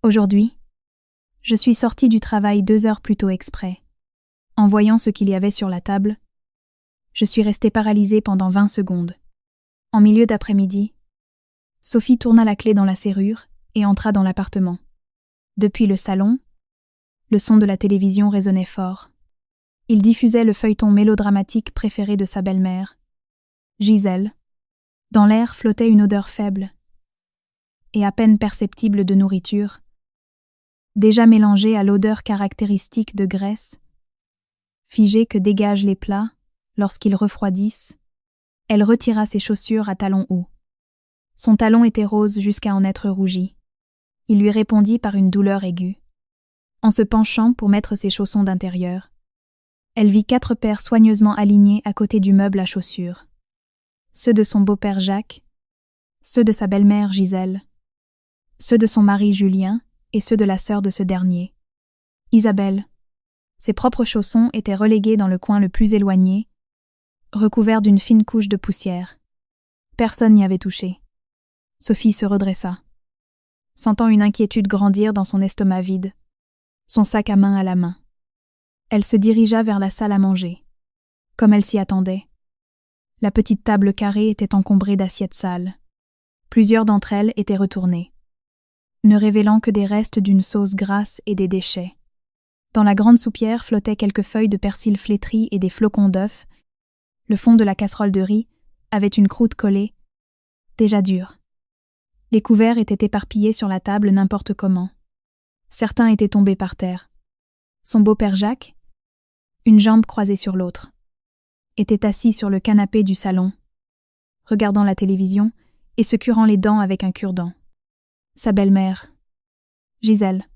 Aujourd'hui, je suis sortie du travail 2 heures plus tôt exprès. En voyant ce qu'il y avait sur la table, je suis restée paralysée pendant 20 secondes. En milieu d'après-midi, Sophie tourna la clé dans la serrure et entra dans l'appartement. Depuis le salon, le son de la télévision résonnait fort. Il diffusait le feuilleton mélodramatique préféré de sa belle-mère, Gisèle. Dans l'air flottait une odeur faible et à peine perceptible de nourriture, déjà mélangée à l'odeur caractéristique de graisse, figée que dégagent les plats lorsqu'ils refroidissent. Elle retira ses chaussures à talons hauts. Son talon était rose jusqu'à en être rougi. Il lui répondit par une douleur aiguë. En se penchant pour mettre ses chaussons d'intérieur, elle vit 4 paires soigneusement alignées à côté du meuble à chaussures. Ceux de son beau-père Jacques, ceux de sa belle-mère Gisèle, ceux de son mari Julien et ceux de la sœur de ce dernier, Isabelle. Ses propres chaussons étaient relégués dans le coin le plus éloigné, recouverts d'une fine couche de poussière. Personne n'y avait touché. Sophie se redressa, sentant une inquiétude grandir dans son estomac vide, son sac à main à la main. Elle se dirigea vers la salle à manger. Comme elle s'y attendait, la petite table carrée était encombrée d'assiettes sales. Plusieurs d'entre elles étaient retournées, ne révélant que des restes d'une sauce grasse et des déchets. Dans la grande soupière flottaient quelques feuilles de persil flétries et des flocons d'œufs. Le fond de la casserole de riz avait une croûte collée, déjà dure. Les couverts étaient éparpillés sur la table n'importe comment. Certains étaient tombés par terre. Son beau-père Jacques, une jambe croisée sur l'autre, était assis sur le canapé du salon, regardant la télévision et se curant les dents avec un cure-dent. Sa belle-mère, Gisèle,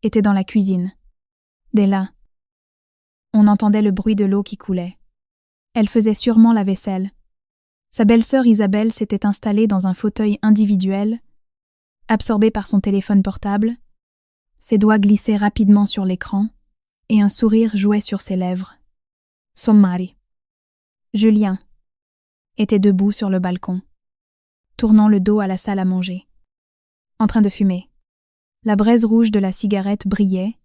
était dans la cuisine. Dès là, on entendait le bruit de l'eau qui coulait. Elle faisait sûrement la vaisselle. Sa belle-sœur Isabelle s'était installée dans un fauteuil individuel, absorbée par son téléphone portable. Ses doigts glissaient rapidement sur l'écran et un sourire jouait sur ses lèvres. Son mari, Julien, était debout sur le balcon, tournant le dos à la salle à manger, en train de fumer. La braise rouge de la cigarette brillait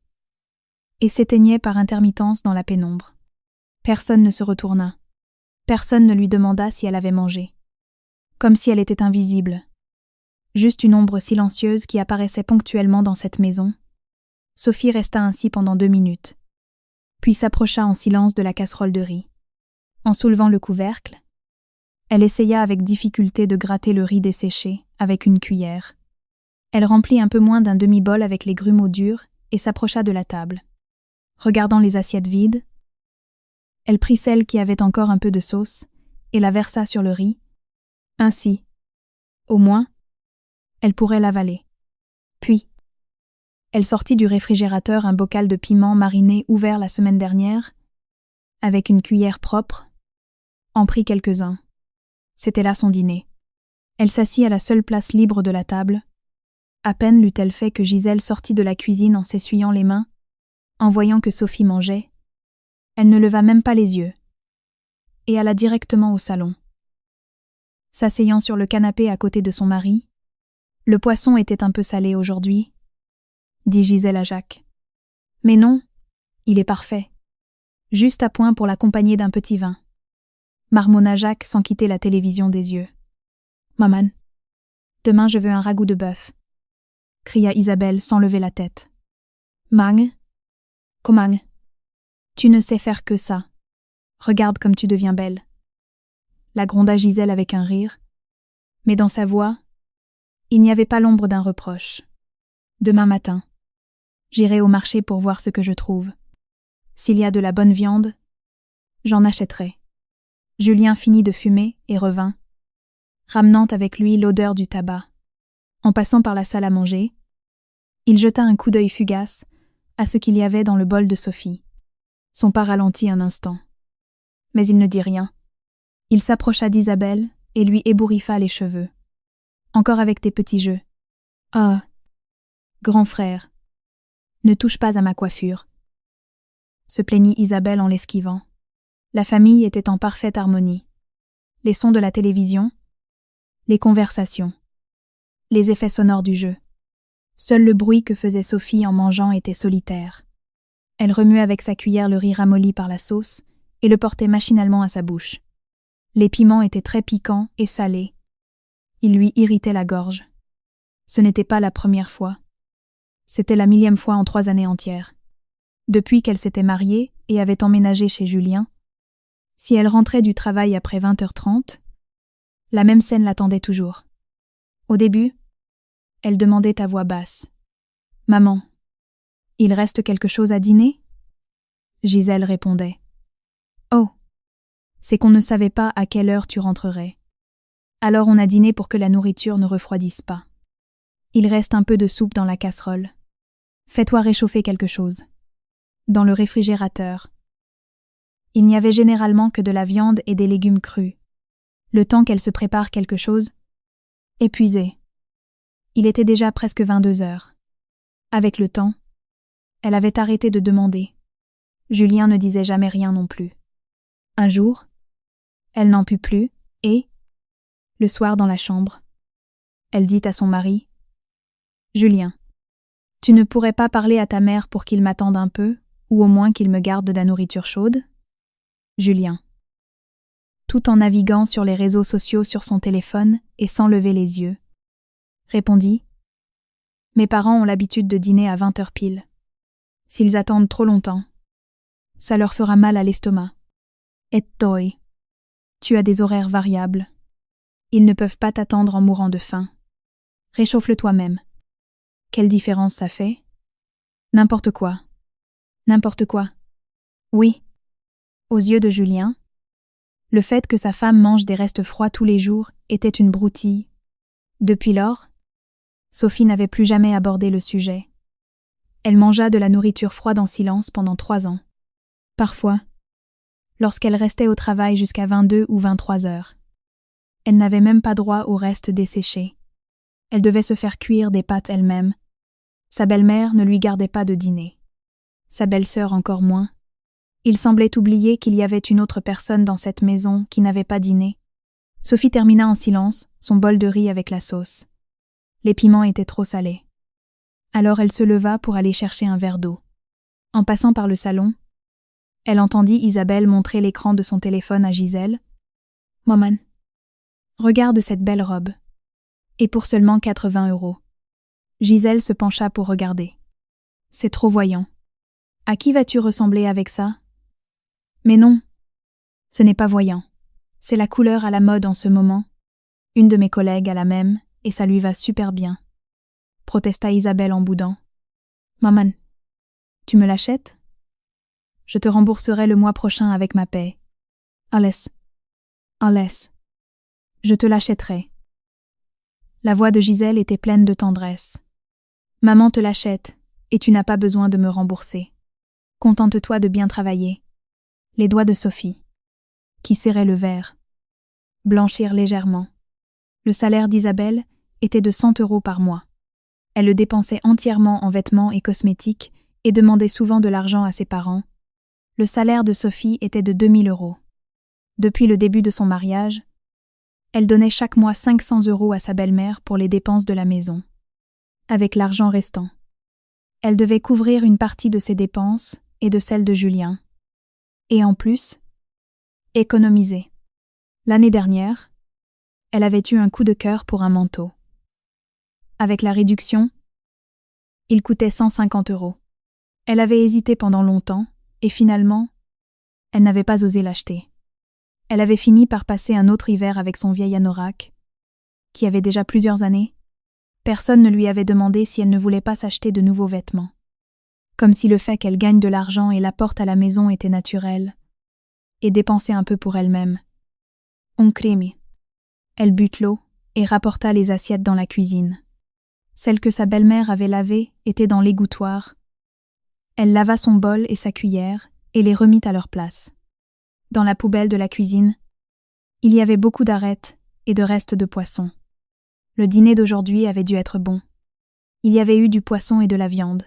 et s'éteignait par intermittence dans la pénombre. Personne ne se retourna. Personne ne lui demanda si elle avait mangé. Comme si elle était invisible. Juste une ombre silencieuse qui apparaissait ponctuellement dans cette maison. Sophie resta ainsi pendant 2 minutes, puis s'approcha en silence de la casserole de riz. En soulevant le couvercle, elle essaya avec difficulté de gratter le riz desséché avec une cuillère. Elle remplit un peu moins d'un demi-bol avec les grumeaux durs et s'approcha de la table. Regardant les assiettes vides, elle prit celle qui avait encore un peu de sauce et la versa sur le riz. Ainsi, au moins, elle pourrait l'avaler. Puis, elle sortit du réfrigérateur un bocal de piment mariné ouvert la semaine dernière. Avec une cuillère propre, en prit quelques-uns. C'était là son dîner. Elle s'assit à la seule place libre de la table. À peine l'eut-elle fait que Gisèle sortit de la cuisine en s'essuyant les mains, en voyant que Sophie mangeait. Elle ne leva même pas les yeux, et alla directement au salon. S'asseyant sur le canapé à côté de son mari, « Le poisson était un peu salé aujourd'hui, » dit Gisèle à Jacques. « Mais non, il est parfait. Juste à point pour l'accompagner d'un petit vin. » Marmonna Jacques sans quitter la télévision des yeux. « Maman, demain je veux un ragoût de bœuf, » cria Isabelle sans lever la tête. « Mang, comment? Tu ne sais faire que ça. Regarde comme tu deviens belle. » La gronda Gisèle avec un rire, mais dans sa voix, il n'y avait pas l'ombre d'un reproche. « Demain matin, j'irai au marché pour voir ce que je trouve. S'il y a de la bonne viande, j'en achèterai. » Julien finit de fumer et revint, ramenant avec lui l'odeur du tabac. En passant par la salle à manger, il jeta un coup d'œil fugace à ce qu'il y avait dans le bol de Sophie. Son pas ralentit un instant. Mais il ne dit rien. Il s'approcha d'Isabelle et lui ébouriffa les cheveux. « Encore avec tes petits jeux. Ah, grand frère, ne touche pas à ma coiffure. » se plaignit Isabelle en l'esquivant. La famille était en parfaite harmonie. Les sons de la télévision, les conversations, les effets sonores du jeu. Seul le bruit que faisait Sophie en mangeant était solitaire. Elle remuait avec sa cuillère le riz ramolli par la sauce et le portait machinalement à sa bouche. Les piments étaient très piquants et salés. Ils lui irritaient la gorge. Ce n'était pas la première fois. C'était la 1000e fois en 3 années entières. Depuis qu'elle s'était mariée et avait emménagé chez Julien, si elle rentrait du travail après 20h30, la même scène l'attendait toujours. Au début, elle demandait à voix basse. « Maman, il reste quelque chose à dîner ?» Gisèle répondait. « Oh, c'est qu'on ne savait pas à quelle heure tu rentrerais. Alors on a dîné pour que la nourriture ne refroidisse pas. Il reste un peu de soupe dans la casserole. Fais-toi réchauffer quelque chose. Dans le réfrigérateur. » Il n'y avait généralement que de la viande et des légumes crus. Le temps qu'elle se prépare quelque chose, épuisée. Il était déjà presque 22h. Avec le temps, elle avait arrêté de demander. Julien ne disait jamais rien non plus. Un jour, elle n'en put plus et, le soir dans la chambre, elle dit à son mari « Julien, tu ne pourrais pas parler à ta mère pour qu'il m'attende un peu, ou au moins qu'il me garde de la nourriture chaude ?» Julien, tout en naviguant sur les réseaux sociaux sur son téléphone et sans lever les yeux, répondit « Mes parents ont l'habitude de dîner à 20h pile. S'ils attendent trop longtemps, ça leur fera mal à l'estomac. Et toi, tu as des horaires variables. Ils ne peuvent pas t'attendre en mourant de faim. Réchauffe-le toi-même. Quelle différence ça fait ? N'importe quoi. N'importe quoi. Oui. » Aux yeux de Julien, le fait que sa femme mange des restes froids tous les jours était une broutille. Depuis lors, Sophie n'avait plus jamais abordé le sujet. Elle mangea de la nourriture froide en silence pendant 3 ans. Parfois, lorsqu'elle restait au travail jusqu'à 22 ou 23 heures. Elle n'avait même pas droit aux restes desséchés. Elle devait se faire cuire des pâtes elle-même. Sa belle-mère ne lui gardait pas de dîner. Sa belle-sœur encore moins. Il semblait oublier qu'il y avait une autre personne dans cette maison qui n'avait pas dîné. Sophie termina en silence son bol de riz avec la sauce. Les piments étaient trop salés. Alors elle se leva pour aller chercher un verre d'eau. En passant par le salon, elle entendit Isabelle montrer l'écran de son téléphone à Gisèle. « Maman, regarde cette belle robe. Et pour seulement 80 €. » Gisèle se pencha pour regarder. « C'est trop voyant. À qui vas-tu ressembler avec ça ? » « Mais non, ce n'est pas voyant. C'est la couleur à la mode en ce moment. Une de mes collègues a la même, et ça lui va super bien. » Protesta Isabelle en boudant. « Maman, tu me l'achètes ? Je te rembourserai le mois prochain avec ma paie. Laisse. Je te l'achèterai. » La voix de Gisèle était pleine de tendresse. « Maman te l'achète, et tu n'as pas besoin de me rembourser. Contente-toi de bien travailler. » Les doigts de Sophie, qui serrait le verre, blanchirent légèrement. Le salaire d'Isabelle était de 100 € par mois. Elle le dépensait entièrement en vêtements et cosmétiques et demandait souvent de l'argent à ses parents. Le salaire de Sophie était de 2000 €. Depuis le début de son mariage, elle donnait chaque mois 500 € à sa belle-mère pour les dépenses de la maison. Avec l'argent restant, elle devait couvrir une partie de ses dépenses et de celles de Julien. Et en plus, économiser. L'année dernière, elle avait eu un coup de cœur pour un manteau. Avec la réduction, il coûtait 150 €. Elle avait hésité pendant longtemps, et finalement, elle n'avait pas osé l'acheter. Elle avait fini par passer un autre hiver avec son vieil anorak, qui avait déjà plusieurs années. Personne ne lui avait demandé si elle ne voulait pas s'acheter de nouveaux vêtements. Comme si le fait qu'elle gagne de l'argent et l'apporte à la maison était naturel, et dépenser un peu pour elle-même. On crimi. Elle but l'eau et rapporta les assiettes dans la cuisine. Celles que sa belle-mère avait lavées étaient dans l'égouttoir. Elle lava son bol et sa cuillère et les remit à leur place. Dans la poubelle de la cuisine, il y avait beaucoup d'arêtes et de restes de poisson. Le dîner d'aujourd'hui avait dû être bon. Il y avait eu du poisson et de la viande.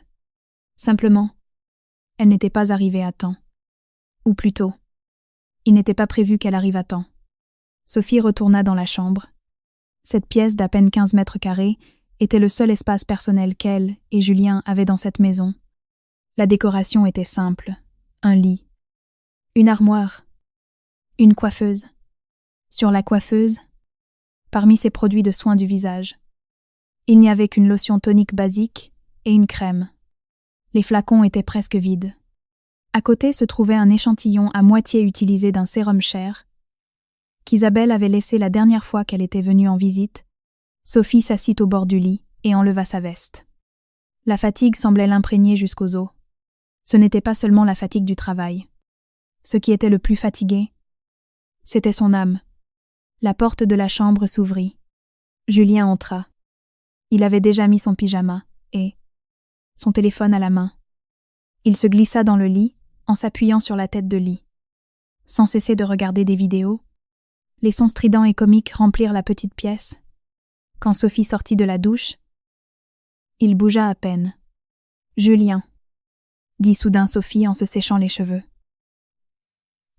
Simplement, elle n'était pas arrivée à temps. Ou plutôt, il n'était pas prévu qu'elle arrive à temps. Sophie retourna dans la chambre. Cette pièce d'à peine 15 mètres carrés était le seul espace personnel qu'elle et Julien avaient dans cette maison. La décoration était simple, un lit, une armoire, une coiffeuse. Sur la coiffeuse, parmi ses produits de soins du visage, il n'y avait qu'une lotion tonique basique et une crème. Les flacons étaient presque vides. À côté se trouvait un échantillon à moitié utilisé d'un sérum Cher qu'Isabelle avait laissé la dernière fois qu'elle était venue en visite. Sophie s'assit au bord du lit et enleva sa veste. La fatigue semblait l'imprégner jusqu'aux os. Ce n'était pas seulement la fatigue du travail. Ce qui était le plus fatigué, c'était son âme. La porte de la chambre s'ouvrit. Julien entra. Il avait déjà mis son pyjama et, son téléphone à la main, il se glissa dans le lit en s'appuyant sur la tête de lit. Sans cesser de regarder des vidéos, les sons stridents et comiques remplirent la petite pièce. Quand Sophie sortit de la douche, il bougea à peine. « Julien », dit soudain Sophie en se séchant les cheveux.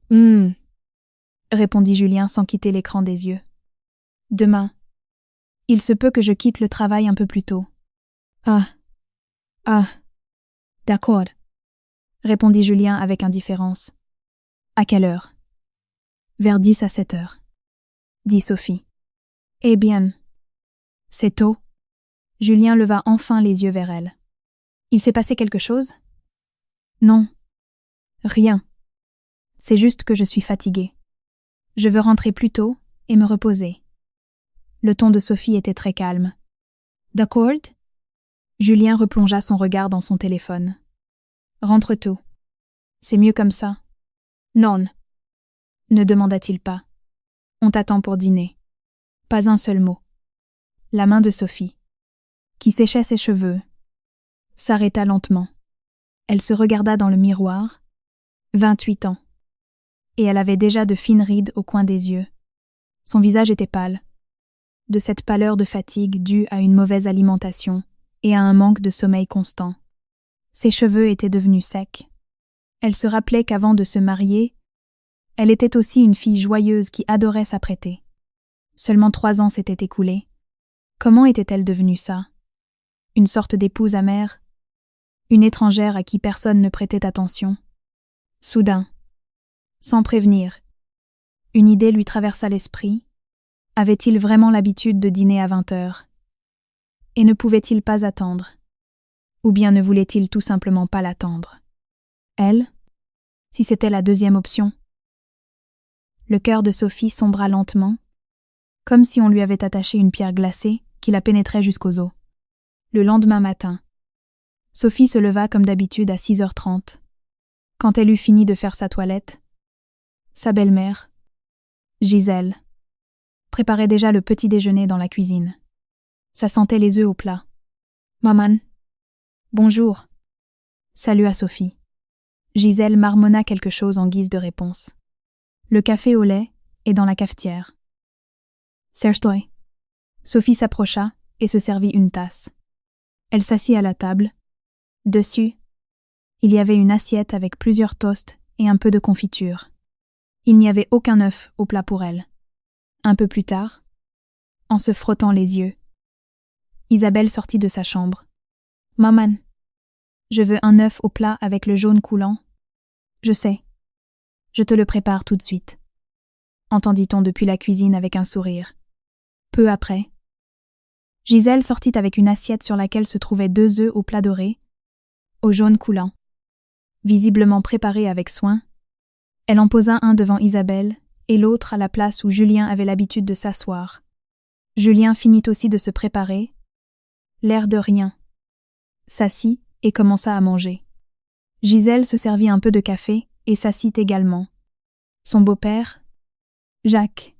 « répondit Julien sans quitter l'écran des yeux. « Demain, il se peut que je quitte le travail un peu plus tôt. »« d'accord », répondit Julien avec indifférence. « À quelle heure ?»« Vers 10 à 7 heures, » dit Sophie. « Eh bien, c'est tôt. » Julien leva enfin les yeux vers elle. « Il s'est passé quelque chose ?»« Non, rien. C'est juste que je suis fatiguée. Je veux rentrer plus tôt et me reposer. » Le ton de Sophie était très calme. « D'accord ?» Julien replongea son regard dans son téléphone. « Rentre tôt. C'est mieux comme ça. »« Non. » ne demanda-t-il pas. « On t'attend pour dîner. » Pas un seul mot. La main de Sophie, qui séchait ses cheveux, s'arrêta lentement. Elle se regarda dans le miroir. 28 ans. Et elle avait déjà de fines rides au coin des yeux. Son visage était pâle. De cette pâleur de fatigue due à une mauvaise alimentation et à un manque de sommeil constant. Ses cheveux étaient devenus secs. Elle se rappelait qu'avant de se marier, elle était aussi une fille joyeuse qui adorait s'apprêter. Seulement 3 ans s'étaient écoulés. Comment était-elle devenue ça? Une sorte d'épouse amère? Une étrangère à qui personne ne prêtait attention? Soudain, sans prévenir, une idée lui traversa l'esprit. Avait-il vraiment l'habitude de dîner à 20 heures? Et ne pouvait-il pas attendre? Ou bien ne voulait-il tout simplement pas l'attendre? Elle? Si c'était la deuxième option? Le cœur de Sophie sombra lentement, comme si on lui avait attaché une pierre glacée qui la pénétrait jusqu'aux os. Le lendemain matin, Sophie se leva comme d'habitude à 6h30. Quand elle eut fini de faire sa toilette, sa belle-mère, Gisèle, préparait déjà le petit déjeuner dans la cuisine. Ça sentait les œufs au plat. « Maman. »« Bonjour. » salua Sophie. Gisèle marmonna quelque chose en guise de réponse. Le café au lait est dans la cafetière. « Serge-toi. » Sophie s'approcha et se servit une tasse. Elle s'assit à la table. Dessus, il y avait une assiette avec plusieurs toasts et un peu de confiture. Il n'y avait aucun œuf au plat pour elle. Un peu plus tard, en se frottant les yeux, Isabelle sortit de sa chambre. « Maman, je veux un œuf au plat avec le jaune coulant. »« Je sais. Je te le prépare tout de suite. » entendit-on depuis la cuisine avec un sourire. Peu après, Gisèle sortit avec une assiette sur laquelle se trouvaient 2 œufs au plat doré, au jaune coulant. Visiblement préparés avec soin, elle en posa un devant Isabelle et l'autre à la place où Julien avait l'habitude de s'asseoir. Julien finit aussi de se préparer, l'air de rien, s'assit et commença à manger. Gisèle se servit un peu de café et s'assit également. Son beau-père, Jacques,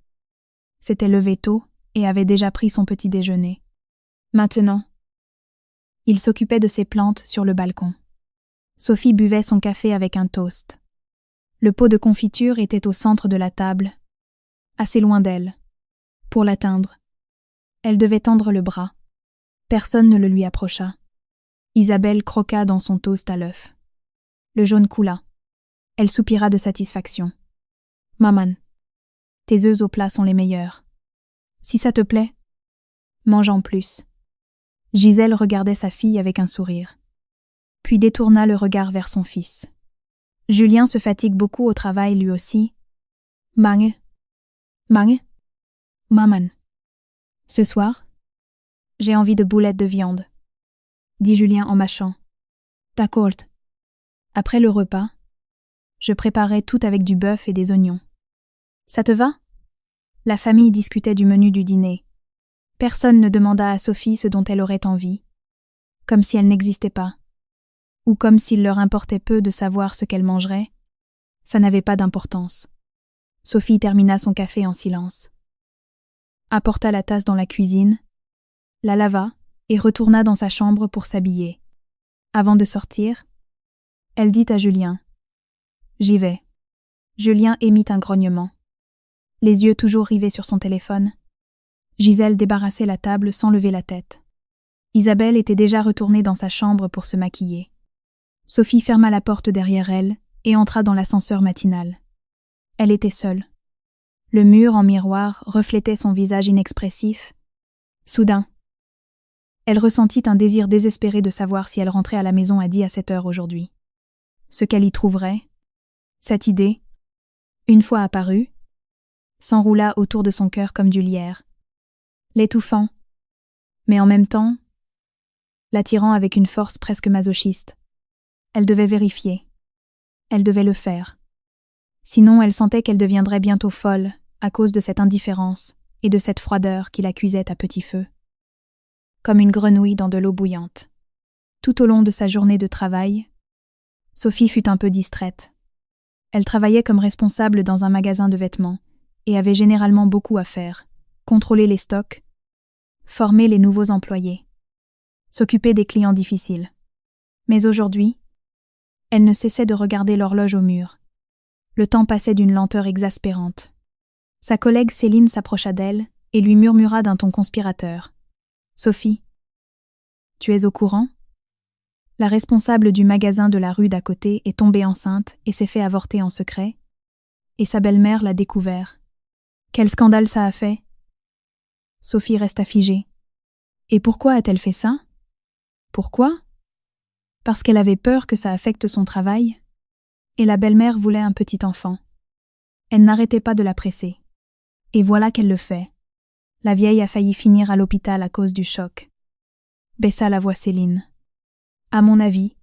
s'était levé tôt et avait déjà pris son petit déjeuner. Maintenant, il s'occupait de ses plantes sur le balcon. Sophie buvait son café avec un toast. Le pot de confiture était au centre de la table, assez loin d'elle. Pour l'atteindre, elle devait tendre le bras. Personne ne le lui approcha. Isabelle croqua dans son toast à l'œuf. Le jaune coula. Elle soupira de satisfaction. « Maman, tes œufs au plat sont les meilleurs. Si ça te plaît, mange en plus. » Gisèle regardait sa fille avec un sourire, puis détourna le regard vers son fils. Julien se fatigue beaucoup au travail lui aussi. Mange. Maman. Ce soir, j'ai envie de boulettes de viande, dit Julien en mâchant. D'accord. Après le repas, je préparais tout avec du bœuf et des oignons. Ça te va? La famille discutait du menu du dîner. Personne ne demanda à Sophie ce dont elle aurait envie, comme si elle n'existait pas, ou comme s'il leur importait peu de savoir ce qu'elle mangerait. Ça n'avait pas d'importance. Sophie termina son café en silence, apporta la tasse dans la cuisine, la lava et retourna dans sa chambre pour s'habiller. Avant de sortir, elle dit à Julien: « J'y vais. » Julien émit un grognement. Les yeux toujours rivés sur son téléphone, Gisèle débarrassait la table sans lever la tête. Isabelle était déjà retournée dans sa chambre pour se maquiller. Sophie ferma la porte derrière elle et entra dans l'ascenseur matinal. Elle était seule. Le mur en miroir reflétait son visage inexpressif. Soudain, elle ressentit un désir désespéré de savoir si elle rentrait à la maison à 7 heures aujourd'hui. Ce qu'elle y trouverait, cette idée, une fois apparue, s'enroula autour de son cœur comme du lierre, l'étouffant, mais en même temps, l'attirant avec une force presque masochiste. Elle devait vérifier. Elle devait le faire. Sinon, elle sentait qu'elle deviendrait bientôt folle à cause de cette indifférence et de cette froideur qui la cuisait à petit feu. Comme une grenouille dans de l'eau bouillante. Tout au long de sa journée de travail, Sophie fut un peu distraite. Elle travaillait comme responsable dans un magasin de vêtements et avait généralement beaucoup à faire: contrôler les stocks, former les nouveaux employés, s'occuper des clients difficiles. Mais aujourd'hui, elle ne cessait de regarder l'horloge au mur. Le temps passait d'une lenteur exaspérante. Sa collègue Céline s'approcha d'elle et lui murmura d'un ton conspirateur: « Sophie, tu es au courant? La responsable du magasin de la rue d'à côté est tombée enceinte et s'est fait avorter en secret, et sa belle-mère l'a découvert. Quel scandale ça a fait ?» Sophie resta figée. Et pourquoi a-t-elle fait ça? Pourquoi? Parce qu'elle avait peur que ça affecte son travail? Et la belle-mère voulait un petit enfant. Elle n'arrêtait pas de la presser. Et voilà qu'elle le fait. La vieille a failli finir à l'hôpital à cause du choc. Baissa la voix Céline. À mon avis,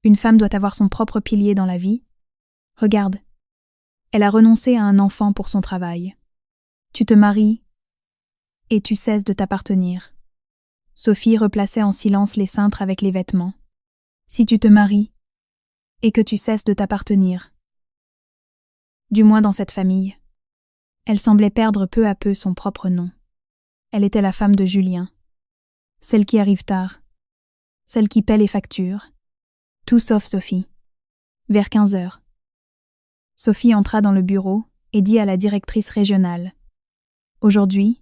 une femme doit avoir son propre pilier dans la vie. Regarde, elle a renoncé à un enfant pour son travail. Tu te maries et tu cesses de t'appartenir. Sophie replaçait en silence les cintres avec les vêtements. Si tu te maries et que tu cesses de t'appartenir, du moins dans cette famille. Elle semblait perdre peu à peu son propre nom. Elle était la femme de Julien, celle qui arrive tard, celle qui paie les factures, tout sauf Sophie. Vers 15 heures. Sophie entra dans le bureau et dit à la directrice régionale: « Aujourd'hui,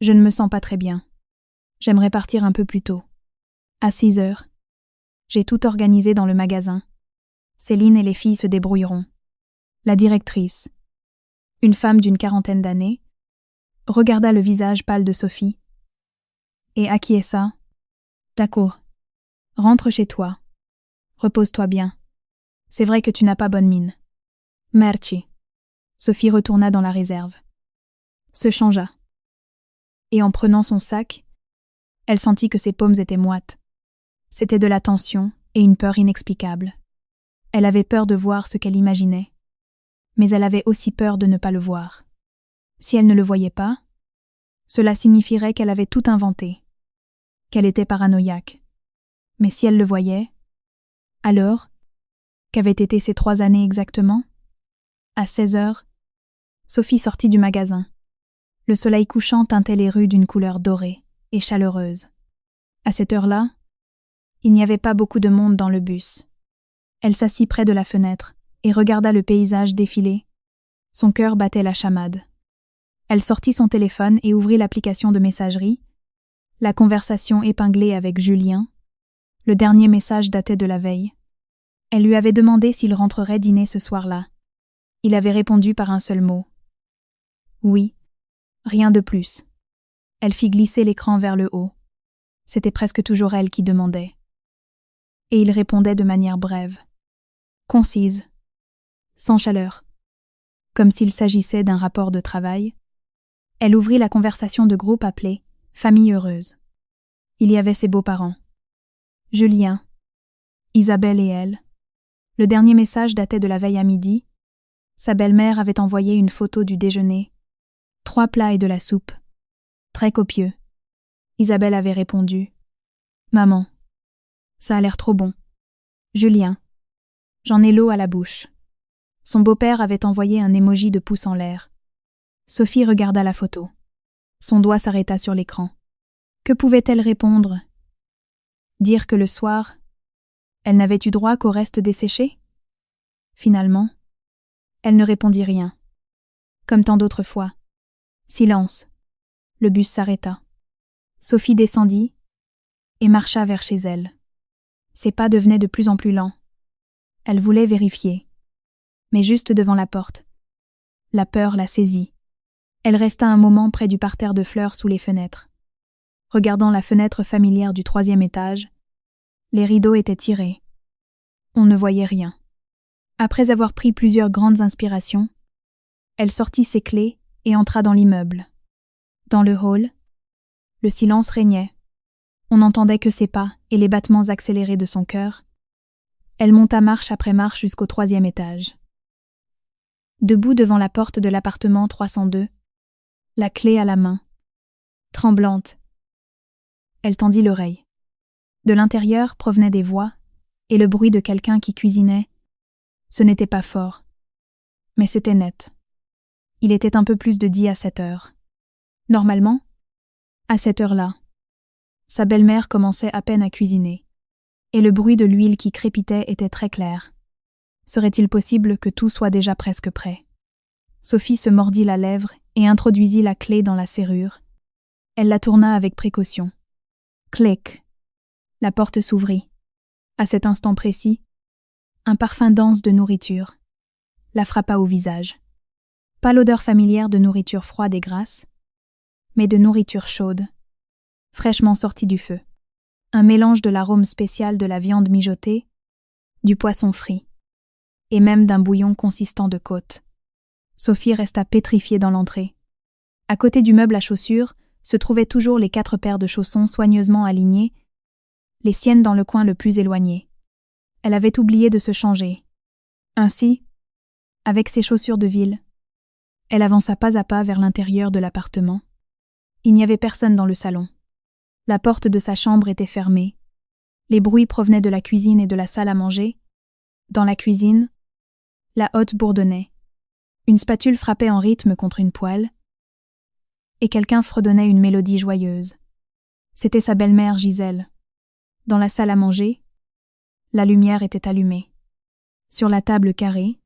je ne me sens pas très bien. J'aimerais partir un peu plus tôt. À 6 heures, j'ai tout organisé dans le magasin. Céline et les filles se débrouilleront. » La directrice, une femme d'une 40aine d'années, regarda le visage pâle de Sophie et acquiesça. « D'accord. Rentre chez toi. Repose-toi bien. C'est vrai que tu n'as pas bonne mine. » Merci. Sophie retourna dans la réserve. Se changea. Et en prenant son sac, elle sentit que ses paumes étaient moites. C'était de la tension et une peur inexplicable. Elle avait peur de voir ce qu'elle imaginait, mais elle avait aussi peur de ne pas le voir. Si elle ne le voyait pas, cela signifierait qu'elle avait tout inventé, qu'elle était paranoïaque. Mais si elle le voyait, alors, qu'avaient été ces 3 années exactement? À 16 heures, Sophie sortit du magasin. Le soleil couchant teintait les rues d'une couleur dorée et chaleureuse. À cette heure-là, il n'y avait pas beaucoup de monde dans le bus. Elle s'assit près de la fenêtre et regarda le paysage défiler. Son cœur battait la chamade. Elle sortit son téléphone et ouvrit l'application de messagerie. La conversation épinglée avec Julien. Le dernier message datait de la veille. Elle lui avait demandé s'il rentrerait dîner ce soir-là. Il avait répondu par un seul mot. Oui, rien de plus. Elle fit glisser l'écran vers le haut. C'était presque toujours elle qui demandait. Et il répondait de manière brève, concise, sans chaleur, comme s'il s'agissait d'un rapport de travail. Elle ouvrit la conversation de groupe appelée « Famille heureuse ». Il y avait ses beaux-parents, Julien, Isabelle et elle. Le dernier message datait de la veille à midi. Sa belle-mère avait envoyé une photo du déjeuner, 3 plats et de la soupe, très copieux. Isabelle avait répondu « Maman, ça a l'air trop bon. » Julien, j'en ai l'eau à la bouche. Son beau-père avait envoyé un émoji de pouce en l'air. Sophie regarda la photo. Son doigt s'arrêta sur l'écran. Que pouvait-elle répondre? Dire que le soir, elle n'avait eu droit qu'au reste desséché? Finalement, elle ne répondit rien. Comme tant d'autres fois. Silence. Le bus s'arrêta. Sophie descendit et marcha vers chez elle. Ses pas devenaient de plus en plus lents. Elle voulait vérifier. Mais juste devant la porte, la peur la saisit. Elle resta un moment près du parterre de fleurs sous les fenêtres. Regardant la fenêtre familière du 3e étage, les rideaux étaient tirés. On ne voyait rien. Après avoir pris plusieurs grandes inspirations, elle sortit ses clés et entra dans l'immeuble. Dans le hall, le silence régnait. On n'entendait que ses pas et les battements accélérés de son cœur. Elle monta marche après marche jusqu'au 3e étage. Debout devant la porte de l'appartement 302, la clé à la main, tremblante, elle tendit l'oreille. De l'intérieur provenaient des voix et le bruit de quelqu'un qui cuisinait. Ce n'était pas fort, mais c'était net. Il était un peu plus de 10 à 7 heures. Normalement, à cette heure-là, sa belle-mère commençait à peine à cuisiner, et le bruit de l'huile qui crépitait était très clair. Serait-il possible que tout soit déjà presque prêt? Sophie se mordit la lèvre et introduisit la clé dans la serrure. Elle la tourna avec précaution. Clic. La porte s'ouvrit. À cet instant précis, un parfum dense de nourriture la frappa au visage. Pas l'odeur familière de nourriture froide et grasse, mais de nourriture chaude, fraîchement sortie du feu. Un mélange de l'arôme spécial de la viande mijotée, du poisson frit, et même d'un bouillon consistant de côte. Sophie resta pétrifiée dans l'entrée. À côté du meuble à chaussures se trouvaient toujours les 4 paires de chaussons soigneusement alignées, les siennes dans le coin le plus éloigné. Elle avait oublié de se changer. Ainsi, avec ses chaussures de ville, elle avança pas à pas vers l'intérieur de l'appartement. Il n'y avait personne dans le salon. La porte de sa chambre était fermée. Les bruits provenaient de la cuisine et de la salle à manger. Dans la cuisine, la hotte bourdonnait. Une spatule frappait en rythme contre une poêle, et quelqu'un fredonnait une mélodie joyeuse. C'était sa belle-mère Gisèle. Dans la salle à manger, la lumière était allumée. Sur la table carrée,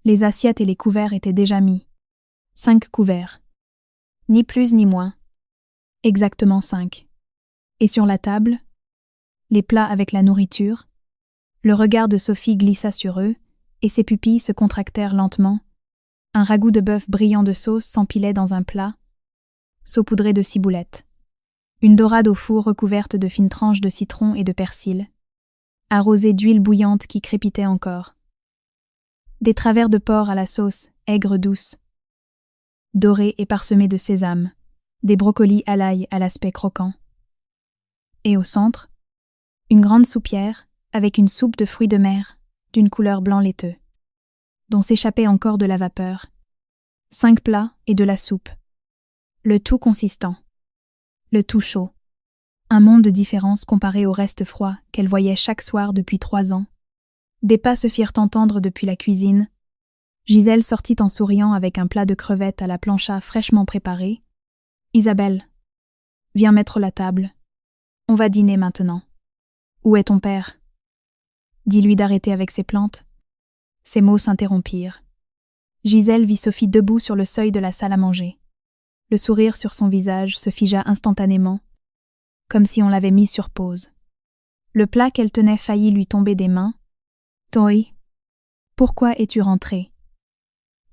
les assiettes et les couverts étaient déjà mis. 5 couverts. Ni plus ni moins. Exactement 5. Et sur la table, les plats avec la nourriture. Le regard de Sophie glissa sur eux, et ses pupilles se contractèrent lentement. Un ragoût de bœuf brillant de sauce s'empilait dans un plat, saupoudré de ciboulettes. Une dorade au four recouverte de fines tranches de citron et de persil, arrosée d'huile bouillante qui crépitait encore. Des travers de porc à la sauce, aigre douce, dorés et parsemés de sésame, des brocolis à l'ail à l'aspect croquant. Et au centre, une grande soupière avec une soupe de fruits de mer d'une couleur blanc laiteux, dont s'échappait encore de la vapeur. 5 plats et de la soupe. Le tout consistant. Le tout chaud. Un monde de différence comparé au reste froid qu'elle voyait chaque soir depuis 3 ans. Des pas se firent entendre depuis la cuisine. Gisèle sortit en souriant avec un plat de crevettes à la plancha fraîchement préparé. « Isabelle, viens mettre la table. On va dîner maintenant. Où est ton père ?» Dis-lui d'arrêter avec ses plantes. Ces mots s'interrompirent. Gisèle vit Sophie debout sur le seuil de la salle à manger. Le sourire sur son visage se figea instantanément, comme si on l'avait mis sur pause. Le plat qu'elle tenait faillit lui tomber des mains. « Toi, pourquoi es-tu rentrée ?»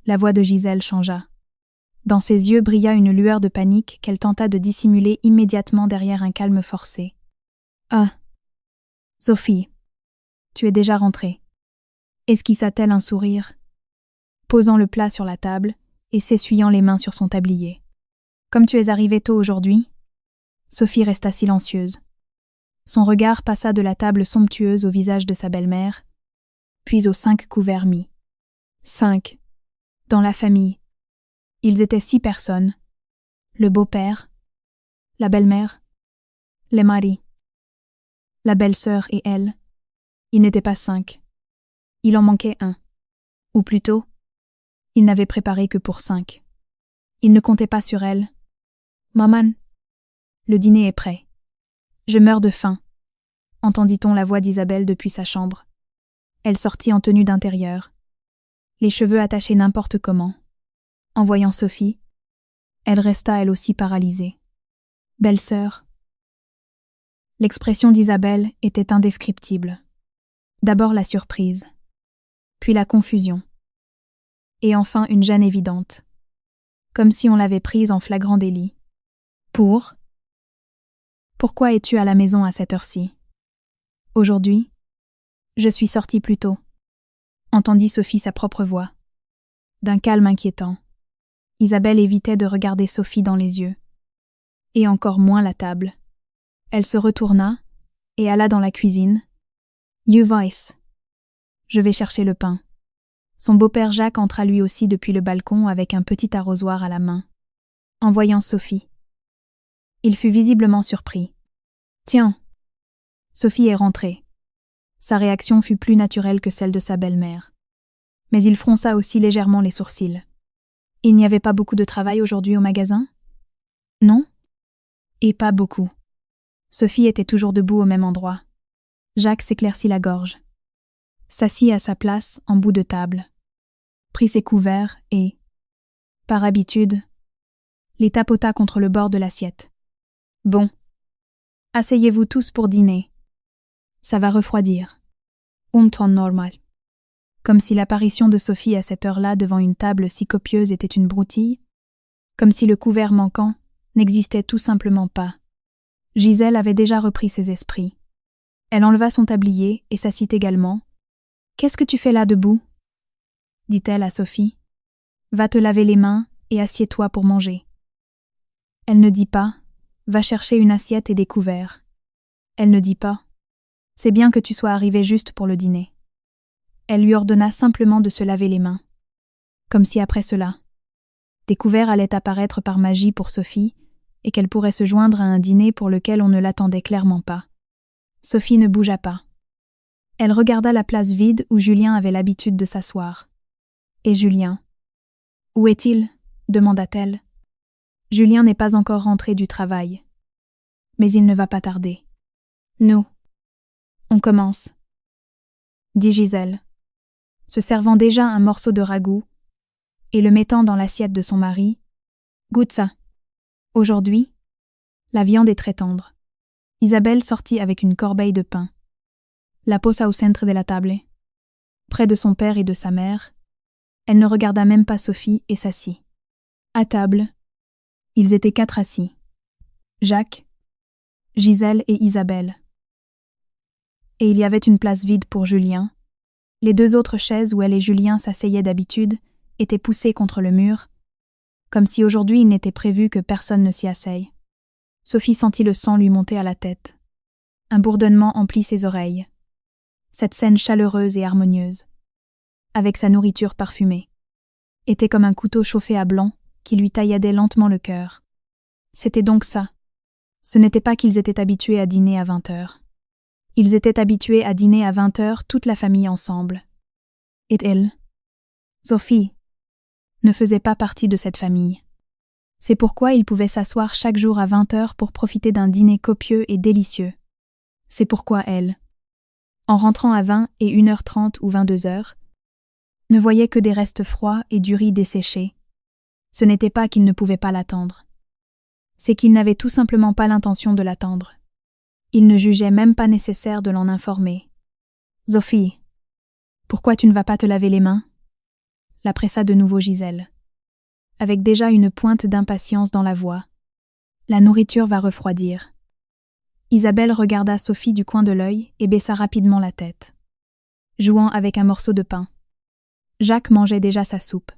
La voix de Gisèle changea. « Dans ses yeux brilla une lueur de panique qu'elle tenta de dissimuler immédiatement derrière un calme forcé. « Ah, Sophie, tu es déjà rentrée. » Esquissa-t-elle un sourire, posant le plat sur la table et s'essuyant les mains sur son tablier. « Comme tu es arrivée tôt aujourd'hui ?» Sophie resta silencieuse. Son regard passa de la table somptueuse au visage de sa belle-mère, puis aux 5 couverts mis. 5. Dans la famille. Ils étaient 6 personnes. Le beau-père, la belle-mère, les maris, la belle-sœur et elle. Ils n'étaient pas 5. Il en manquait un. Ou plutôt, il n'avait préparé que pour 5. Il ne comptait pas sur elle. « Maman, le dîner est prêt. Je meurs de faim. » Entendit-on la voix d'Isabelle depuis sa chambre. Elle sortit en tenue d'intérieur, les cheveux attachés n'importe comment. En voyant Sophie, elle resta elle aussi paralysée. « Belle-sœur !» L'expression d'Isabelle était indescriptible. D'abord la surprise, puis la confusion, et enfin une gêne évidente, comme si on l'avait prise en flagrant délit. « Pourquoi es-tu à la maison à cette heure-ci ? » « Aujourd'hui, je suis sortie plus tôt. » Entendit Sophie sa propre voix. D'un calme inquiétant, Isabelle évitait de regarder Sophie dans les yeux, et encore moins la table. Elle se retourna et alla dans la cuisine. « You weiß. Je vais chercher le pain. » Son beau-père Jacques entra lui aussi depuis le balcon avec un petit arrosoir à la main, en voyant Sophie. Il fut visiblement surpris. « Tiens !» Sophie est rentrée. Sa réaction fut plus naturelle que celle de sa belle-mère. Mais il fronça aussi légèrement les sourcils. « Il n'y avait pas beaucoup de travail aujourd'hui au magasin ? » « Non ? » « Et pas beaucoup. » Sophie était toujours debout au même endroit. Jacques s'éclaircit la gorge, s'assit à sa place en bout de table, prit ses couverts et, par habitude, les tapota contre le bord de l'assiette. « Bon, asseyez-vous tous pour dîner. Ça va refroidir. Temps normal. » Comme si l'apparition de Sophie à cette heure-là devant une table si copieuse était une broutille, comme si le couvert manquant n'existait tout simplement pas. Gisèle avait déjà repris ses esprits. Elle enleva son tablier et s'assit également. « Qu'est-ce que tu fais là debout ?» dit-elle à Sophie. « Va te laver les mains et assieds-toi pour manger. » Elle ne dit pas « Va chercher une assiette et des couverts. » Elle ne dit pas « C'est bien que tu sois arrivé juste pour le dîner. » Elle lui ordonna simplement de se laver les mains. Comme si après cela, des couverts allaient apparaître par magie pour Sophie et qu'elle pourrait se joindre à un dîner pour lequel on ne l'attendait clairement pas. Sophie ne bougea pas. Elle regarda la place vide où Julien avait l'habitude de s'asseoir. « Et Julien ? Où est-il ? » demanda-t-elle. « Julien n'est pas encore rentré du travail. Mais il ne va pas tarder. »« Nous. On commence. » dit Gisèle, se servant déjà un morceau de ragoût et le mettant dans l'assiette de son mari. « Goûte ça. Aujourd'hui, la viande est très tendre. » Isabelle sortit avec une corbeille de pain. La posa au centre de la table, près de son père et de sa mère. Elle ne regarda même pas Sophie et s'assit. À table, ils étaient 4 assis. Jacques, Gisèle et Isabelle. Et il y avait une place vide pour Julien. Les 2 autres chaises où elle et Julien s'asseyaient d'habitude étaient poussées contre le mur, comme si aujourd'hui il n'était prévu que personne ne s'y asseye. Sophie sentit le sang lui monter à la tête. Un bourdonnement emplit ses oreilles. Cette scène chaleureuse et harmonieuse, avec sa nourriture parfumée, était comme un couteau chauffé à blanc qui lui tailladait lentement le cœur. C'était donc ça. Ce n'était pas qu'ils étaient habitués à dîner à 20h. Ils étaient habitués à dîner à 20h toute la famille ensemble. Et elle, Sophie, ne faisait pas partie de cette famille. C'est pourquoi ils pouvaient s'asseoir chaque jour à 20h pour profiter d'un dîner copieux et délicieux. C'est pourquoi elle, en rentrant à 20 et 1h30 ou 22h, ne voyait que des restes froids et du riz desséché. Ce n'était pas qu'ils ne pouvaient pas l'attendre. C'est qu'ils n'avaient tout simplement pas l'intention de l'attendre. Ils ne jugeaient même pas nécessaire de l'en informer. « Sophie, pourquoi tu ne vas pas te laver les mains ?» la pressa de nouveau Gisèle. avec déjà une pointe d'impatience dans la voix. La nourriture va refroidir. Isabelle regarda Sophie du coin de l'œil et baissa rapidement la tête, jouant avec un morceau de pain. Jacques mangeait déjà sa soupe.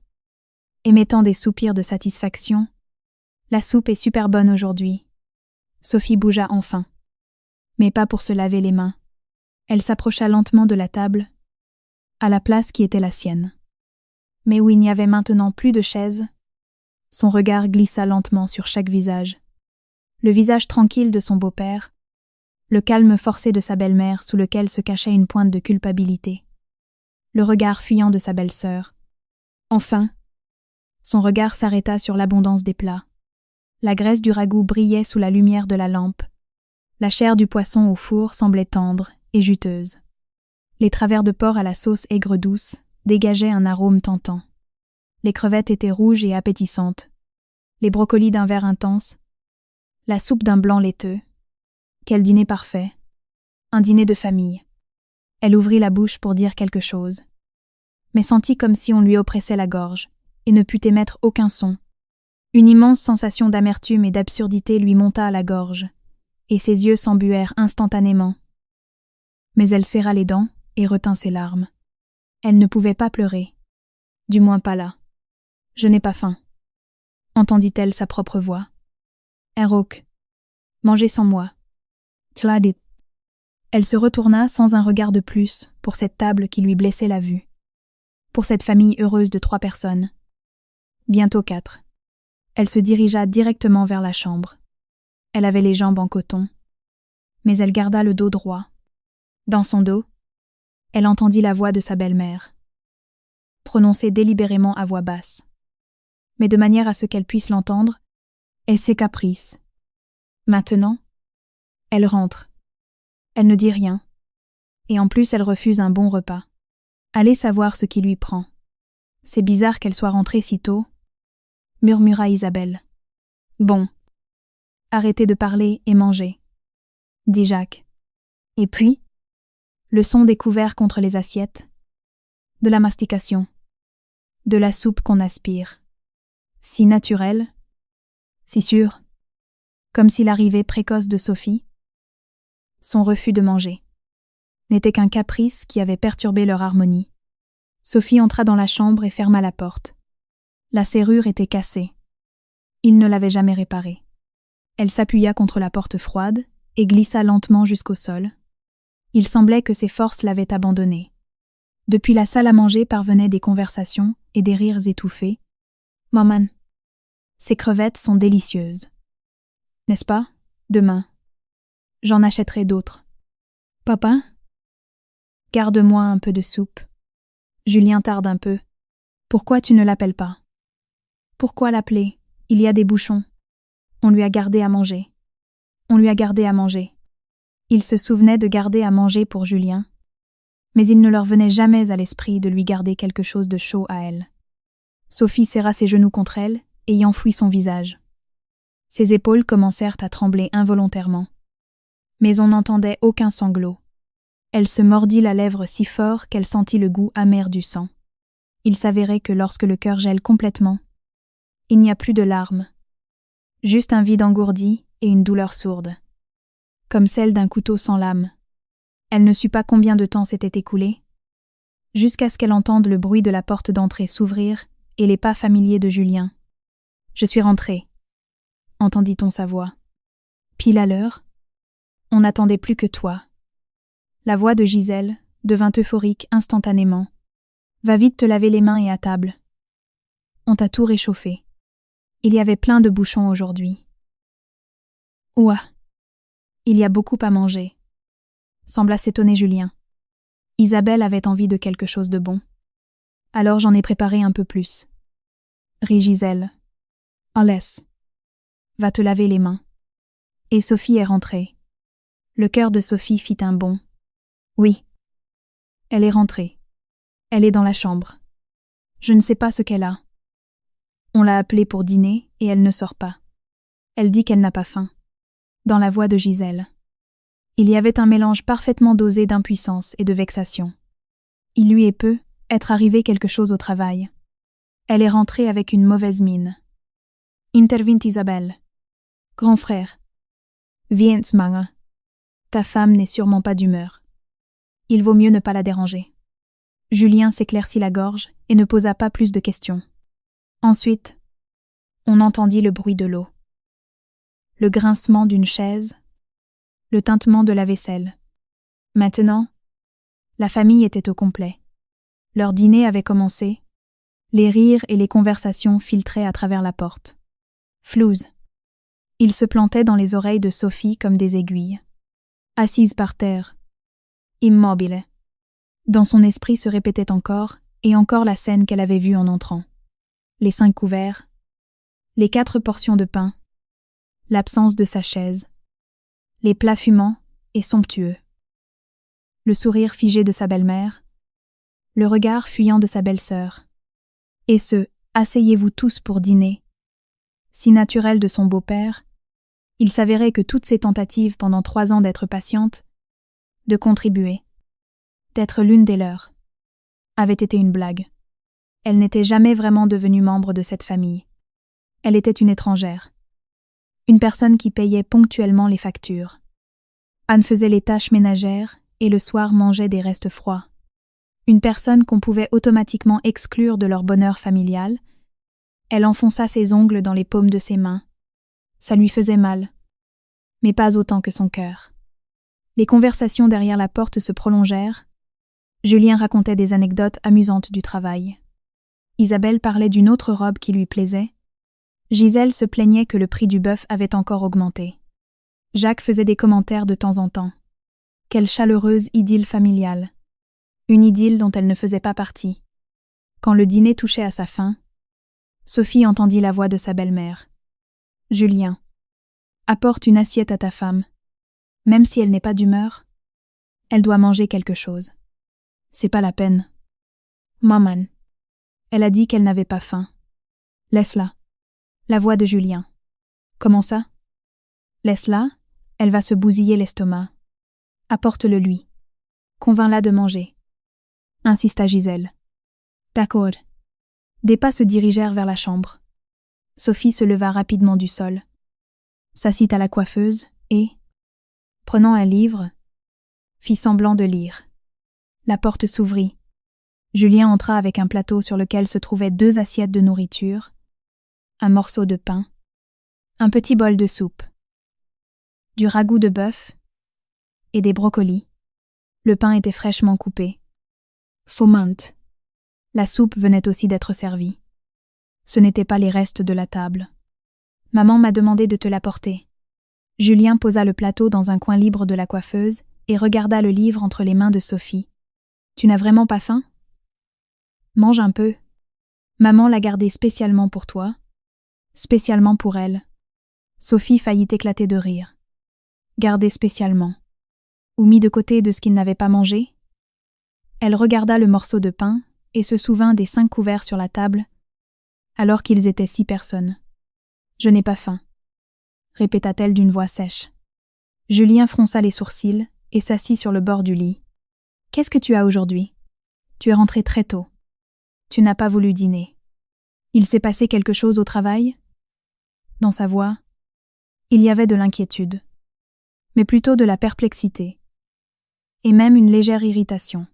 Émettant des soupirs de satisfaction, « La soupe est super bonne aujourd'hui. » Sophie bougea enfin. Mais pas pour se laver les mains. Elle s'approcha lentement de la table, à la place qui était la sienne. Mais où il n'y avait maintenant plus de chaise, son regard glissa lentement sur chaque visage. Le visage tranquille de son beau-père, le calme forcé de sa belle-mère sous lequel se cachait une pointe de culpabilité, le regard fuyant de sa belle-sœur. Enfin, son regard s'arrêta sur l'abondance des plats. La graisse du ragoût brillait sous la lumière de la lampe. La chair du poisson au four semblait tendre et juteuse. Les travers de porc à la sauce aigre-douce dégageaient un arôme tentant. Les crevettes étaient rouges et appétissantes. Les brocolis d'un vert intense. La soupe d'un blanc laiteux. Quel dîner parfait. Un dîner de famille. Elle ouvrit la bouche pour dire quelque chose, mais sentit comme si on lui oppressait la gorge, et ne put émettre aucun son. Une immense sensation d'amertume et d'absurdité lui monta à la gorge, et ses yeux s'embuèrent instantanément. Mais elle serra les dents et retint ses larmes. Elle ne pouvait pas pleurer. Du moins pas là. « Je n'ai pas faim. » Entendit-elle sa propre voix. « Erok. Mangez sans moi. » Tladit. Elle se retourna sans un regard de plus pour cette table qui lui blessait la vue. Pour cette famille heureuse de 3 personnes. Bientôt 4. Elle se dirigea directement vers la chambre. Elle avait les jambes en coton, mais elle garda le dos droit. Dans son dos, elle entendit la voix de sa belle-mère, prononcée délibérément à voix basse, mais de manière à ce qu'elle puisse l'entendre, et ses caprices. Maintenant, elle rentre. Elle ne dit rien, et en plus elle refuse un bon repas. Allez savoir ce qui lui prend. C'est bizarre qu'elle soit rentrée si tôt, murmura Isabelle. Bon. Arrêtez de parler et mangez, dit Jacques. Et puis, le son des couverts contre les assiettes, de la mastication, de la soupe qu'on aspire. Si naturel, si sûr, comme si l'arrivée précoce de Sophie, son refus de manger, n'était qu'un caprice qui avait perturbé leur harmonie. Sophie entra dans la chambre et ferma la porte. La serrure était cassée. Il ne l'avait jamais réparée. Elle s'appuya contre la porte froide et glissa lentement jusqu'au sol. Il semblait que ses forces l'avaient abandonnée. Depuis la salle à manger parvenaient des conversations et des rires étouffés. « Maman, ces crevettes sont délicieuses. N'est-ce pas, demain? J'en achèterai d'autres. Papa? Garde-moi un peu de soupe. Julien tarde un peu. Pourquoi tu ne l'appelles pas? Pourquoi l'appeler? Il y a des bouchons. On lui a gardé à manger. On lui a gardé à manger. » Il se souvenait de garder à manger pour Julien, mais il ne leur venait jamais à l'esprit de lui garder quelque chose de chaud à elle. Sophie serra ses genoux contre elle et y enfouit son visage. Ses épaules commencèrent à trembler involontairement. Mais on n'entendait aucun sanglot. Elle se mordit la lèvre si fort qu'elle sentit le goût amer du sang. Il s'avérait que lorsque le cœur gèle complètement, il n'y a plus de larmes, juste un vide engourdi et une douleur sourde, comme celle d'un couteau sans lame. Elle ne sut pas combien de temps s'était écoulé, jusqu'à ce qu'elle entende le bruit de la porte d'entrée s'ouvrir et les pas familiers de Julien. « Je suis rentrée », entendit-on sa voix. « Pile à l'heure. On n'attendait plus que toi. » La voix de Gisèle devint euphorique instantanément. « Va vite te laver les mains et à table. On t'a tout réchauffé. Il y avait plein de bouchons aujourd'hui. » « Ouah, il y a beaucoup à manger, » sembla s'étonner Julien. Isabelle avait envie de quelque chose de bon. « Alors j'en ai préparé un peu plus. » Rit Gisèle. « En laisse. Va te laver les mains. » Et Sophie est rentrée. Le cœur de Sophie fit un bond. Oui. Elle est rentrée. Elle est dans la chambre. Je ne sais pas ce qu'elle a. On l'a appelée pour dîner et elle ne sort pas. Elle dit qu'elle n'a pas faim. Dans la voix de Gisèle. Il y avait un mélange parfaitement dosé d'impuissance et de vexation. Il lui est peu être arrivé quelque chose au travail. Elle est rentrée avec une mauvaise mine. Intervint Isabelle. Grand frère. Viens, Manga. Ta femme n'est sûrement pas d'humeur. Il vaut mieux ne pas la déranger. Julien s'éclaircit la gorge et ne posa pas plus de questions. Ensuite, on entendit le bruit de l'eau, le grincement d'une chaise, le tintement de la vaisselle. Maintenant, la famille était au complet. Leur dîner avait commencé. Les rires et les conversations filtraient à travers la porte. Flouze. Ils se plantaient dans les oreilles de Sophie comme des aiguilles. Assise par terre. Immobile. Dans son esprit se répétait encore et encore la scène qu'elle avait vue en entrant. Les 5 couverts, les 4 portions de pain, l'absence de sa chaise, les plats fumants et somptueux, le sourire figé de sa belle-mère, le regard fuyant de sa belle-sœur, et ce « asseyez-vous tous pour dîner », si naturel de son beau-père, il s'avérait que toutes ses tentatives pendant 3 ans d'être patiente, de contribuer, d'être l'une des leurs, avaient été une blague. Elle n'était jamais vraiment devenue membre de cette famille. Elle était une étrangère. Une personne qui payait ponctuellement les factures. Anne faisait les tâches ménagères et le soir mangeait des restes froids. Une personne qu'on pouvait automatiquement exclure de leur bonheur familial. Elle enfonça ses ongles dans les paumes de ses mains. Ça lui faisait mal, mais pas autant que son cœur. Les conversations derrière la porte se prolongèrent. Julien racontait des anecdotes amusantes du travail. Isabelle parlait d'une autre robe qui lui plaisait. Gisèle se plaignait que le prix du bœuf avait encore augmenté. Jacques faisait des commentaires de temps en temps. Quelle chaleureuse idylle familiale. Une idylle dont elle ne faisait pas partie. Quand le dîner touchait à sa fin, Sophie entendit la voix de sa belle-mère. « Julien, apporte une assiette à ta femme. Même si elle n'est pas d'humeur, elle doit manger quelque chose. C'est pas la peine. Maman. Elle a dit qu'elle n'avait pas faim. Laisse-la. » La voix de Julien. Comment ça? Laisse-la, elle va se bousiller l'estomac. Apporte-le lui. Convainc-la de manger. Insista Gisèle. D'accord. Des pas se dirigèrent vers la chambre. Sophie se leva rapidement du sol, s'assit à la coiffeuse et, prenant un livre, fit semblant de lire. La porte s'ouvrit. Julien entra avec un plateau sur lequel se trouvaient 2 assiettes de nourriture, un morceau de pain, un petit bol de soupe, du ragoût de bœuf et des brocolis. Le pain était fraîchement coupé. Fumante. La soupe venait aussi d'être servie. Ce n'étaient pas les restes de la table. Maman m'a demandé de te l'apporter. Julien posa le plateau dans un coin libre de la coiffeuse et regarda le livre entre les mains de Sophie. Tu n'as vraiment pas faim? Mange un peu. Maman l'a gardé spécialement pour toi. Spécialement pour elle. Sophie faillit éclater de rire. Gardé spécialement. Ou mis de côté de ce qu'il n'avait pas mangé? Elle regarda le morceau de pain et se souvint des 5 couverts sur la table, alors qu'ils étaient 6 personnes. Je n'ai pas faim, répéta-t-elle d'une voix sèche. Julien fronça les sourcils et s'assit sur le bord du lit. Qu'est-ce que tu as aujourd'hui? Tu es rentré très tôt. Tu n'as pas voulu dîner. Il s'est passé quelque chose au travail? Dans sa voix, il y avait de l'inquiétude, mais plutôt de la perplexité, et même une légère irritation,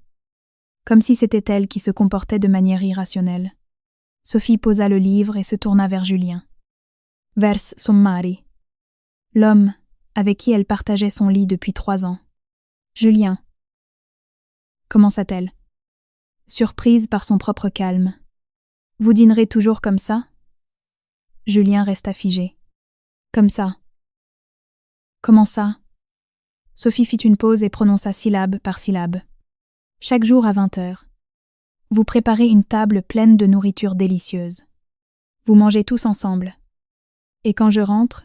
comme si c'était elle qui se comportait de manière irrationnelle. Sophie posa le livre et se tourna vers Julien. Vers son mari, l'homme avec qui elle partageait son lit depuis 3 ans. Julien, commença-t-elle, surprise par son propre calme. Vous dînerez toujours comme ça? Julien resta figé. Comme ça. Comment ça? Sophie fit une pause et prononça syllabe par syllabe. Chaque jour à 20h. Vous préparez une table pleine de nourriture délicieuse. Vous mangez tous ensemble. Et quand je rentre,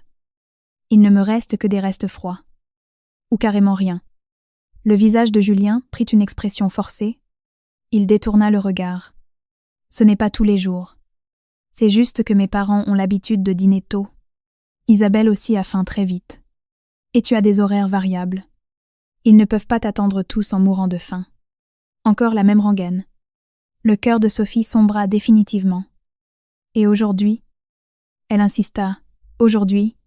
il ne me reste que des restes froids. Ou carrément rien. Le visage de Julien prit une expression forcée. Il détourna le regard. Ce n'est pas tous les jours. C'est juste que mes parents ont l'habitude de dîner tôt. Isabelle aussi a faim très vite. Et tu as des horaires variables. Ils ne peuvent pas t'attendre tous en mourant de faim. Encore la même rengaine. Le cœur de Sophie sombra définitivement. Et aujourd'hui? Elle insista. Aujourd'hui?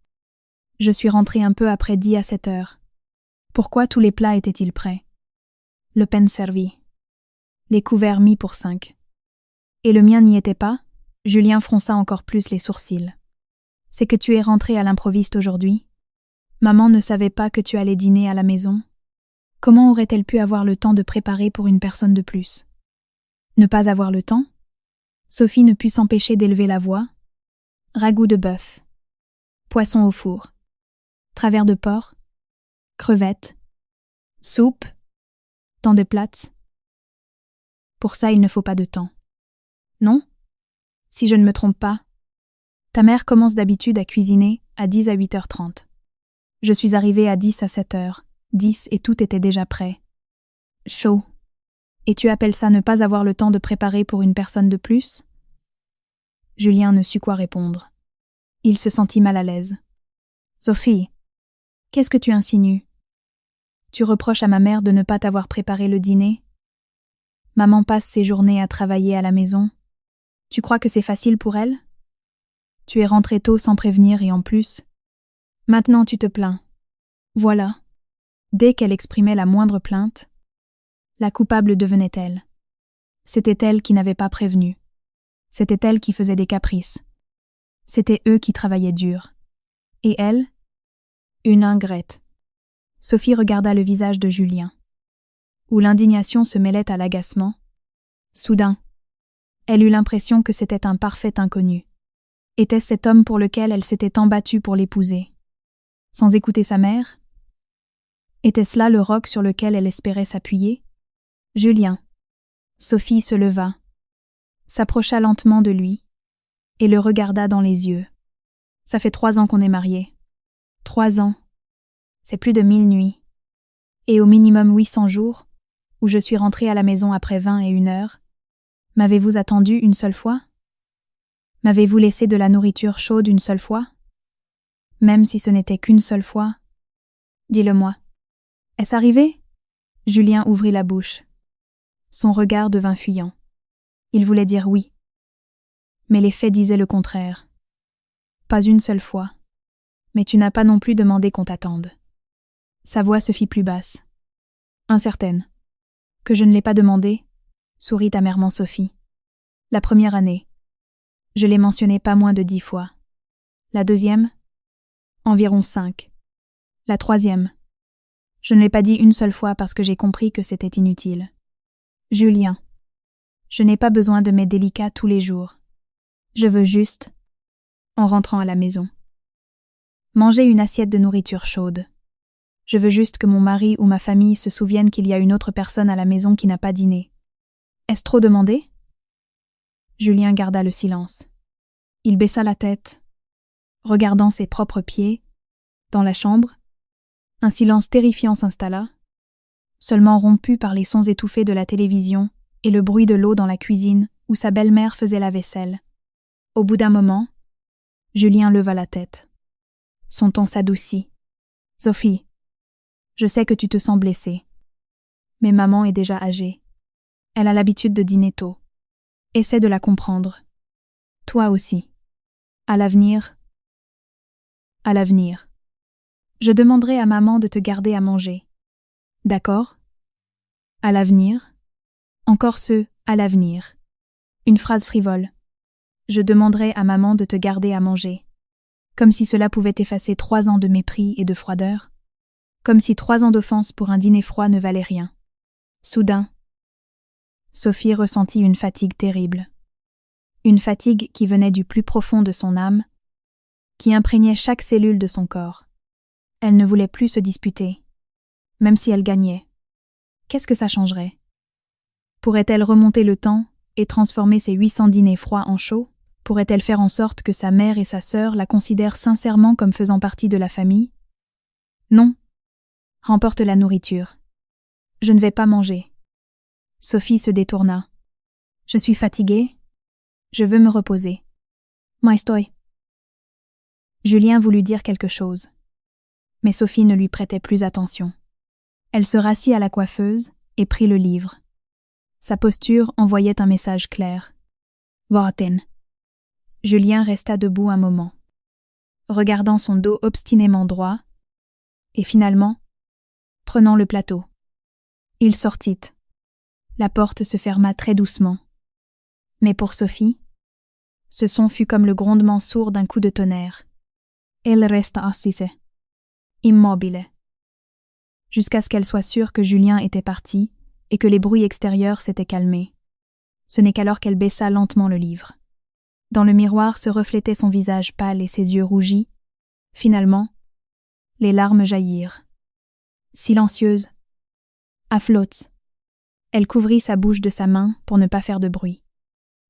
Je suis rentrée un peu après 10 à 7 heures. Pourquoi tous les plats étaient-ils prêts? Le pain servi. Les couverts mis pour 5. Et le mien n'y était pas? Julien fronça encore plus les sourcils. C'est que tu es rentré à l'improviste aujourd'hui? Maman ne savait pas que tu allais dîner à la maison? Comment aurait-elle pu avoir le temps de préparer pour une personne de plus? Ne pas avoir le temps? Sophie ne put s'empêcher d'élever la voix. Ragoût de bœuf. Poisson au four. Travers de porc. Crevettes. Soupe. Tant de plats. Pour ça, il ne faut pas de temps. Non? Si je ne me trompe pas. Ta mère commence d'habitude à cuisiner à 10 à 8h30. Je suis arrivée à 10 à 7h. 10 et tout était déjà prêt. Chaud. Et tu appelles ça ne pas avoir le temps de préparer pour une personne de plus? Julien ne sut quoi répondre. Il se sentit mal à l'aise. Sophie, qu'est-ce que tu insinues? Tu reproches à ma mère de ne pas t'avoir préparé le dîner? Maman passe ses journées à travailler à la maison. Tu crois que c'est facile pour elle? Tu es rentrée tôt sans prévenir et en plus. Maintenant tu te plains. Voilà. Dès qu'elle exprimait la moindre plainte, la coupable devenait elle. C'était elle qui n'avait pas prévenu. C'était elle qui faisait des caprices. C'était eux qui travaillaient dur. Et elle? Une ingrate. Sophie regarda le visage de Julien, où l'indignation se mêlait à l'agacement. Soudain, elle eut l'impression que c'était un parfait inconnu. Était-ce cet homme pour lequel elle s'était tant battue pour l'épouser? Sans écouter sa mère? Était-ce là le roc sur lequel elle espérait s'appuyer? Julien. Sophie se leva, s'approcha lentement de lui et le regarda dans les yeux. Ça fait 3 ans qu'on est mariés. 3 ans. C'est plus de 1000 nuits. Et au minimum 800 jours, où je suis rentrée à la maison après 21 heures. M'avez-vous attendu une seule fois? M'avez-vous laissé de la nourriture chaude une seule fois? Même si ce n'était qu'une seule fois? Dis-le-moi. Est-ce arrivé? Julien ouvrit la bouche. Son regard devint fuyant. Il voulait dire oui. Mais les faits disaient le contraire. Pas une seule fois. Mais tu n'as pas non plus demandé qu'on t'attende. Sa voix se fit plus basse. Incertaine. Que je ne l'ai pas demandé, sourit amèrement Sophie. La première année. Je l'ai mentionné pas moins de 10 fois. La deuxième? Environ 5. La troisième? Je ne l'ai pas dit une seule fois parce que j'ai compris que c'était inutile. Julien. Je n'ai pas besoin de mes délicats tous les jours. Je veux juste, en rentrant à la maison, manger une assiette de nourriture chaude. Je veux juste que mon mari ou ma famille se souviennent qu'il y a une autre personne à la maison qui n'a pas dîné. Est-ce trop demandé? Julien garda le silence. Il baissa la tête, regardant ses propres pieds, dans la chambre. Un silence terrifiant s'installa, seulement rompu par les sons étouffés de la télévision et le bruit de l'eau dans la cuisine où sa belle-mère faisait la vaisselle. Au bout d'un moment, Julien leva la tête. Son ton s'adoucit. « Sophie, je sais que tu te sens blessée. Mais maman est déjà âgée. Elle a l'habitude de dîner tôt. Essaie de la comprendre. Toi aussi. À l'avenir, je demanderai à maman de te garder à manger. D'accord? À l'avenir. Encore ce « à l'avenir ». Une phrase frivole. Je demanderai à maman de te garder à manger. Comme si cela pouvait effacer 3 ans de mépris et de froideur. Comme si 3 ans d'offense pour un dîner froid ne valaient rien. Soudain, Sophie ressentit une fatigue terrible. Une fatigue qui venait du plus profond de son âme, qui imprégnait chaque cellule de son corps. Elle ne voulait plus se disputer, même si elle gagnait. Qu'est-ce que ça changerait? Pourrait-elle remonter le temps et transformer ses 800 dîners froids en chauds? Pourrait-elle faire en sorte que sa mère et sa sœur la considèrent sincèrement comme faisant partie de la famille? Non. Remporte la nourriture. Je ne vais pas manger. Sophie se détourna. Je suis fatiguée. Je veux me reposer. Moi estoy. Julien voulut dire quelque chose. Mais Sophie ne lui prêtait plus attention. Elle se rassit à la coiffeuse et prit le livre. Sa posture envoyait un message clair. Warten. Julien resta debout un moment, regardant son dos obstinément droit, et finalement, prenant le plateau. Il sortit. La porte se ferma très doucement. Mais pour Sophie, ce son fut comme le grondement sourd d'un coup de tonnerre. Elle resta assise, immobile, jusqu'à ce qu'elle soit sûre que Julien était parti et que les bruits extérieurs s'étaient calmés. Ce n'est qu'alors qu'elle baissa lentement le livre. Dans le miroir se reflétait son visage pâle et ses yeux rougis. Finalement, les larmes jaillirent. Silencieuse, à flotte, elle couvrit sa bouche de sa main pour ne pas faire de bruit.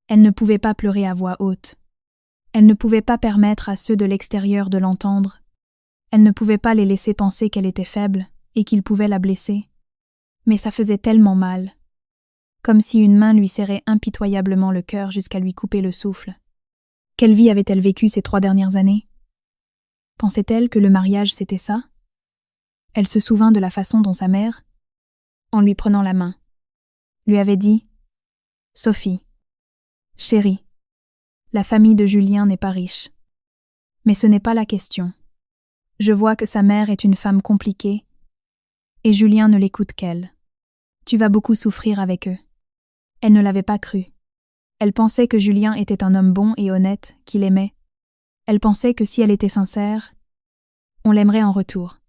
Elle ne pouvait pas pleurer à voix haute. Elle ne pouvait pas permettre à ceux de l'extérieur de l'entendre. Elle ne pouvait pas les laisser penser qu'elle était faible et qu'ils pouvaient la blesser. Mais ça faisait tellement mal. Comme si une main lui serrait impitoyablement le cœur jusqu'à lui couper le souffle. Quelle vie avait-elle vécue ces 3 dernières années? Pensait-elle que le mariage c'était ça? Elle se souvint de la façon dont sa mère, en lui prenant la main, lui avait dit « Sophie, chérie, la famille de Julien n'est pas riche. Mais ce n'est pas la question. Je vois que sa mère est une femme compliquée, et Julien ne l'écoute qu'elle. Tu vas beaucoup souffrir avec eux. » Elle ne l'avait pas cru. Elle pensait que Julien était un homme bon et honnête, qu'il aimait. Elle pensait que si elle était sincère, on l'aimerait en retour.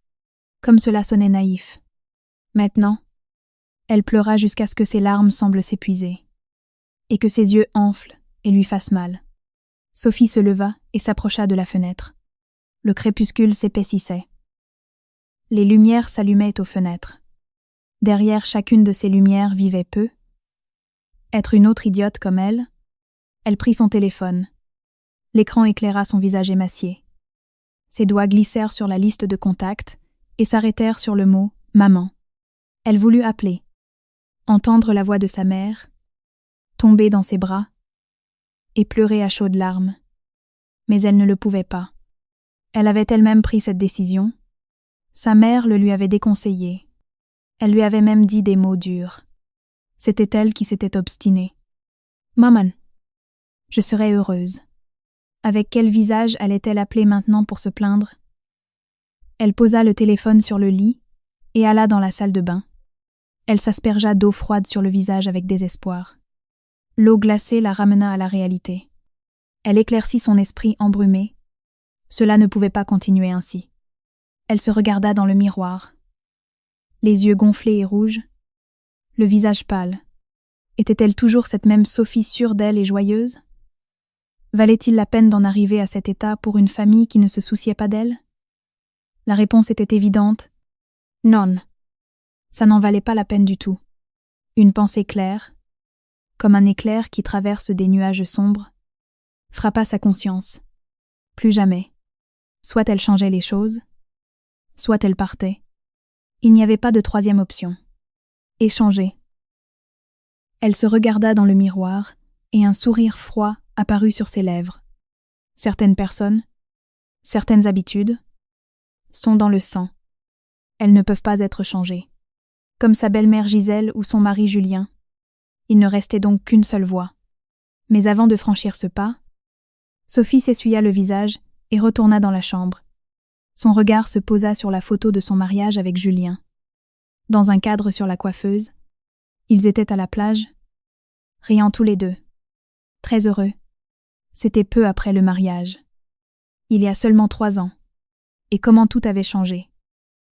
Comme cela sonnait naïf. Maintenant, elle pleura jusqu'à ce que ses larmes semblent s'épuiser, et que ses yeux enflent et lui fassent mal. Sophie se leva et s'approcha de la fenêtre. Le crépuscule s'épaississait. Les lumières s'allumaient aux fenêtres. Derrière chacune de ces lumières vivait peu. Être une autre idiote comme elle prit son téléphone. L'écran éclaira son visage émacié. Ses doigts glissèrent sur la liste de contacts et s'arrêtèrent sur le mot « maman ». Elle voulut appeler, entendre la voix de sa mère, tomber dans ses bras et pleurer à chaudes larmes. Mais elle ne le pouvait pas. Elle avait elle-même pris cette décision. Sa mère le lui avait déconseillé. Elle lui avait même dit des mots durs. C'était elle qui s'était obstinée. « Maman, je serai heureuse. » Avec quel visage allait-elle appeler maintenant pour se plaindre? Elle posa le téléphone sur le lit et alla dans la salle de bain. Elle s'aspergea d'eau froide sur le visage avec désespoir. L'eau glacée la ramena à la réalité. Elle éclaircit son esprit embrumé. Cela ne pouvait pas continuer ainsi. Elle se regarda dans le miroir. Les yeux gonflés et rouges, le visage pâle. Était-elle toujours cette même Sophie sûre d'elle et joyeuse? Valait-il la peine d'en arriver à cet état pour une famille qui ne se souciait pas d'elle? La réponse était évidente. Non. Ça n'en valait pas la peine du tout. Une pensée claire, comme un éclair qui traverse des nuages sombres, frappa sa conscience. Plus jamais. Soit elle changeait les choses, soit elle partait. Il n'y avait pas de troisième option. Échanger. Elle se regarda dans le miroir et un sourire froid apparut sur ses lèvres. Certaines personnes, certaines habitudes, sont dans le sang. Elles ne peuvent pas être changées. Comme sa belle-mère Gisèle ou son mari Julien. Il ne restait donc qu'une seule voie. Mais avant de franchir ce pas, Sophie s'essuya le visage et retourna dans la chambre. Son regard se posa sur la photo de son mariage avec Julien. Dans un cadre sur la coiffeuse, ils étaient à la plage, riant tous les deux. Très heureux. C'était peu après le mariage. Il y a seulement 3 ans. Et comment tout avait changé.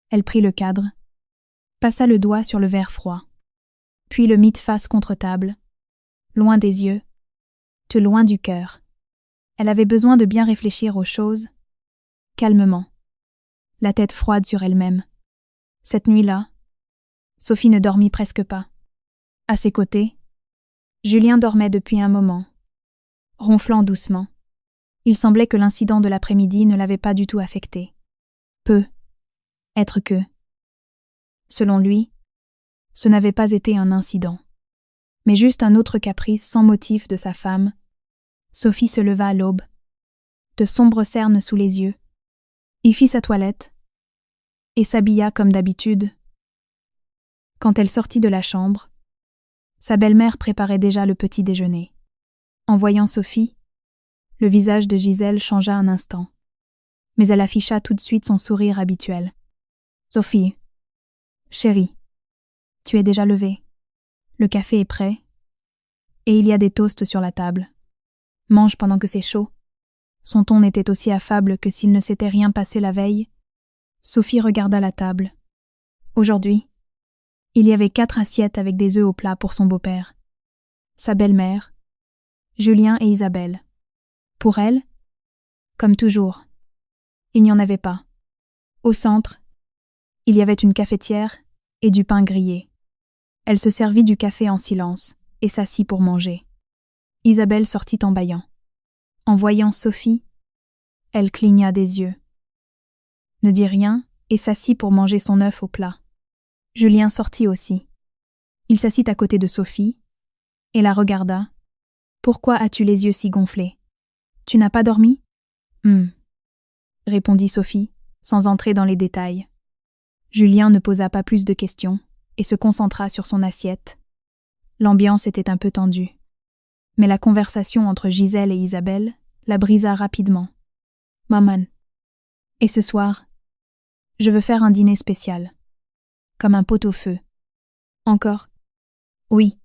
Elle prit le cadre, passa le doigt sur le verre froid, puis le mit face contre table, loin des yeux, loin du cœur. Elle avait besoin de bien réfléchir aux choses, calmement, la tête froide sur elle-même. Cette nuit-là, Sophie ne dormit presque pas. À ses côtés, Julien dormait depuis un moment, ronflant doucement. Il semblait que l'incident de l'après-midi ne l'avait pas du tout affecté. Peu. Être que. Selon lui, ce n'avait pas été un incident, mais juste un autre caprice sans motif de sa femme. Sophie se leva à l'aube, de sombres cernes sous les yeux, y fit sa toilette, et s'habilla comme d'habitude. Quand elle sortit de la chambre, sa belle-mère préparait déjà le petit déjeuner. En voyant Sophie, Le visage de Gisèle changea un instant. Mais elle afficha tout de suite son sourire habituel. « Sophie, chérie, tu es déjà levée. Le café est prêt. Et il y a des toasts sur la table. Mange pendant que c'est chaud. » Son ton était aussi affable que s'il ne s'était rien passé la veille. Sophie regarda la table. Aujourd'hui, il y avait 4 assiettes avec des œufs au plat pour son beau-père, sa belle-mère, Julien et Isabelle. Pour elle, comme toujours, il n'y en avait pas. Au centre, il y avait une cafetière et du pain grillé. Elle se servit du café en silence et s'assit pour manger. Isabelle sortit en bâillant. En voyant Sophie, elle cligna des yeux, ne dit rien et s'assit pour manger son œuf au plat. Julien sortit aussi. Il s'assit à côté de Sophie et la regarda. « Pourquoi as-tu les yeux si gonflés? Tu n'as pas dormi ?»« répondit Sophie, sans entrer dans les détails. Julien ne posa pas plus de questions et se concentra sur son assiette. L'ambiance était un peu tendue. Mais la conversation entre Gisèle et Isabelle la brisa rapidement. « Maman, et ce soir, je veux faire un dîner spécial. Comme un pot-au-feu. Encore? Oui.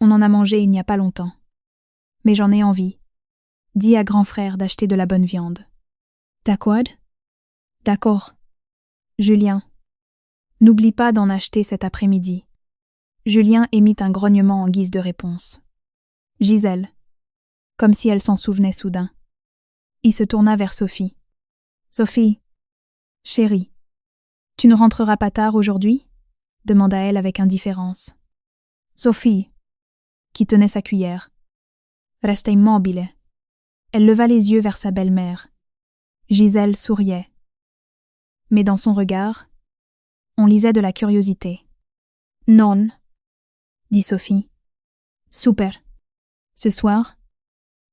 On en a mangé il n'y a pas longtemps. Mais j'en ai envie. Dis à grand frère d'acheter de la bonne viande. »« D'accord? D'accord. Julien, n'oublie pas d'en acheter cet après-midi. » Julien émit un grognement en guise de réponse. Gisèle, comme si elle s'en souvenait soudain. Il se tourna vers Sophie. « Sophie, chérie, tu ne rentreras pas tard aujourd'hui ?» demanda-elle avec indifférence. Sophie, qui tenait sa cuillère, resta immobile. Elle leva les yeux vers sa belle-mère. Gisèle souriait. Mais dans son regard, on lisait de la curiosité. « Non, » dit Sophie. « Super. Ce soir,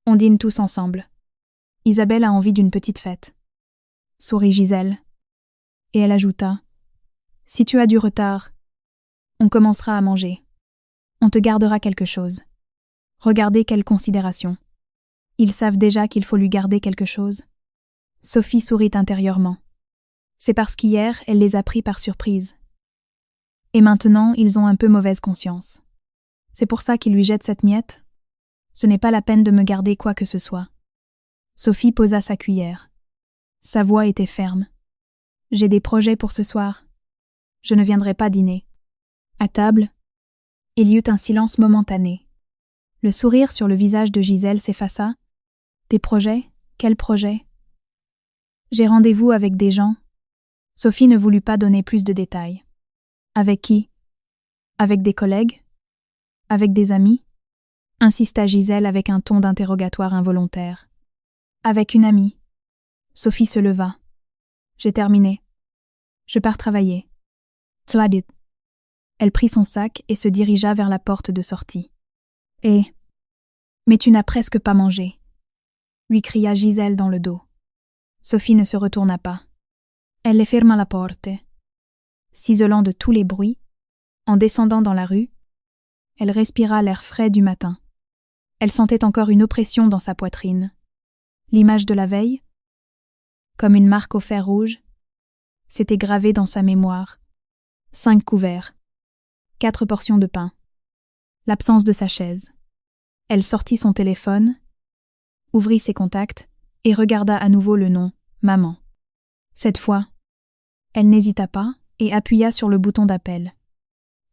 on dîne tous ensemble. Isabelle a envie d'une petite fête. » Sourit Gisèle. Et elle ajouta. « Si tu as du retard, on commencera à manger. On te gardera quelque chose. Regardez quelle considération. Ils savent déjà qu'il faut lui garder quelque chose. » Sophie sourit intérieurement. C'est parce qu'hier, elle les a pris par surprise. Et maintenant, ils ont un peu mauvaise conscience. C'est pour ça qu'ils lui jettent cette miette. Ce n'est pas la peine de me garder quoi que ce soit. Sophie posa sa cuillère. Sa voix était ferme. J'ai des projets pour ce soir. Je ne viendrai pas dîner. À table, il y eut un silence momentané. Le sourire sur le visage de Gisèle s'effaça. Des projets? Quels projets? J'ai rendez-vous avec des gens. Sophie ne voulut pas donner plus de détails. Avec qui? Avec des collègues? Avec des amis? Insista Gisèle avec un ton d'interrogatoire involontaire. Avec une amie. Sophie se leva. J'ai terminé. Je pars travailler. Tladit. Elle prit son sac et se dirigea vers la porte de sortie. Mais tu n'as presque pas mangé, lui cria Gisèle dans le dos. Sophie ne se retourna pas. Elle ferma la porte. S'isolant de tous les bruits, en descendant dans la rue, elle respira l'air frais du matin. Elle sentait encore une oppression dans sa poitrine. L'image de la veille, comme une marque au fer rouge, s'était gravée dans sa mémoire. 5 couverts, 4 portions de pain, l'absence de sa chaise. Elle sortit son téléphone, ouvrit ses contacts et regarda à nouveau le nom « Maman ». Cette fois, elle n'hésita pas et appuya sur le bouton d'appel.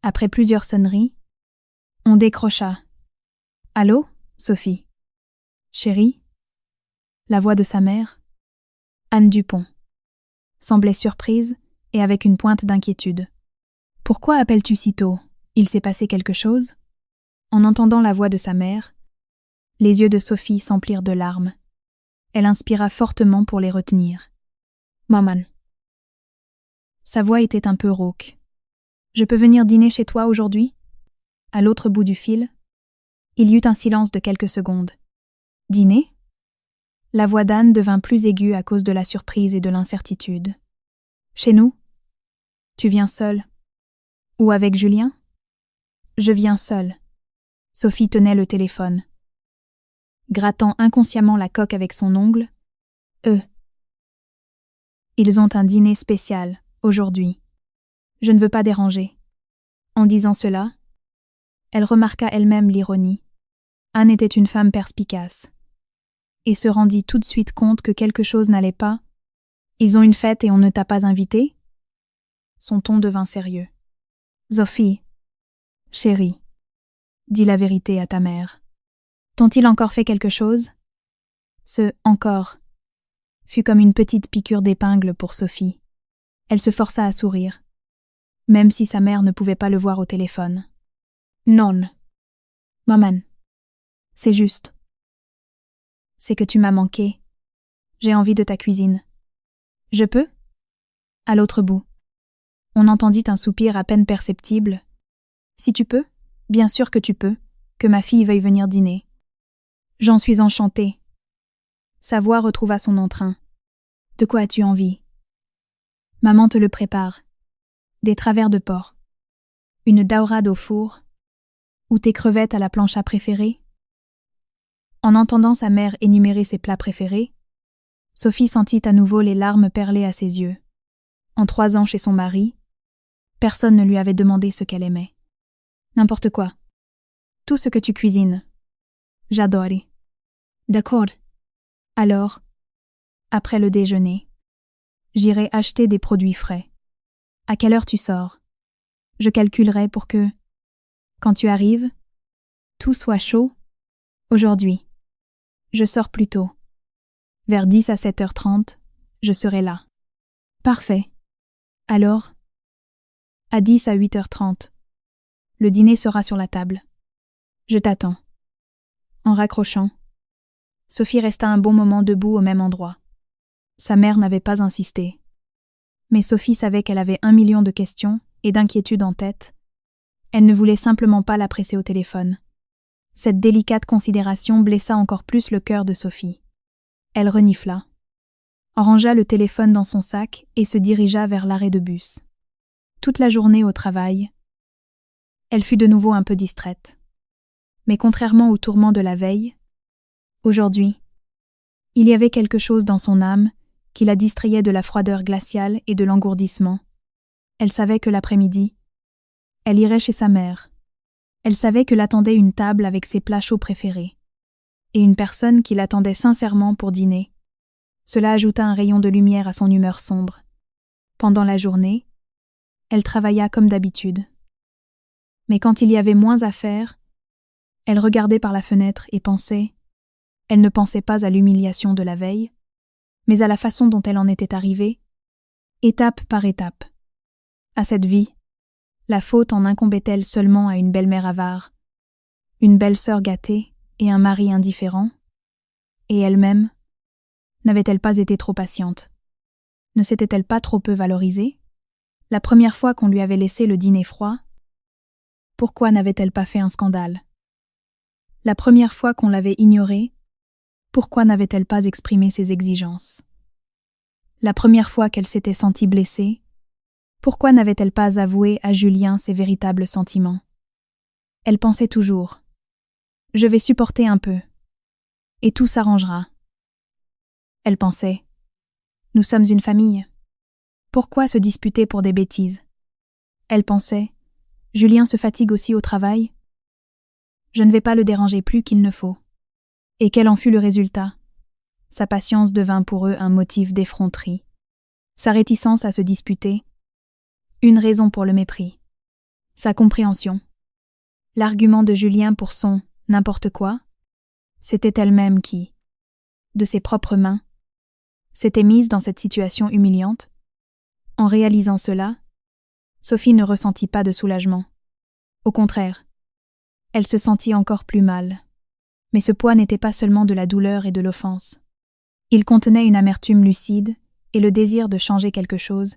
Après plusieurs sonneries, on décrocha. « Allô, Sophie ? Chérie ?» La voix de sa mère, Anne Dupont, semblait surprise et avec une pointe d'inquiétude. « Pourquoi appelles-tu si tôt ? Il s'est passé quelque chose ?» En entendant la voix de sa mère, les yeux de Sophie s'emplirent de larmes. Elle inspira fortement pour les retenir. « Maman. » Sa voix était un peu rauque. « Je peux venir dîner chez toi aujourd'hui ?» À l'autre bout du fil, il y eut un silence de quelques secondes. « Dîner ?» La voix d'Anne devint plus aiguë à cause de la surprise et de l'incertitude. « Chez nous ? Tu viens seule ? Ou avec Julien ? » « Je viens seule. » Sophie tenait le téléphone. grattant inconsciemment la coque avec son ongle. Ils ont un dîner spécial, aujourd'hui. Je ne veux pas déranger. En disant cela, elle remarqua elle-même l'ironie. Anne était une femme perspicace. Et se rendit tout de suite compte que quelque chose n'allait pas. Ils ont une fête et on ne t'a pas invité? Son ton devint sérieux. Sophie, chérie, dis la vérité à ta mère. T'ont-ils encore fait quelque chose? Ce « encore » fut comme une petite piqûre d'épingle pour Sophie. Elle se força à sourire, même si sa mère ne pouvait pas le voir au téléphone. Non. Maman. C'est juste. C'est que tu m'as manqué. J'ai envie de ta cuisine. Je peux? À l'autre bout. On entendit un soupir à peine perceptible. Si tu peux, bien sûr que tu peux, que ma fille veuille venir dîner. J'en suis enchantée. Sa voix retrouva son entrain. De quoi as-tu envie? Maman te le prépare. Des travers de porc. Une daurade au four. Ou tes crevettes à la plancha préférée? En entendant sa mère énumérer ses plats préférés, Sophie sentit à nouveau les larmes perler à ses yeux. En 3 ans chez son mari, personne ne lui avait demandé ce qu'elle aimait. N'importe quoi. Tout ce que tu cuisines. J'adore. D'accord. Alors, après le déjeuner, j'irai acheter des produits frais. À quelle heure tu sors? Je calculerai pour que, quand tu arrives, tout soit chaud. Aujourd'hui, je sors plus tôt. Vers 10 à 7h30, je serai là. Parfait. Alors, à 10 à 8h30, le dîner sera sur la table. Je t'attends. En raccrochant, Sophie resta un bon moment debout au même endroit. Sa mère n'avait pas insisté. Mais Sophie savait qu'elle avait 1 million de questions et d'inquiétudes en tête. Elle ne voulait simplement pas la presser au téléphone. Cette délicate considération blessa encore plus le cœur de Sophie. Elle renifla, rangea le téléphone dans son sac et se dirigea vers l'arrêt de bus. Toute la journée au travail, elle fut de nouveau un peu distraite. Mais contrairement au tourment de la veille, aujourd'hui, il y avait quelque chose dans son âme qui la distrayait de la froideur glaciale et de l'engourdissement. Elle savait que l'après-midi, elle irait chez sa mère. Elle savait que l'attendait une table avec ses plats chauds préférés, et une personne qui l'attendait sincèrement pour dîner. Cela ajouta un rayon de lumière à son humeur sombre. Pendant la journée, elle travailla comme d'habitude. Mais quand il y avait moins à faire, elle regardait par la fenêtre et pensait. Elle ne pensait pas à l'humiliation de la veille, mais à la façon dont elle en était arrivée, étape par étape. À cette vie, la faute en incombait-elle seulement à une belle-mère avare, une belle-sœur gâtée et un mari indifférent? Et elle-même, n'avait-elle pas été trop patiente? Ne s'était-elle pas trop peu valorisée? La première fois qu'on lui avait laissé le dîner froid, pourquoi n'avait-elle pas fait un scandale? La première fois qu'on l'avait ignorée, pourquoi n'avait-elle pas exprimé ses exigences? La première fois qu'elle s'était sentie blessée, pourquoi n'avait-elle pas avoué à Julien ses véritables sentiments? Elle pensait toujours « Je vais supporter un peu, et tout s'arrangera. » Elle pensait « Nous sommes une famille. Pourquoi se disputer pour des bêtises? » Elle pensait « Julien se fatigue aussi au travail. Je ne vais pas le déranger plus qu'il ne faut. » Et quel en fut le résultat? Sa patience devint pour eux un motif d'effronterie. Sa réticence à se disputer, une raison pour le mépris. Sa compréhension, l'argument de Julien pour son « n'importe quoi », c'était elle-même qui, de ses propres mains, s'était mise dans cette situation humiliante. En réalisant cela, Sophie ne ressentit pas de soulagement. Au contraire, elle se sentit encore plus mal. Mais ce poids n'était pas seulement de la douleur et de l'offense. Il contenait une amertume lucide et le désir de changer quelque chose.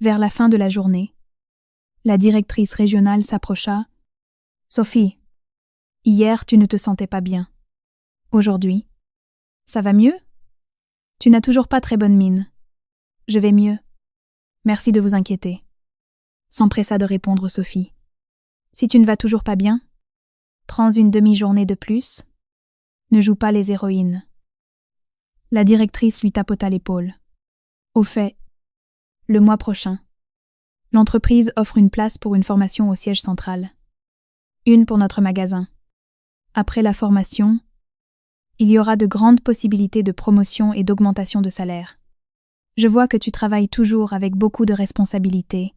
Vers la fin de la journée, la directrice régionale s'approcha. « Sophie, hier tu ne te sentais pas bien. Aujourd'hui, ça va mieux? Tu n'as toujours pas très bonne mine. Je vais mieux. Merci de vous inquiéter. » S'empressa de répondre Sophie. « Si tu ne vas toujours pas bien, prends une demi-journée de plus. Ne joue pas les héroïnes. La directrice lui tapota l'épaule. Au fait, le mois prochain, l'entreprise offre une place pour une formation au siège central. Une pour notre magasin. Après la formation, il y aura de grandes possibilités de promotion et d'augmentation de salaire. Je vois que tu travailles toujours avec beaucoup de responsabilités.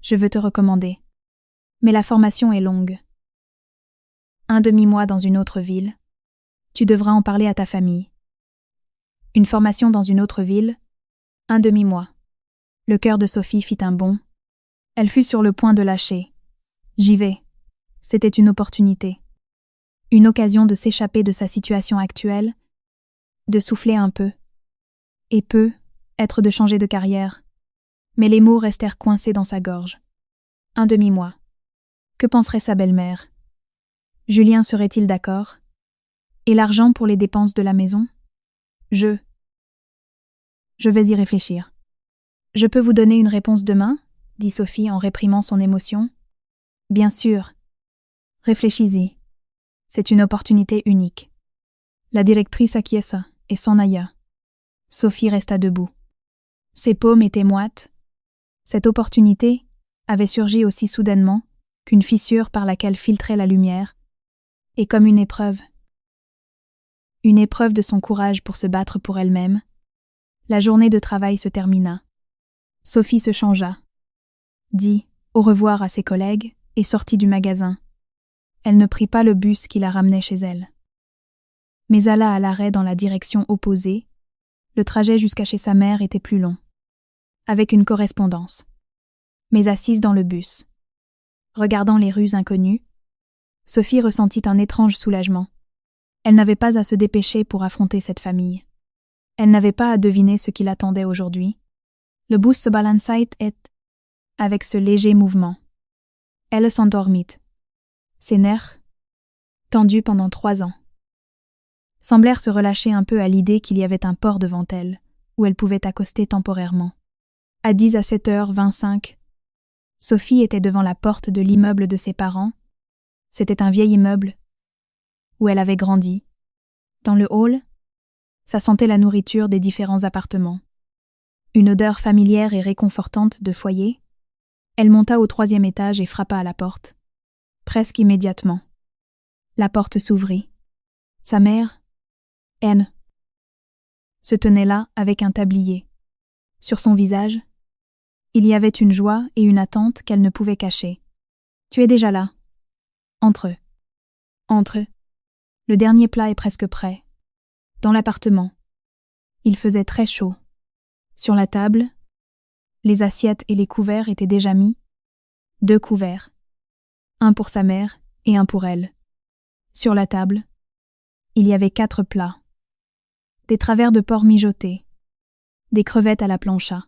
Je veux te recommander. Mais la formation est longue. 1 demi-mois dans une autre ville. Tu devras en parler à ta famille. Une formation dans une autre ville. 1 demi-mois. Le cœur de Sophie fit un bond. Elle fut sur le point de lâcher. J'y vais. C'était une opportunité. Une occasion de s'échapper de sa situation actuelle, de souffler un peu. Et être de changer de carrière. Mais les mots restèrent coincés dans sa gorge. 1 demi-mois. Que penserait sa belle-mère? Julien serait-il d'accord? Et l'argent pour les dépenses de la maison? Je vais y réfléchir. Je peux vous donner une réponse demain? Dit Sophie en réprimant son émotion. Bien sûr. Réfléchis-y. C'est une opportunité unique. La directrice acquiesça et s'en ailla. Sophie resta debout. Ses paumes étaient moites. Cette opportunité avait surgi aussi soudainement qu'une fissure par laquelle filtrait la lumière, et comme une épreuve de son courage pour se battre pour elle-même, la journée de travail se termina. Sophie se changea, dit au revoir à ses collègues et sortit du magasin. Elle ne prit pas le bus qui la ramenait chez elle, mais alla à l'arrêt dans la direction opposée. Le trajet jusqu'à chez sa mère était plus long, avec une correspondance. Mais assise dans le bus, regardant les rues inconnues, Sophie ressentit un étrange soulagement. Elle n'avait pas à se dépêcher pour affronter cette famille. Elle n'avait pas à deviner ce qui l'attendait aujourd'hui. Le bus se balançait avec ce léger mouvement. Elle s'endormit. Ses nerfs, tendus pendant 3 ans, semblèrent se relâcher un peu à l'idée qu'il y avait un port devant elle, où elle pouvait accoster temporairement. À 7h25, Sophie était devant la porte de l'immeuble de ses parents. C'était un vieil immeuble où elle avait grandi. Dans le hall, ça sentait la nourriture des différents appartements. Une odeur familière et réconfortante de foyer. Elle monta au 3e étage et frappa à la porte. Presque immédiatement, la porte s'ouvrit. Sa mère, Anne, se tenait là avec un tablier. Sur son visage, il y avait une joie et une attente qu'elle ne pouvait cacher. « Tu es déjà là. Entre. Entre. Le dernier plat est presque prêt. Dans l'appartement. Il faisait très chaud. Sur la table, les assiettes et les couverts étaient déjà mis. 2 couverts. Un pour sa mère et un pour elle. Sur la table, il y avait 4 plats. Des travers de porc mijotés, des crevettes à la plancha,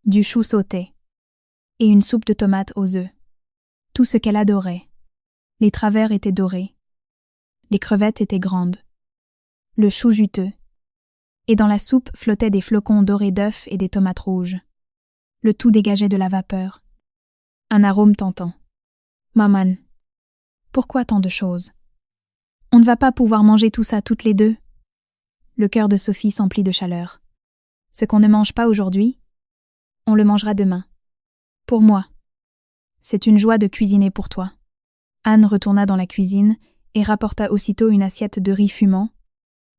du chou sauté et une soupe de tomates aux œufs. Tout ce qu'elle adorait. Les travers étaient dorés. Les crevettes étaient grandes. Le chou juteux. Et dans la soupe flottaient des flocons dorés d'œufs et des tomates rouges. Le tout dégageait de la vapeur. Un arôme tentant. Maman, pourquoi tant de choses? On ne va pas pouvoir manger tout ça toutes les deux. Le cœur de Sophie s'emplit de chaleur. Ce qu'on ne mange pas aujourd'hui, on le mangera demain. Pour moi. C'est une joie de cuisiner pour toi. Anne retourna dans la cuisine et rapporta aussitôt une assiette de riz fumant.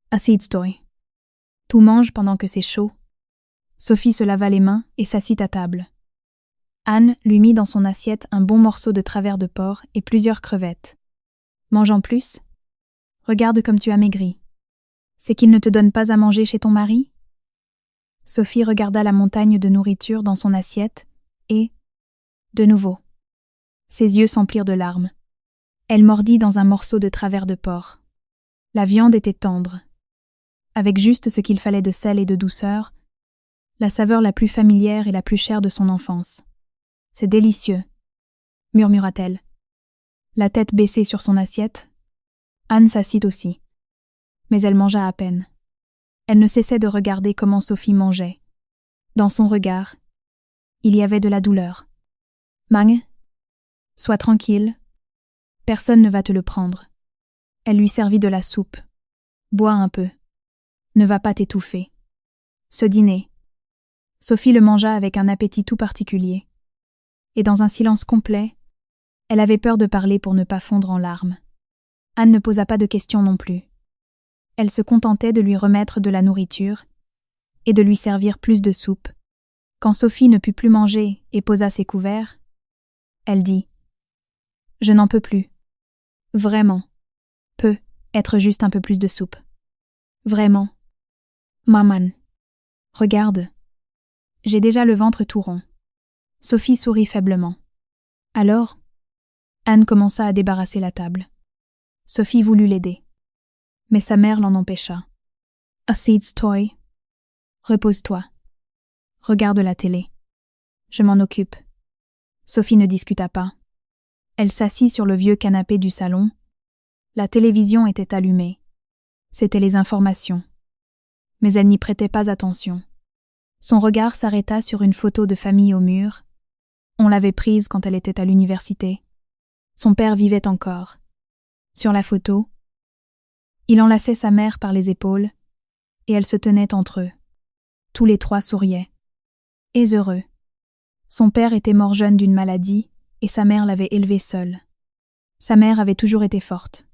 Assiedstoi. Tout mange pendant que c'est chaud. Sophie se lava les mains et s'assit à table. Anne lui mit dans son assiette un bon morceau de travers de porc et plusieurs crevettes. Mange en plus. Regarde comme tu as maigri. C'est qu'il ne te donne pas à manger chez ton mari? Sophie regarda la montagne de nourriture dans son assiette et, de nouveau, ses yeux s'emplirent de larmes. Elle mordit dans un morceau de travers de porc. La viande était tendre, avec juste ce qu'il fallait de sel et de douceur, la saveur la plus familière et la plus chère de son enfance. « C'est délicieux », murmura-t-elle. La tête baissée sur son assiette, Anne s'assit aussi. Mais elle mangea à peine. Elle ne cessait de regarder comment Sophie mangeait. Dans son regard, il y avait de la douleur. « Mang, sois tranquille. Personne ne va te le prendre. Elle lui servit de la soupe. Bois un peu. Ne va pas t'étouffer. Ce dîner. Sophie le mangea avec un appétit tout particulier. Et dans un silence complet, elle avait peur de parler pour ne pas fondre en larmes. Anne ne posa pas de questions non plus. Elle se contentait de lui remettre de la nourriture et de lui servir plus de soupe. Quand Sophie ne put plus manger et posa ses couverts, elle dit « Je n'en peux plus. Vraiment. Peut être juste un peu plus de soupe. Vraiment. Maman. Regarde. J'ai déjà le ventre tout rond. » Sophie sourit faiblement. Alors, Anne commença à débarrasser la table. Sophie voulut l'aider. Mais sa mère l'en empêcha. « Asseds-toi. Repose-toi. Regarde la télé. Je m'en occupe. » Sophie ne discuta pas. Elle s'assit sur le vieux canapé du salon. La télévision était allumée. C'étaient les informations. Mais elle n'y prêtait pas attention. Son regard s'arrêta sur une photo de famille au mur. On l'avait prise quand elle était à l'université. Son père vivait encore. Sur la photo, il enlaçait sa mère par les épaules, et elles se tenaient entre eux. Tous les trois souriaient. Et heureux. Son père était mort jeune d'une maladie, et sa mère l'avait élevé seule. Sa mère avait toujours été forte.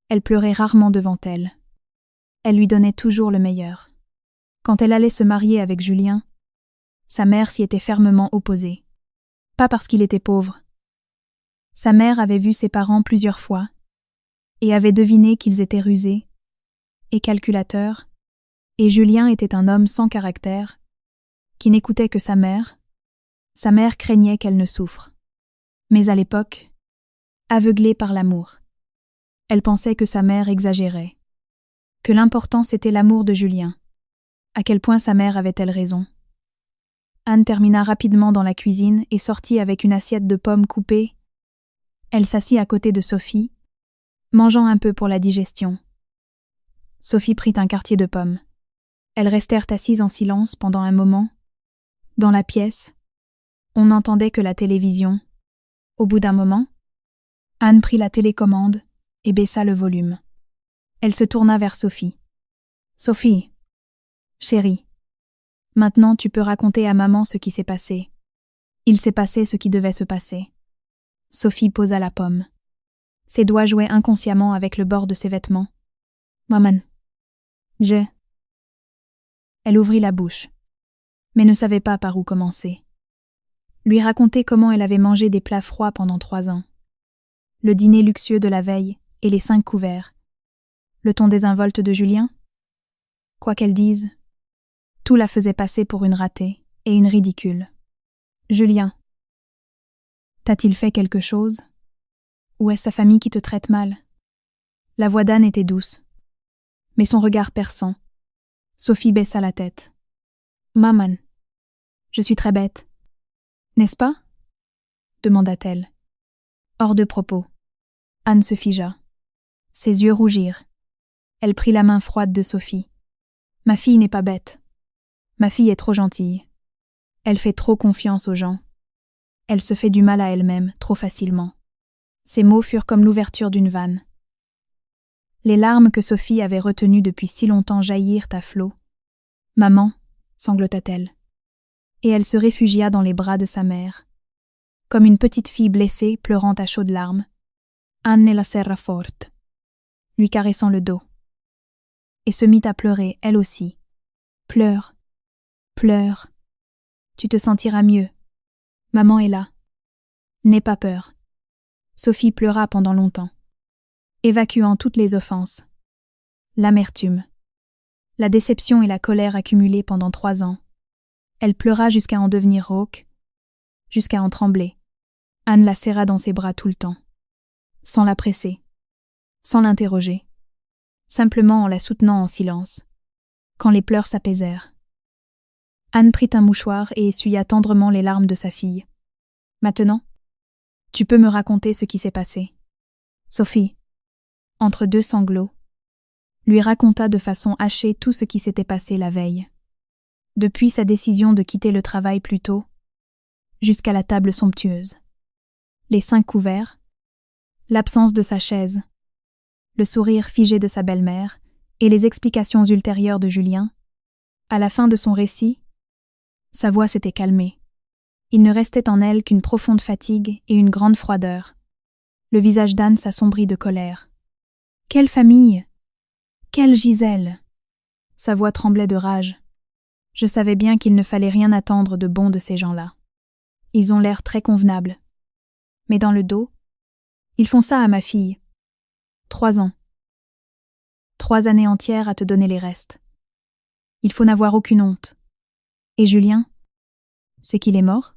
Elle pleurait rarement devant elle. Elle lui donnait toujours le meilleur. Quand elle allait se marier avec Julien, sa mère s'y était fermement opposée. Pas parce qu'il était pauvre. Sa mère avait vu ses parents plusieurs fois et avait deviné qu'ils étaient rusés et calculateurs, et Julien était un homme sans caractère qui n'écoutait que sa mère. Sa mère craignait qu'elle ne souffre. Mais à l'époque, aveuglée par l'amour, elle pensait que sa mère exagérait, que l'important c'était l'amour de Julien. À quel point sa mère avait-elle raison? Anne termina rapidement dans la cuisine et sortit avec une assiette de pommes coupées. Elle s'assit à côté de Sophie, mangeant un peu pour la digestion. Sophie prit un quartier de pommes. Elles restèrent assises en silence pendant un moment. Dans la pièce, on n'entendait que la télévision. Au bout d'un moment, Anne prit la télécommande et baissa le volume. Elle se tourna vers Sophie. « Sophie, chérie, maintenant tu peux raconter à maman ce qui s'est passé. Il s'est passé ce qui devait se passer. » Sophie posa la pomme. Ses doigts jouaient inconsciemment avec le bord de ses vêtements. « Maman, je... » Elle ouvrit la bouche, mais ne savait pas par où commencer. Lui raconter comment elle avait mangé des plats froids pendant 3 ans. Le dîner luxueux de la veille et les 5 couverts. Le ton désinvolte de Julien? Quoi qu'elle dise, tout la faisait passer pour une ratée et une ridicule. Julien, t'a-t-il fait quelque chose? Ou est-ce sa famille qui te traite mal? La voix d'Anne était douce, mais son regard perçant. Sophie baissa la tête. Maman, je suis très bête. N'est-ce pas? Demanda-t-elle. Hors de propos. Anne se figea. Ses yeux rougirent. Elle prit la main froide de Sophie. Ma fille n'est pas bête. Ma fille est trop gentille. Elle fait trop confiance aux gens. Elle se fait du mal à elle-même trop facilement. Ces mots furent comme l'ouverture d'une vanne. Les larmes que Sophie avait retenues depuis si longtemps jaillirent à flots. Maman, sanglota-t-elle. Et elle se réfugia dans les bras de sa mère. Comme une petite fille blessée pleurant à chaudes larmes, Anne la serra forte, lui caressant le dos. Et se mit à pleurer, elle aussi. Pleure, pleure. Tu te sentiras mieux. Maman est là. N'aie pas peur. Sophie pleura pendant longtemps, évacuant toutes les offenses. L'amertume, la déception et la colère accumulées pendant 3 ans. Elle pleura jusqu'à en devenir rauque, jusqu'à en trembler. Anne la serra dans ses bras tout le temps, sans la presser, sans l'interroger, simplement en la soutenant en silence, quand les pleurs s'apaisèrent. Anne prit un mouchoir et essuya tendrement les larmes de sa fille. « Maintenant, tu peux me raconter ce qui s'est passé. » Sophie, entre 2 sanglots, lui raconta de façon hachée tout ce qui s'était passé la veille. Depuis sa décision de quitter le travail plus tôt, jusqu'à la table somptueuse. Les 5 couverts, l'absence de sa chaise, le sourire figé de sa belle-mère et les explications ultérieures de Julien, à la fin de son récit, sa voix s'était calmée. Il ne restait en elle qu'une profonde fatigue et une grande froideur. Le visage d'Anne s'assombrit de colère. Quelle famille! Quelle Gisèle! Sa voix tremblait de rage. Je savais bien qu'il ne fallait rien attendre de bon de ces gens-là. Ils ont l'air très convenables. Mais dans le dos, ils font ça à ma fille. 3 ans. 3 années entières à te donner les restes. Il faut n'avoir aucune honte. Et Julien? C'est qu'il est mort?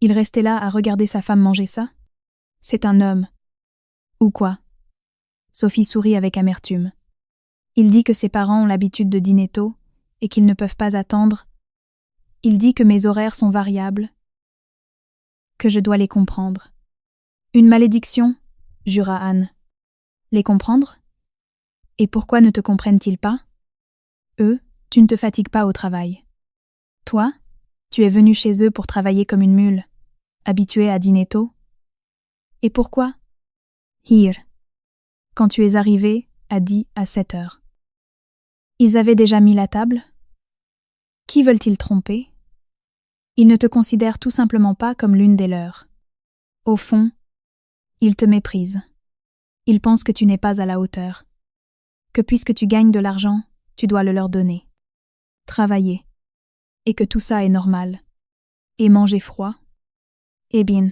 Il restait là à regarder sa femme manger ça? C'est un homme. Ou quoi? Sophie sourit avec amertume. Il dit que ses parents ont l'habitude de dîner tôt et qu'ils ne peuvent pas attendre. Il dit que mes horaires sont variables, que je dois les comprendre. Une malédiction, jura Anne. Les comprendre? Et pourquoi ne te comprennent-ils pas? Eux, tu ne te fatigues pas au travail. Toi, tu es venu chez eux pour travailler comme une mule, habituée à dîner tôt. Et pourquoi? Hier, quand tu es arrivé, a dit à 7 heures. Ils avaient déjà mis la table? Qui veulent-ils tromper? Ils ne te considèrent tout simplement pas comme l'une des leurs. Au fond, ils te méprisent. Ils pensent que tu n'es pas à la hauteur. Que puisque tu gagnes de l'argent, tu dois le leur donner. Travailler. Et que tout ça est normal. Et manger froid. Eh bien,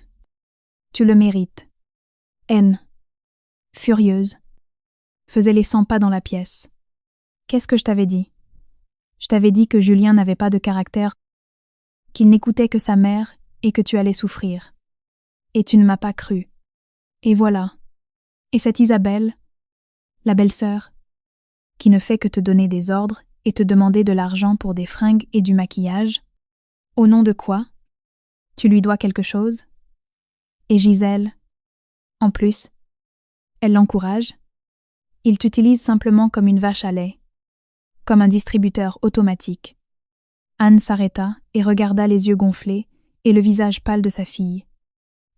tu le mérites. Haine. Furieuse. Faisait les 100 pas dans la pièce. Qu'est-ce que je t'avais dit? Je t'avais dit que Julien n'avait pas de caractère, qu'il n'écoutait que sa mère et que tu allais souffrir. Et tu ne m'as pas cru. Et voilà. Et cette Isabelle, la belle-sœur, qui ne fait que te donner des ordres et te demander de l'argent pour des fringues et du maquillage, au nom de quoi? Tu lui dois quelque chose? Et Gisèle, en plus, elle l'encourage? Il t'utilise simplement comme une vache à lait, comme un distributeur automatique. Anne s'arrêta et regarda les yeux gonflés et le visage pâle de sa fille.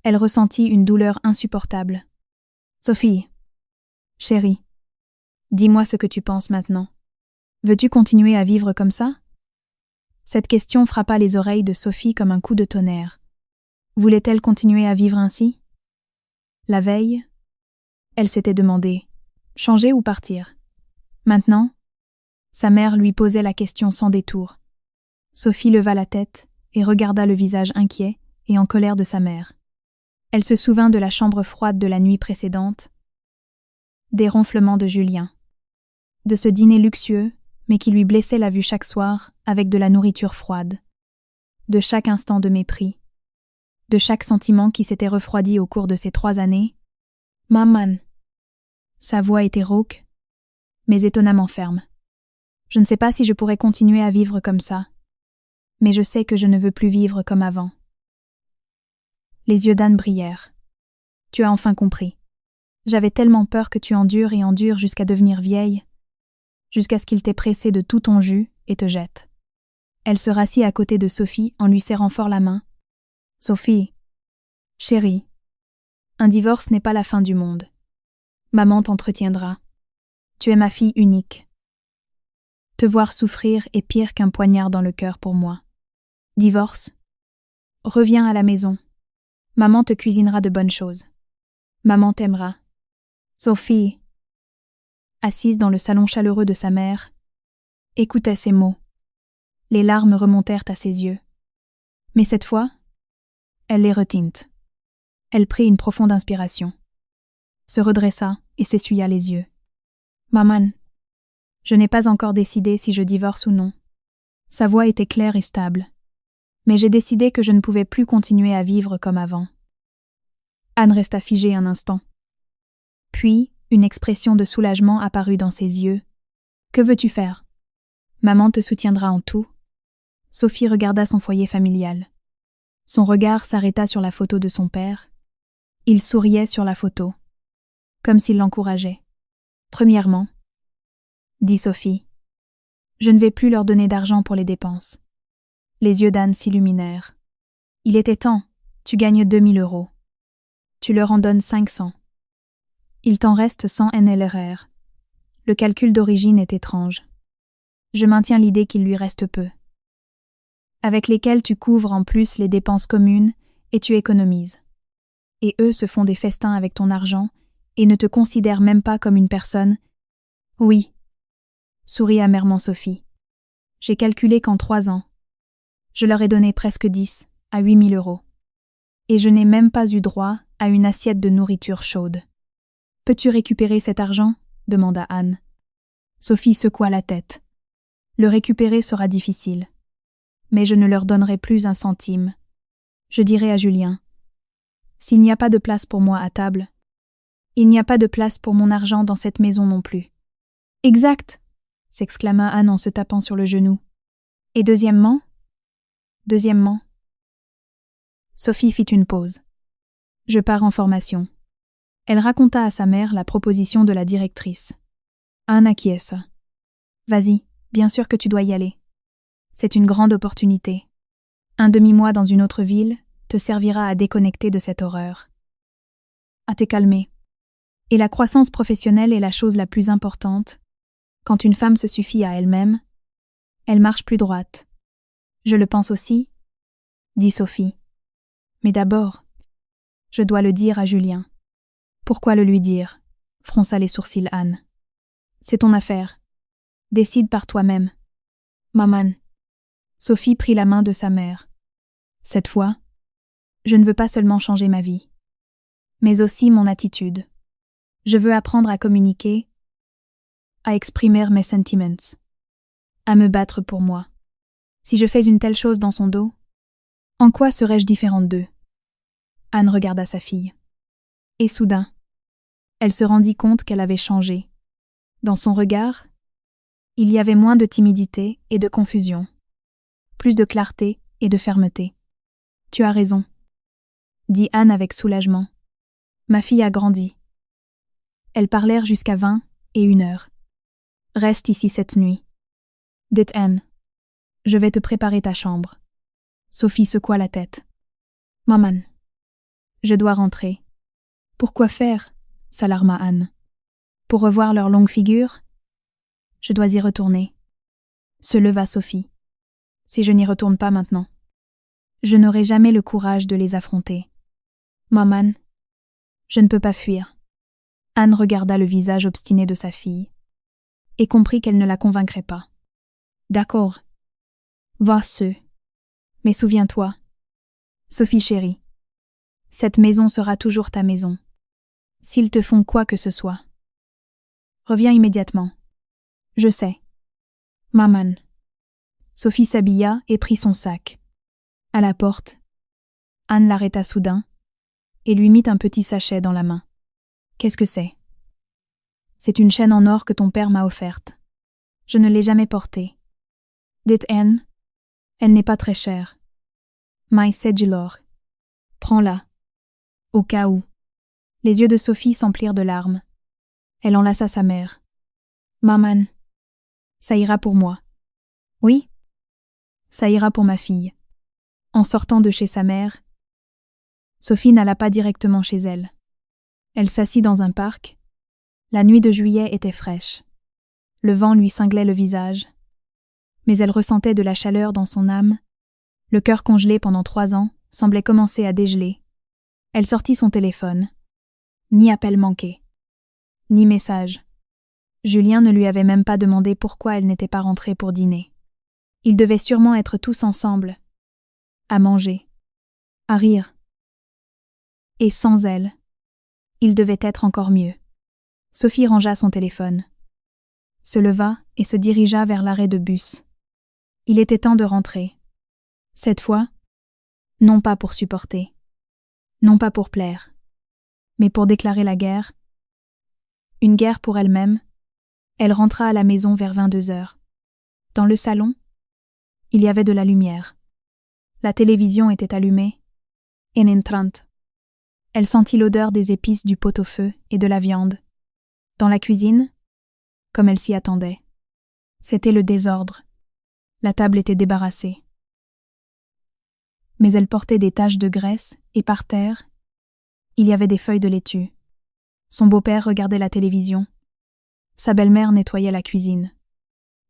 Elle ressentit une douleur insupportable. Sophie, chérie, dis-moi ce que tu penses maintenant. Veux-tu continuer à vivre comme ça? Cette question frappa les oreilles de Sophie comme un coup de tonnerre. Voulait-elle continuer à vivre ainsi? La veille, elle s'était demandé, changer ou partir? Maintenant, sa mère lui posait la question sans détour. Sophie leva la tête et regarda le visage inquiet et en colère de sa mère. Elle se souvint de la chambre froide de la nuit précédente, des ronflements de Julien, de ce dîner luxueux, mais qui lui blessait la vue chaque soir avec de la nourriture froide, de chaque instant de mépris, de chaque sentiment qui s'était refroidi au cours de ces 3 années. Maman. Sa voix était rauque, mais étonnamment ferme. Je ne sais pas si je pourrais continuer à vivre comme ça, mais je sais que je ne veux plus vivre comme avant. Les yeux d'Anne brillèrent. Tu as enfin compris. J'avais tellement peur que tu endures et endures jusqu'à devenir vieille, jusqu'à ce qu'il t'ait pressé de tout ton jus et te jette. Elle se rassit à côté de Sophie en lui serrant fort la main. Sophie, chérie, un divorce n'est pas la fin du monde. Maman t'entretiendra. Tu es ma fille unique. Te voir souffrir est pire qu'un poignard dans le cœur pour moi. Divorce? Reviens à la maison. Maman te cuisinera de bonnes choses. Maman t'aimera. Sophie, assise dans le salon chaleureux de sa mère, écoutait ces mots. Les larmes remontèrent à ses yeux. Mais cette fois, elle les retint. Elle prit une profonde inspiration, se redressa et s'essuya les yeux. Maman, je n'ai pas encore décidé si je divorce ou non. Sa voix était claire et stable. Mais j'ai décidé que je ne pouvais plus continuer à vivre comme avant. Anne resta figée un instant. Puis, une expression de soulagement apparut dans ses yeux. Que veux-tu faire? Maman te soutiendra en tout. Sophie regarda son foyer familial. Son regard s'arrêta sur la photo de son père. Il souriait sur la photo, comme s'il l'encourageait. Premièrement, dit Sophie, je ne vais plus leur donner d'argent pour les dépenses. Les yeux d'Anne s'illuminèrent. Il était temps, tu gagnes 2000 €. Tu leur en donnes 500. Il t'en reste 100 NLRR. Le calcul d'origine est étrange. Je maintiens l'idée qu'il lui reste peu. Avec lesquels tu couvres en plus les dépenses communes et tu économises. Et eux se font des festins avec ton argent et ne te considèrent même pas comme une personne. Oui, sourit amèrement Sophie. J'ai calculé qu'en 3 ans, je leur ai donné presque 10 à 8 000 €. Et je n'ai même pas eu droit à une assiette de nourriture chaude. Peux-tu récupérer cet argent ? Demanda Anne. Sophie secoua la tête. Le récupérer sera difficile. Mais je ne leur donnerai plus un centime. Je dirai à Julien. S'il n'y a pas de place pour moi à table, il n'y a pas de place pour mon argent dans cette maison non plus. Exact, s'exclama Anne en se tapant sur le genou. Et deuxièmement ? Deuxièmement. Sophie fit une pause. Je pars en formation. Elle raconta à sa mère la proposition de la directrice. Anne acquiesça. Vas-y, bien sûr que tu dois y aller. C'est une grande opportunité. Un demi-mois dans une autre ville te servira à déconnecter de cette horreur. À te calmer. Et la croissance professionnelle est la chose la plus importante. Quand une femme se suffit à elle-même, elle marche plus droite. Je le pense aussi, dit Sophie. Mais d'abord, je dois le dire à Julien. Pourquoi le lui dire ? Fronça les sourcils Anne. C'est ton affaire. Décide par toi-même. Maman. Sophie prit la main de sa mère. Cette fois, je ne veux pas seulement changer ma vie, mais aussi mon attitude. Je veux apprendre à communiquer, à exprimer mes sentiments, à me battre pour moi. Si je fais une telle chose dans son dos, en quoi serais-je différente d'eux ? Anne regarda sa fille. Et soudain, elle se rendit compte qu'elle avait changé. Dans son regard, il y avait moins de timidité et de confusion, plus de clarté et de fermeté. Tu as raison, dit Anne avec soulagement. Ma fille a grandi. Elles parlèrent jusqu'à 20 et 1 heure. Reste ici cette nuit. Dit Anne. Je vais te préparer ta chambre. Sophie secoua la tête. Maman. Je dois rentrer. Pourquoi faire ? S'alarma Anne. Pour revoir leurs longues figures ? Je dois y retourner. Se leva Sophie. Si je n'y retourne pas maintenant, je n'aurai jamais le courage de les affronter. Maman, je ne peux pas fuir. Anne regarda le visage obstiné de sa fille et comprit qu'elle ne la convaincrait pas. D'accord. Va-ce. Mais souviens-toi, Sophie chérie, cette maison sera toujours ta maison. S'ils te font quoi que ce soit, reviens immédiatement. Je sais. Maman. Sophie s'habilla et prit son sac. À la porte, Anne l'arrêta soudain et lui mit un petit sachet dans la main. Qu'est-ce que c'est ? C'est une chaîne en or que ton père m'a offerte. Je ne l'ai jamais portée. Dit Anne, elle n'est pas très chère. Mais c'est de l'or. Prends-la. Au cas où. Les yeux de Sophie s'emplirent de larmes. Elle enlaça sa mère. Maman, ça ira pour moi. Oui ? Ça ira pour ma fille. En sortant de chez sa mère, Sophie n'alla pas directement chez elle. Elle s'assit dans un parc. La nuit de juillet était fraîche. Le vent lui cinglait le visage. Mais elle ressentait de la chaleur dans son âme. Le cœur congelé pendant 3 ans semblait commencer à dégeler. Elle sortit son téléphone. Ni appel manqué. Ni message. Julien ne lui avait même pas demandé pourquoi elle n'était pas rentrée pour dîner. Ils devaient sûrement être tous ensemble, à manger, à rire. Et sans elle, il devait être encore mieux. Sophie rangea son téléphone, se leva et se dirigea vers l'arrêt de bus. Il était temps de rentrer. Cette fois, non pas pour supporter, non pas pour plaire, mais pour déclarer la guerre. Une guerre pour elle-même. Elle rentra à la maison vers 22 heures. Dans le salon, il y avait de la lumière. La télévision était allumée. En entrant, elle sentit l'odeur des épices du pot-au-feu et de la viande. Dans la cuisine, comme elle s'y attendait, c'était le désordre. La table était débarrassée. Mais elle portait des taches de graisse et par terre, il y avait des feuilles de laitue. Son beau-père regardait la télévision. Sa belle-mère nettoyait la cuisine.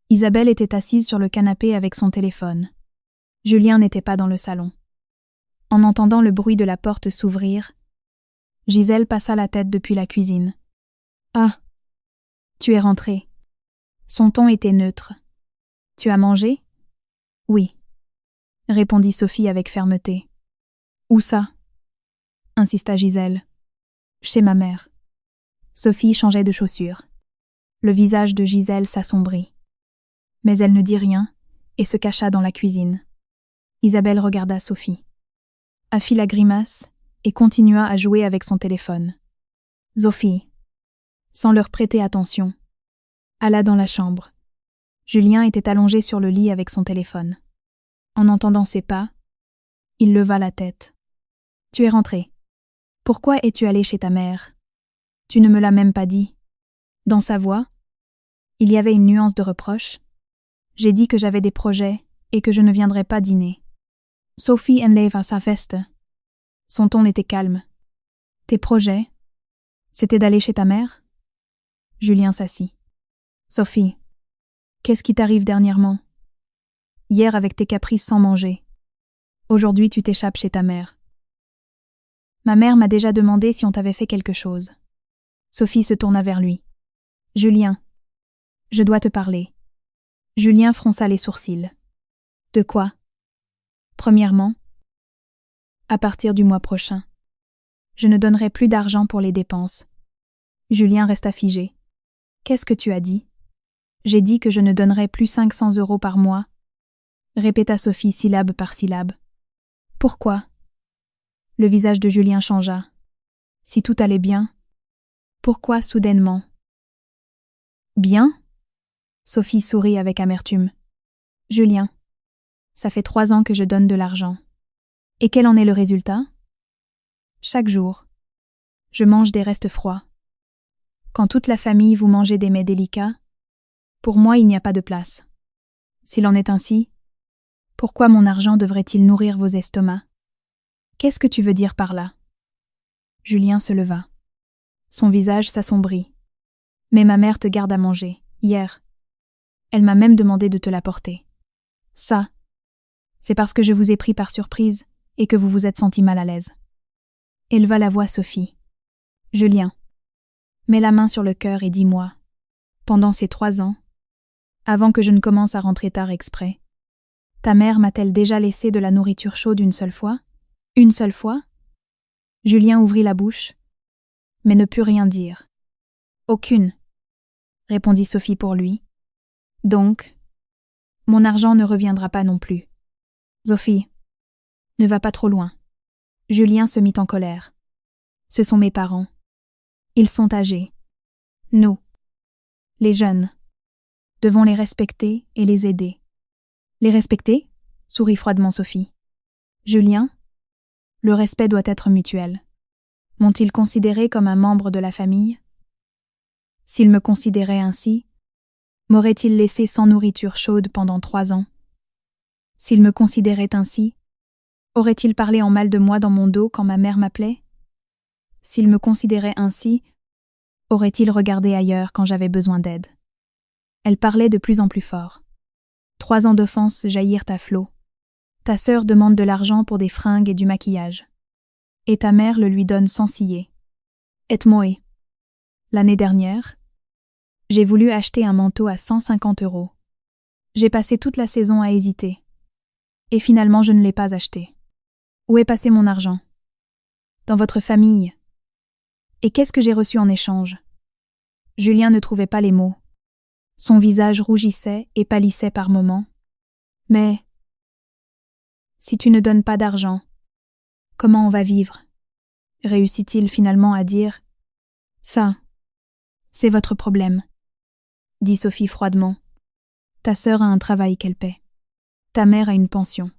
Isabelle était assise sur le canapé avec son téléphone. Julien n'était pas dans le salon. En entendant le bruit de la porte s'ouvrir, Gisèle passa la tête depuis la cuisine. « Ah, tu es rentrée. » Son ton était neutre. « Tu as mangé ? » ?»« Oui, » répondit Sophie avec fermeté. « Où ça ?» insista Gisèle. « Chez ma mère. » Sophie changeait de chaussures. Le visage de Gisèle s'assombrit. Mais elle ne dit rien et se cacha dans la cuisine. Isabelle regarda Sophie, fit la grimace et continua à jouer avec son téléphone. Sophie, sans leur prêter attention, alla dans la chambre. Julien était allongé sur le lit avec son téléphone. En entendant ses pas, il leva la tête. « Tu es rentré. Pourquoi es-tu allé chez ta mère ? Tu ne me l'as même pas dit. » Dans sa voix, il y avait une nuance de reproche. « J'ai dit que j'avais des projets et que je ne viendrais pas dîner. » Sophie enleva sa veste. Son ton était calme. « Tes projets ? C'était d'aller chez ta mère ?» Julien s'assit. « Sophie, qu'est-ce qui t'arrive dernièrement ? Hier avec tes caprices sans manger. Aujourd'hui tu t'échappes chez ta mère. » « Ma mère m'a déjà demandé si on t'avait fait quelque chose. » Sophie se tourna vers lui. « Julien, je dois te parler. » Julien fronça les sourcils. « De quoi ? » Premièrement, à partir du mois prochain, je ne donnerai plus d'argent pour les dépenses. Julien resta figé. « Qu'est-ce que tu as dit ? » J'ai dit que je ne donnerais plus 500 € par mois, répéta Sophie syllabe par syllabe. Pourquoi ? Le visage de Julien changea. Si tout allait bien, pourquoi soudainement ? Bien ? Sophie sourit avec amertume. Julien, ça fait 3 ans que je donne de l'argent. Et quel en est le résultat ? Chaque jour, je mange des restes froids. Quand toute la famille vous mangez des mets délicats, pour moi il n'y a pas de place. S'il en est ainsi, pourquoi mon argent devrait-il nourrir vos estomacs ? Qu'est-ce que tu veux dire par là ? Julien se leva. Son visage s'assombrit. Mais ma mère te garde à manger, hier. Elle m'a même demandé de te l'apporter. Ça, c'est parce que je vous ai pris par surprise et que vous vous êtes senti mal à l'aise. Éleva la voix Sophie. Julien, mets la main sur le cœur et dis-moi, pendant ces 3 ans, avant que je ne commence à rentrer tard exprès, ta mère m'a-t-elle déjà laissé de la nourriture chaude une seule fois ? Une seule fois ? Julien ouvrit la bouche, mais ne put rien dire. Aucune, répondit Sophie pour lui. Donc, mon argent ne reviendra pas non plus. Sophie, ne va pas trop loin. Julien se mit en colère. Ce sont mes parents. Ils sont âgés. Nous, les jeunes, devons les respecter et les aider. Les respecter ? Sourit froidement Sophie. Julien, le respect doit être mutuel. M'ont-ils considéré comme un membre de la famille ? S'ils me considéraient ainsi, m'auraient-ils laissé sans nourriture chaude pendant 3 ans ? S'ils me considéraient ainsi, auraient-ils parlé en mal de moi dans mon dos quand ma mère m'appelait ? S'ils me considéraient ainsi, auraient-ils regardé ailleurs quand j'avais besoin d'aide ? Elle parlait de plus en plus fort. 3 ans d'offense jaillirent à flots. Ta sœur demande de l'argent pour des fringues et du maquillage. Et ta mère le lui donne sans ciller. Et moi, l'année dernière, j'ai voulu acheter un manteau à 150 €. J'ai passé toute la saison à hésiter. Et finalement, je ne l'ai pas acheté. Où est passé mon argent ? Dans votre famille. Et qu'est-ce que j'ai reçu en échange ? Julien ne trouvait pas les mots. Son visage rougissait et pâlissait par moments. Mais, si tu ne donnes pas d'argent, comment on va vivre ? Réussit-il finalement à dire ? Ça, c'est votre problème, dit Sophie froidement. Ta sœur a un travail qu'elle paie. Ta mère a une pension.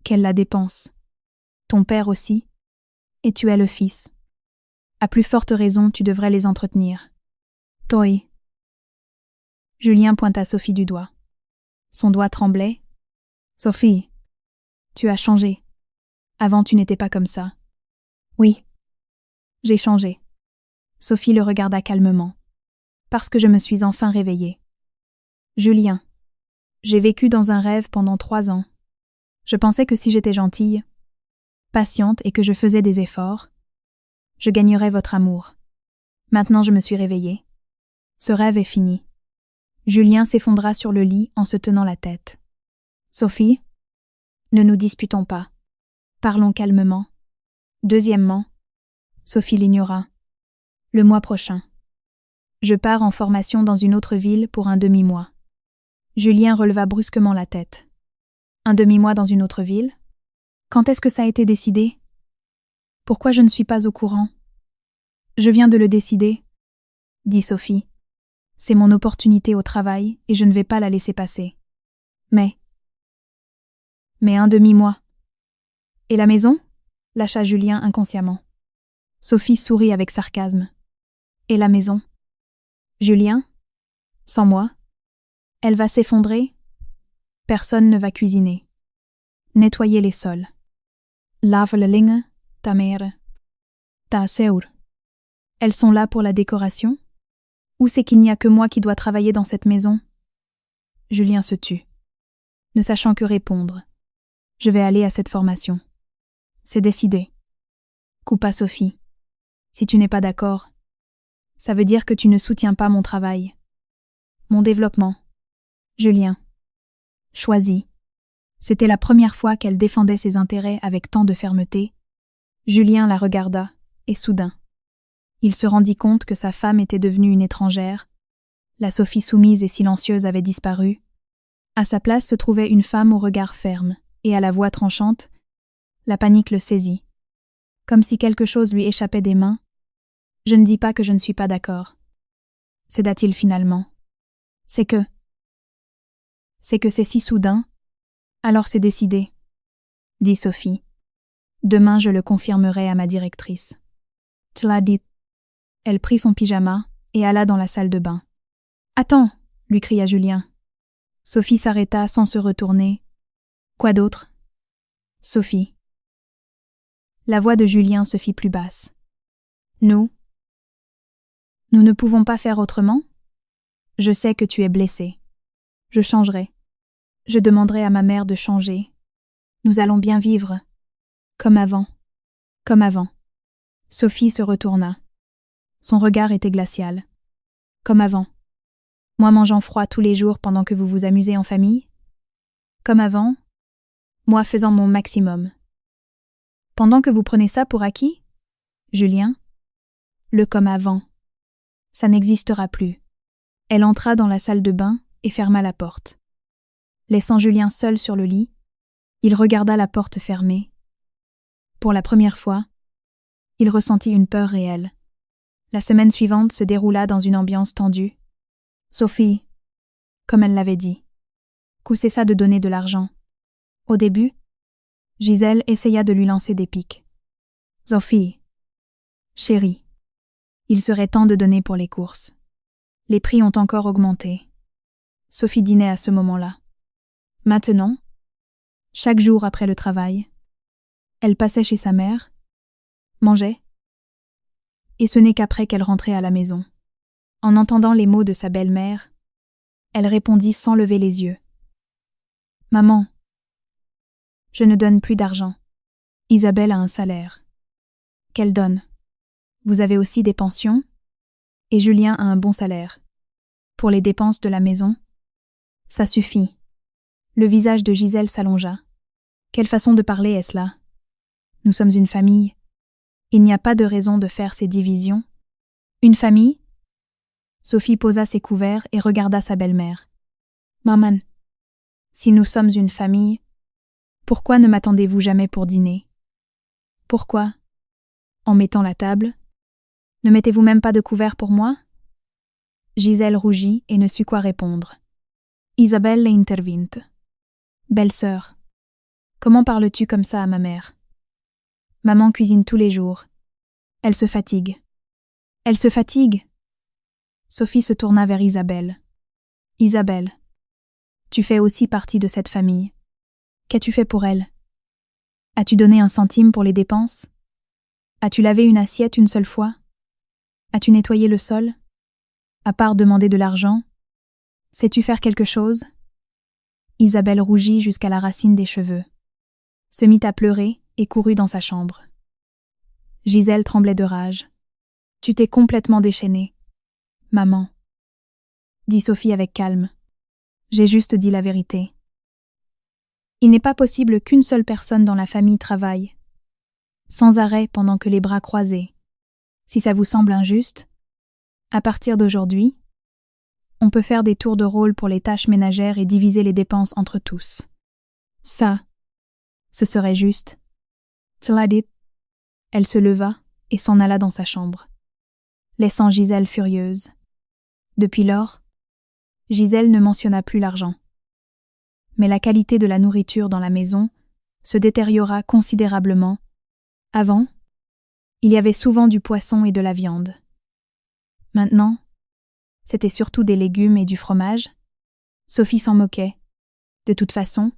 Qu'elle la dépense. Ton père aussi. Et tu es le fils. À plus forte raison, tu devrais les entretenir. Toi. Julien pointa Sophie du doigt. Son doigt tremblait. Sophie, tu as changé. Avant, tu n'étais pas comme ça. Oui, j'ai changé. Sophie le regarda calmement. Parce que je me suis enfin réveillée. Julien. J'ai vécu dans un rêve pendant 3 ans. Je pensais que si j'étais gentille, patiente et que je faisais des efforts, je gagnerais votre amour. Maintenant je me suis réveillée. Ce rêve est fini. Julien s'effondra sur le lit en se tenant la tête. Sophie, ne nous disputons pas. Parlons calmement. Deuxièmement, Sophie l'ignora. Le mois prochain. Je pars en formation dans une autre ville pour un demi-mois. Julien releva brusquement la tête. Un demi-mois dans une autre ville? Quand est-ce que ça a été décidé? Pourquoi je ne suis pas au courant? Je viens de le décider, dit Sophie. C'est mon opportunité au travail et je ne vais pas la laisser passer. Mais un demi-mois. Et la maison? Lâcha Julien inconsciemment. Sophie sourit avec sarcasme. Et la maison? Julien? Sans moi? Elle va s'effondrer? Personne ne va cuisiner. Nettoyer les sols. Lave le linge, ta mère. Ta sœur. Elles sont là pour la décoration? Ou c'est qu'il n'y a que moi qui dois travailler dans cette maison? Julien se tut, ne sachant que répondre. Je vais aller à cette formation. C'est décidé. Coupa Sophie. Si tu n'es pas d'accord, ça veut dire que tu ne soutiens pas mon travail. Mon développement. Julien. Choisi. C'était la première fois qu'elle défendait ses intérêts avec tant de fermeté. Julien la regarda, et soudain, il se rendit compte que sa femme était devenue une étrangère. La Sophie soumise et silencieuse avait disparu. À sa place se trouvait une femme au regard ferme, et à la voix tranchante. La panique le saisit. Comme si quelque chose lui échappait des mains. Je ne dis pas que je ne suis pas d'accord. Céda-t-il finalement. C'est que c'est si soudain. Alors c'est décidé, dit Sophie. Demain je le confirmerai à ma directrice. Tu l'as dit. Elle prit son pyjama et alla dans la salle de bain. Attends, lui cria Julien. Sophie s'arrêta sans se retourner. Quoi d'autre? Sophie. La voix de Julien se fit plus basse. Nous ne pouvons pas faire autrement? Je sais que tu es blessée. Je changerai. Je demanderai à ma mère de changer. Nous allons bien vivre. Comme avant. Comme avant. Sophie se retourna. Son regard était glacial. Comme avant. Moi mangeant froid tous les jours pendant que vous vous amusez en famille? Comme avant. Moi faisant mon maximum. Pendant que vous prenez ça pour acquis? Julien? Le comme avant. Ça n'existera plus. Elle entra dans la salle de bain et ferma la porte. Laissant Julien seul sur le lit, il regarda la porte fermée. Pour la première fois, il ressentit une peur réelle. La semaine suivante se déroula dans une ambiance tendue. Sophie, comme elle l'avait dit, cessa de donner de l'argent. Au début, Gisèle essaya de lui lancer des piques. Sophie, chérie, il serait temps de donner pour les courses. Les prix ont encore augmenté. Sophie dînait à ce moment-là. Maintenant, chaque jour après le travail, elle passait chez sa mère, mangeait, et ce n'est qu'après qu'elle rentrait à la maison. En entendant les mots de sa belle-mère, elle répondit sans lever les yeux. « Maman, je ne donne plus d'argent. Isabelle a un salaire. Qu'elle donne. Vous avez aussi des pensions, et Julien a un bon salaire. Pour les dépenses de la maison, ça suffit. » Le visage de Gisèle s'allongea. Quelle façon de parler est-ce là? Nous sommes une famille. Il n'y a pas de raison de faire ces divisions. Une famille? Sophie posa ses couverts et regarda sa belle-mère. Maman, si nous sommes une famille, pourquoi ne m'attendez-vous jamais pour dîner? Pourquoi? En mettant la table? Ne mettez-vous même pas de couvert pour moi? Gisèle rougit et ne sut quoi répondre. Isabelle intervint. Belle-sœur, comment parles-tu comme ça à ma mère? Maman cuisine tous les jours. Elle se fatigue. Elle se fatigue? Sophie se tourna vers Isabelle. Isabelle, tu fais aussi partie de cette famille. Qu'as-tu fait pour elle? As-tu donné 1 centime pour les dépenses? As-tu lavé une assiette une seule fois? As-tu nettoyé le sol? À part demander de l'argent, sais-tu faire quelque chose? Isabelle rougit jusqu'à la racine des cheveux, se mit à pleurer et courut dans sa chambre. Gisèle tremblait de rage. Tu t'es complètement déchaînée. Maman, dit Sophie avec calme. J'ai juste dit la vérité. Il n'est pas possible qu'une seule personne dans la famille travaille, sans arrêt pendant que les bras croisés. Si ça vous semble injuste, à partir d'aujourd'hui, on peut faire des tours de rôle pour les tâches ménagères et diviser les dépenses entre tous. Ça, ce serait juste. Cela dit, elle se leva et s'en alla dans sa chambre, laissant Gisèle furieuse. Depuis lors, Gisèle ne mentionna plus l'argent. Mais la qualité de la nourriture dans la maison se détériora considérablement. Avant, il y avait souvent du poisson et de la viande. Maintenant, c'était surtout des légumes et du fromage. Sophie s'en moquait. De toute façon,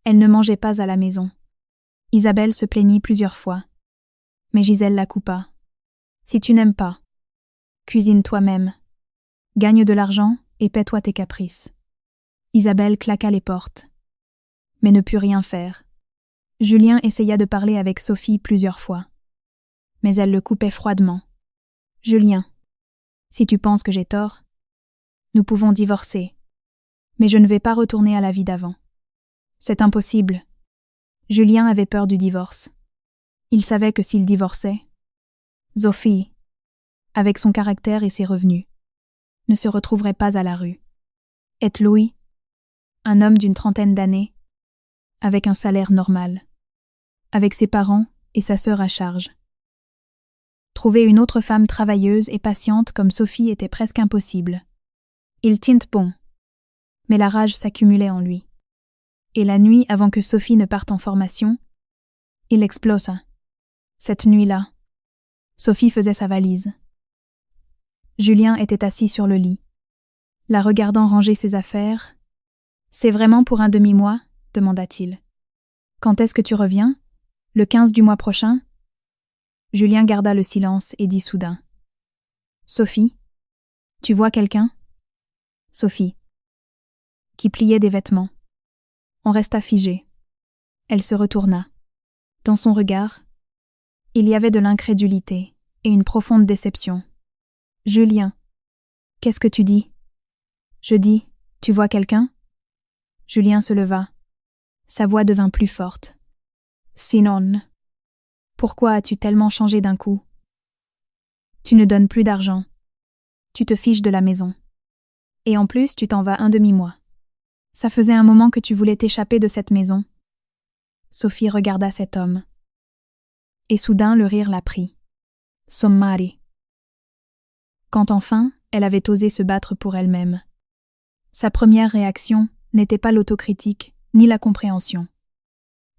elle ne mangeait pas à la maison. Isabelle se plaignit plusieurs fois. Mais Gisèle la coupa. Si tu n'aimes pas, cuisine toi-même. Gagne de l'argent et paie-toi tes caprices. Isabelle claqua les portes, mais ne put rien faire. Julien essaya de parler avec Sophie plusieurs fois, mais elle le coupait froidement. « Julien, si tu penses que j'ai tort, nous pouvons divorcer, mais je ne vais pas retourner à la vie d'avant. C'est impossible. » Julien avait peur du divorce. Il savait que s'il divorçait, Sophie, avec son caractère et ses revenus, ne se retrouverait pas à la rue. Et Louis, un homme d'une trentaine d'années, avec un salaire normal, avec ses parents et sa sœur à charge. Trouver une autre femme travailleuse et patiente comme Sophie était presque impossible. Il tint bon, mais la rage s'accumulait en lui. Et la nuit avant que Sophie ne parte en formation, il explosa. Cette nuit-là, Sophie faisait sa valise. Julien était assis sur le lit, la regardant ranger ses affaires. « C'est vraiment pour un demi-mois ?» demanda-t-il. « Quand est-ce que tu reviens? Le 15 du mois prochain ?» Julien garda le silence et dit soudain. « Sophie, tu vois quelqu'un ?» Sophie, qui pliait des vêtements. On resta figé. Elle se retourna. Dans son regard, il y avait de l'incrédulité et une profonde déception. « Julien, qu'est-ce que tu dis ?» Je dis, « Tu vois quelqu'un ?» Julien se leva. Sa voix devint plus forte. « Sinon, pourquoi as-tu tellement changé d'un coup? Tu ne donnes plus d'argent. Tu te fiches de la maison. Et en plus, tu t'en vas un demi-mois. Ça faisait un moment que tu voulais t'échapper de cette maison. » Sophie regarda cet homme. Et soudain le rire la prit. Sommari. Quand enfin, elle avait osé se battre pour elle-même. Sa première réaction n'était pas l'autocritique, ni la compréhension,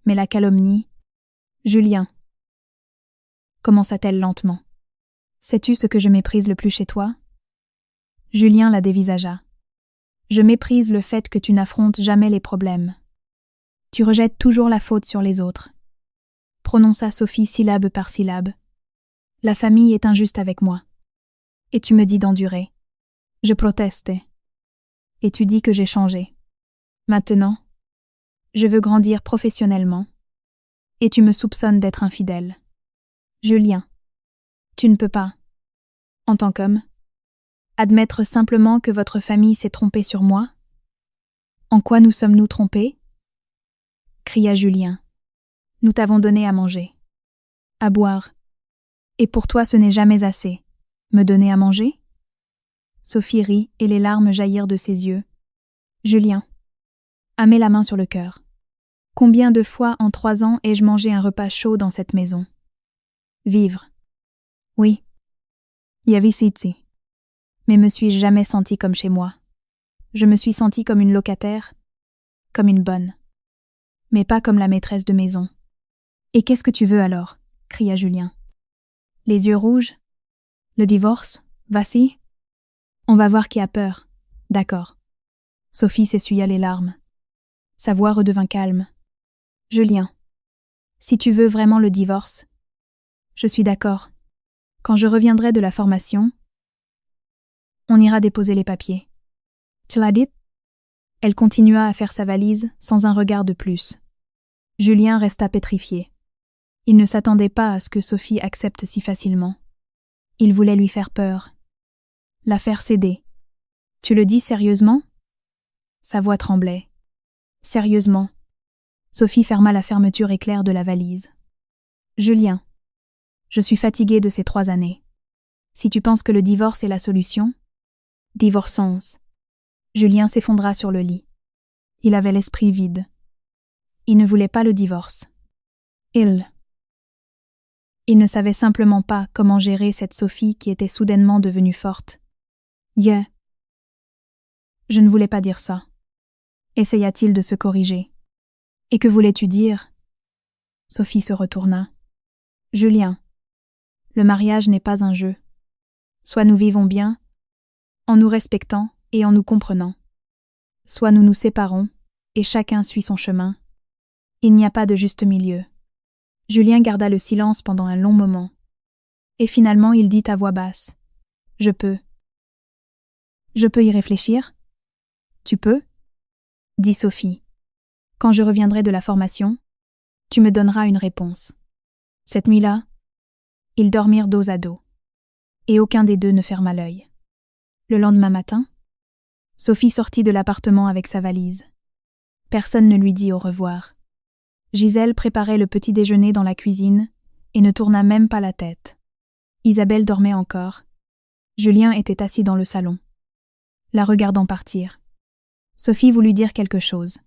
mais la calomnie. « Julien, » commença-t-elle lentement, « sais-tu ce que je méprise le plus chez toi ?» Julien la dévisagea. « Je méprise le fait que tu n'affrontes jamais les problèmes. Tu rejettes toujours la faute sur les autres. » Prononça Sophie syllabe par syllabe. « La famille est injuste avec moi. Et tu me dis d'endurer. Je proteste. Et tu dis que j'ai changé. Maintenant, je veux grandir professionnellement. Et tu me soupçonnes d'être infidèle. Julien, tu ne peux pas, en tant qu'homme, admettre simplement que votre famille s'est trompée sur moi? En quoi nous sommes-nous trompés? Cria Julien. Nous t'avons donné à manger, à boire. Et pour toi ce n'est jamais assez. Me donner à manger? Sophie rit et les larmes jaillirent de ses yeux. Julien, mets la main sur le cœur. Combien de fois en 3 ans ai-je mangé un repas chaud dans cette maison? Vivre. Oui. Yavisiti. Mais me suis-je jamais sentie comme chez moi? Je me suis sentie comme une locataire, comme une bonne. Mais pas comme la maîtresse de maison. Et qu'est-ce que tu veux alors? Cria Julien. Les yeux rouges? Le divorce? Vas-y? On va voir qui a peur. D'accord. Sophie s'essuya les larmes. Sa voix redevint calme. Julien, si tu veux vraiment le divorce, je suis d'accord. Quand je reviendrai de la formation, on ira déposer les papiers. Tu l'as dit? Elle continua à faire sa valise sans un regard de plus. Julien resta pétrifié. Il ne s'attendait pas à ce que Sophie accepte si facilement. Il voulait lui faire peur. La faire céder. Tu le dis sérieusement? Sa voix tremblait. Sérieusement. Sophie ferma la fermeture éclair de la valise. Julien, je suis fatiguée de ces 3 années. Si tu penses que le divorce est la solution, divorçons. Julien s'effondra sur le lit. Il avait l'esprit vide. Il ne voulait pas le divorce. Il ne savait simplement pas comment gérer cette Sophie qui était soudainement devenue forte. Je ne voulais pas dire ça. Essaya-t-il de se corriger. Et que voulais-tu dire? Sophie se retourna. Julien, le mariage n'est pas un jeu. Soit nous vivons bien, en nous respectant et en nous comprenant. Soit nous nous séparons, et chacun suit son chemin. Il n'y a pas de juste milieu. Julien garda le silence pendant un long moment. Et finalement il dit à voix basse. Je peux y réfléchir? Tu peux? Dit Sophie. Quand je reviendrai de la formation, tu me donneras une réponse. Cette nuit-là, ils dormirent dos à dos. Et aucun des deux ne ferma l'œil. Le lendemain matin, Sophie sortit de l'appartement avec sa valise. Personne ne lui dit au revoir. Gisèle préparait le petit déjeuner dans la cuisine et ne tourna même pas la tête. Isabelle dormait encore. Julien était assis dans le salon, la regardant partir. Sophie voulut dire quelque chose.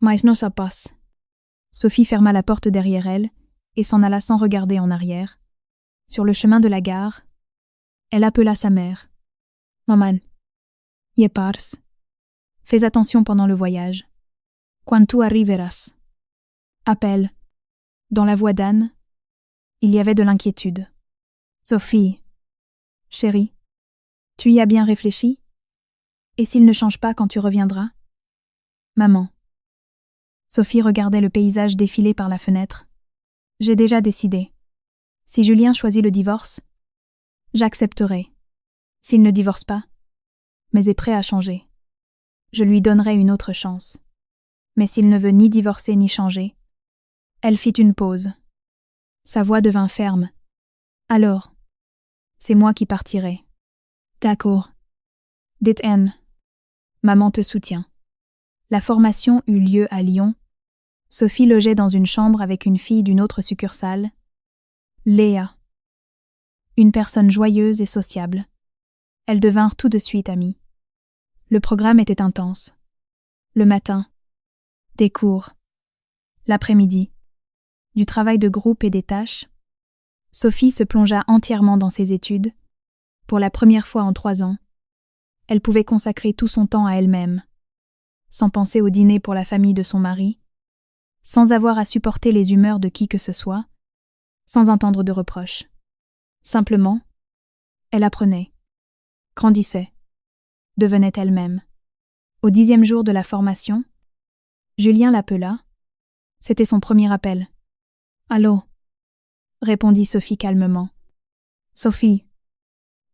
Mais non, ça passe. Sophie ferma la porte derrière elle et s'en alla sans regarder en arrière. Sur le chemin de la gare, elle appela sa mère. Maman, je pars. Fais attention pendant le voyage. Quand tu arriveras. Appelle. Dans la voix d'Anne, il y avait de l'inquiétude. Sophie, chérie, tu y as bien réfléchi? Et s'il ne change pas quand tu reviendras? Maman. Sophie regardait le paysage défiler par la fenêtre. J'ai déjà décidé. Si Julien choisit le divorce, j'accepterai. S'il ne divorce pas, mais est prêt à changer, je lui donnerai une autre chance. Mais s'il ne veut ni divorcer ni changer, elle fit une pause. Sa voix devint ferme. Alors, c'est moi qui partirai. D'accord. Dites Anne. Maman te soutient. La formation eut lieu à Lyon. Sophie logeait dans une chambre avec une fille d'une autre succursale, Léa. Une personne joyeuse et sociable. Elles devinrent tout de suite amies. Le programme était intense. Le matin, des cours. L'après-midi, du travail de groupe et des tâches. Sophie se plongea entièrement dans ses études. Pour la première fois en 3 ans, elle pouvait consacrer tout son temps à elle-même, sans penser au dîner pour la famille de son mari, sans avoir à supporter les humeurs de qui que ce soit, sans entendre de reproches. Simplement, elle apprenait, grandissait, devenait elle-même. Au 10e jour de la formation, Julien l'appela. C'était son premier appel. « Allô ?» répondit Sophie calmement. « Sophie,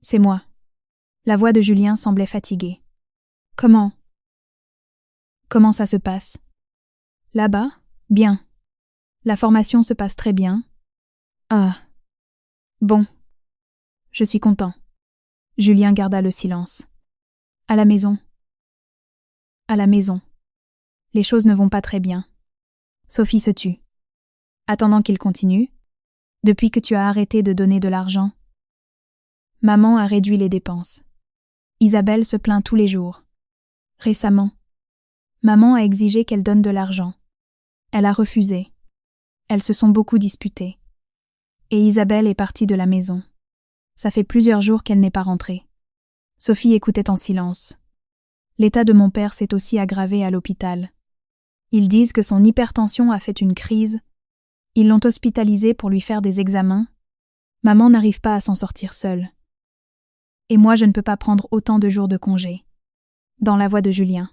c'est moi. » La voix de Julien semblait fatiguée. « Comment ça se passe ?»« Là-bas, bien. La formation se passe très bien. »« Ah. Bon. Je suis content. » Julien garda le silence. « À la maison. »« À la maison. Les choses ne vont pas très bien. » Sophie se tut. Attendant qu'il continue. « Depuis que tu as arrêté de donner de l'argent, maman a réduit les dépenses. Isabelle se plaint tous les jours. Récemment, maman a exigé qu'elle donne de l'argent. Elle a refusé. Elles se sont beaucoup disputées. Et Isabelle est partie de la maison. Ça fait plusieurs jours qu'elle n'est pas rentrée. » Sophie écoutait en silence. L'état de mon père s'est aussi aggravé à l'hôpital. Ils disent que son hypertension a fait une crise. Ils l'ont hospitalisé pour lui faire des examens. Maman n'arrive pas à s'en sortir seule. Et moi je ne peux pas prendre autant de jours de congé. Dans la voix de Julien,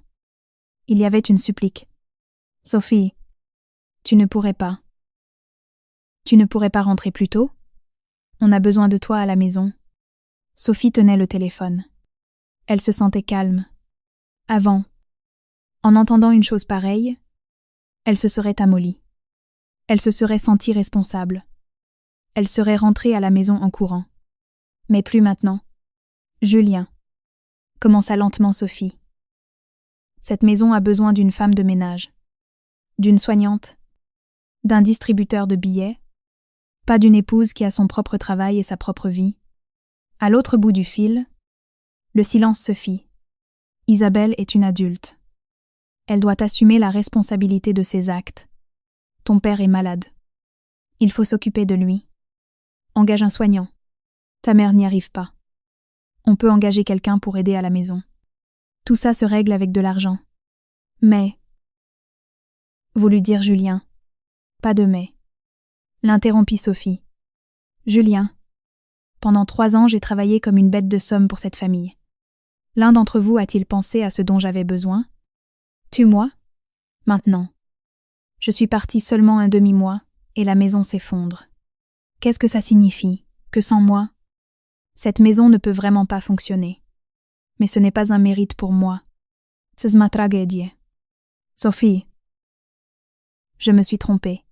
il y avait une supplique. « Sophie, tu ne pourrais pas. Tu ne pourrais pas rentrer plus tôt ? On a besoin de toi à la maison. Sophie tenait le téléphone. Elle se sentait calme. Avant, en entendant une chose pareille, elle se serait amollie. Elle se serait sentie responsable. Elle serait rentrée à la maison en courant. Mais plus maintenant. Julien, commença lentement Sophie. Cette maison a besoin d'une femme de ménage, d'une soignante, d'un distributeur de billets, pas d'une épouse qui a son propre travail et sa propre vie. À l'autre bout du fil, le silence se fit. Isabelle est une adulte. Elle doit assumer la responsabilité de ses actes. Ton père est malade. Il faut s'occuper de lui. Engage un soignant. Ta mère n'y arrive pas. On peut engager quelqu'un pour aider à la maison. Tout ça se règle avec de l'argent. Mais, voulut dire Julien. Pas de mais. L'interrompit Sophie. Julien, pendant 3 ans j'ai travaillé comme une bête de somme pour cette famille. L'un d'entre vous a-t-il pensé à ce dont j'avais besoin? Tue-moi? Maintenant. Je suis partie seulement un demi-mois, et la maison s'effondre. Qu'est-ce que ça signifie? Que sans moi? Cette maison ne peut vraiment pas fonctionner. Mais ce n'est pas un mérite pour moi. C'est ma tragédie. Sophie. Je me suis trompée.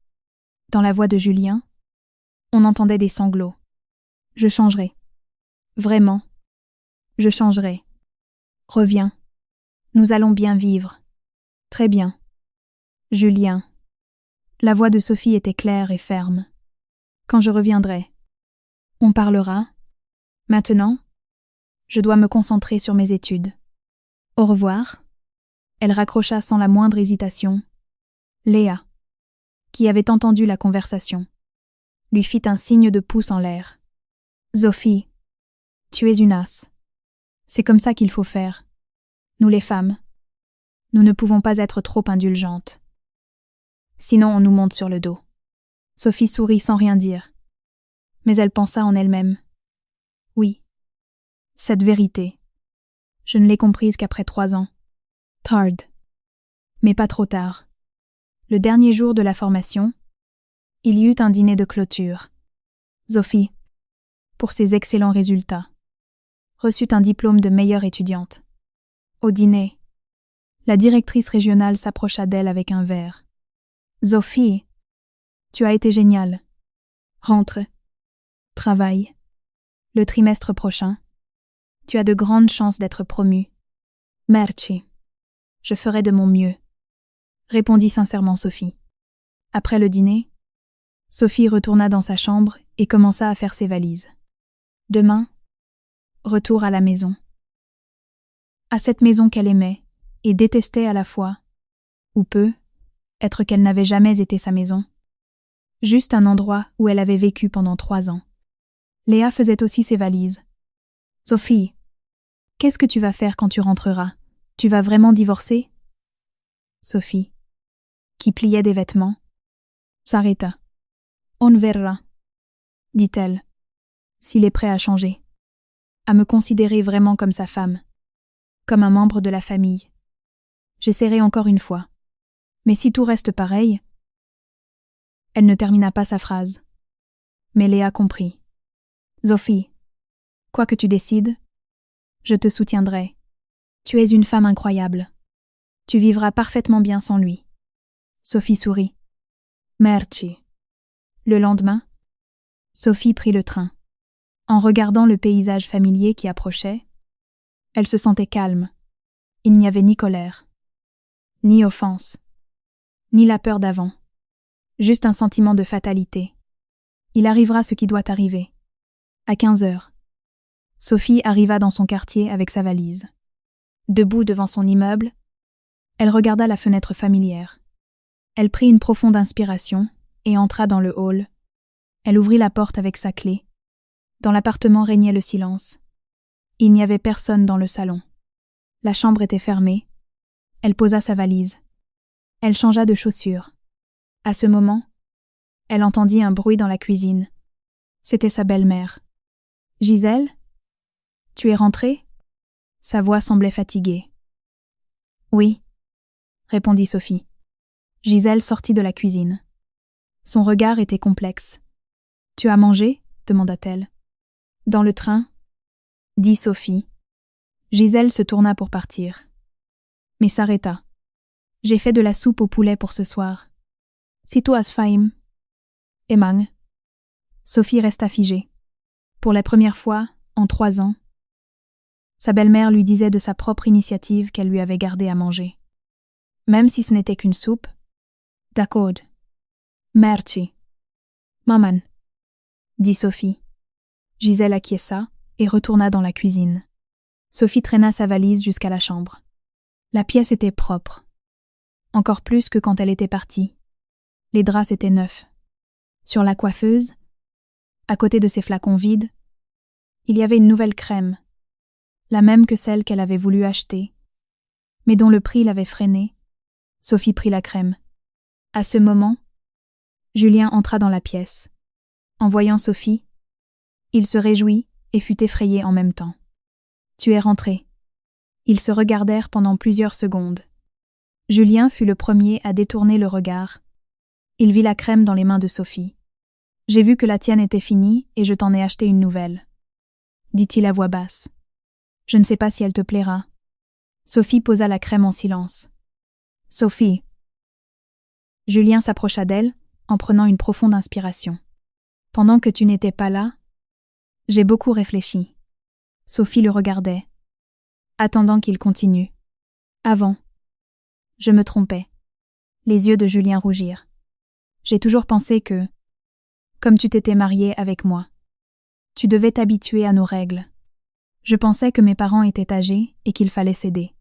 Dans la voix de Julien, on entendait des sanglots. Je changerai. Vraiment. Je changerai. Reviens. Nous allons bien vivre. Très bien. Julien. La voix de Sophie était claire et ferme. Quand je reviendrai. On parlera. Maintenant, je dois me concentrer sur mes études. Au revoir. Elle raccrocha sans la moindre hésitation. Léa, qui avait entendu la conversation, lui fit un signe de pouce en l'air. Sophie, tu es une as. C'est comme ça qu'il faut faire. Nous les femmes, nous ne pouvons pas être trop indulgentes. Sinon on nous monte sur le dos. Sophie sourit sans rien dire. Mais elle pensa en elle-même. Oui, cette vérité. Je ne l'ai comprise qu'après 3 ans. Tard. Mais pas trop tard. Le dernier jour de la formation, il y eut un dîner de clôture. Sophie, pour ses excellents résultats, reçut un diplôme de meilleure étudiante. Au dîner, la directrice régionale s'approcha d'elle avec un verre. Sophie, tu as été géniale. Rentre. Travaille. Le trimestre prochain, tu as de grandes chances d'être promue. Merci. Je ferai de mon mieux, répondit sincèrement Sophie. Après le dîner, Sophie retourna dans sa chambre et commença à faire ses valises. Demain, retour à la maison. À cette maison qu'elle aimait et détestait à la fois, ou peu, être qu'elle n'avait jamais été sa maison. Juste un endroit où elle avait vécu pendant 3 ans. Léa faisait aussi ses valises. Sophie, qu'est-ce que tu vas faire quand tu rentreras? Tu vas vraiment divorcer? Sophie, qui pliait des vêtements, s'arrêta. On verra, dit-elle, s'il est prêt à changer, à me considérer vraiment comme sa femme, comme un membre de la famille. J'essaierai encore une fois. Mais si tout reste pareil... Elle ne termina pas sa phrase. Mais Léa comprit. Sophie, quoi que tu décides, je te soutiendrai. Tu es une femme incroyable. Tu vivras parfaitement bien sans lui. Sophie sourit. Merci. Le lendemain, Sophie prit le train. En regardant le paysage familier qui approchait, elle se sentait calme. Il n'y avait ni colère, ni offense, ni la peur d'avant. Juste un sentiment de fatalité. Il arrivera ce qui doit arriver. À 15 heures, Sophie arriva dans son quartier avec sa valise. Debout devant son immeuble, elle regarda la fenêtre familière. Elle prit une profonde inspiration et entra dans le hall. Elle ouvrit la porte avec sa clé. Dans l'appartement régnait le silence. Il n'y avait personne dans le salon. La chambre était fermée. Elle posa sa valise. Elle changea de chaussures. À ce moment, elle entendit un bruit dans la cuisine. C'était sa belle-mère. « Gisèle, tu es rentrée ?» Sa voix semblait fatiguée. « Oui, » répondit Sophie. Gisèle sortit de la cuisine. Son regard était complexe. « Tu as mangé ?» demanda-t-elle. Dans le train, dit Sophie. Gisèle se tourna pour partir, mais s'arrêta. J'ai fait de la soupe au poulet pour ce soir. Si tu as faim. Emang. Sophie resta figée. Pour la première fois, en 3 ans, sa belle-mère lui disait de sa propre initiative qu'elle lui avait gardé à manger. Même si ce n'était qu'une soupe. D'accord. Merci. Maman, dit Sophie. Gisèle acquiesça et retourna dans la cuisine. Sophie traîna sa valise jusqu'à la chambre. La pièce était propre. Encore plus que quand elle était partie. Les draps étaient neufs. Sur la coiffeuse, à côté de ses flacons vides, il y avait une nouvelle crème, la même que celle qu'elle avait voulu acheter, mais dont le prix l'avait freinée. Sophie prit la crème. À ce moment, Julien entra dans la pièce. En voyant Sophie, il se réjouit et fut effrayé en même temps. « Tu es rentrée. » Ils se regardèrent pendant plusieurs secondes. Julien fut le premier à détourner le regard. Il vit la crème dans les mains de Sophie. « J'ai vu que la tienne était finie et je t'en ai acheté une nouvelle, » dit-il à voix basse. « Je ne sais pas si elle te plaira. » Sophie posa la crème en silence. « Sophie. » Julien s'approcha d'elle en prenant une profonde inspiration. « Pendant que tu n'étais pas là, j'ai beaucoup réfléchi. » Sophie le regardait, attendant qu'il continue. « Avant, je me trompais. » Les yeux de Julien rougirent. « J'ai toujours pensé que, comme tu t'étais mariée avec moi, tu devais t'habituer à nos règles. Je pensais que mes parents étaient âgés et qu'il fallait céder.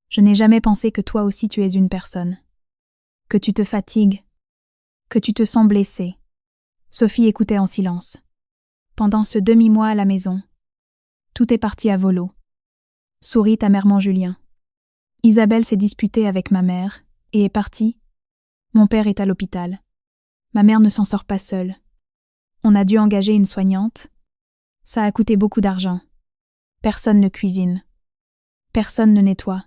Je n'ai jamais pensé que toi aussi tu es une personne. Que tu te fatigues, que tu te sens blessée. » Sophie écoutait en silence. Pendant ce demi-mois à la maison, tout est parti à volo. Sourit amèrement Julien. Isabelle s'est disputée avec ma mère et est partie. Mon père est à l'hôpital. Ma mère ne s'en sort pas seule. On a dû engager une soignante. Ça a coûté beaucoup d'argent. Personne ne cuisine. Personne ne nettoie.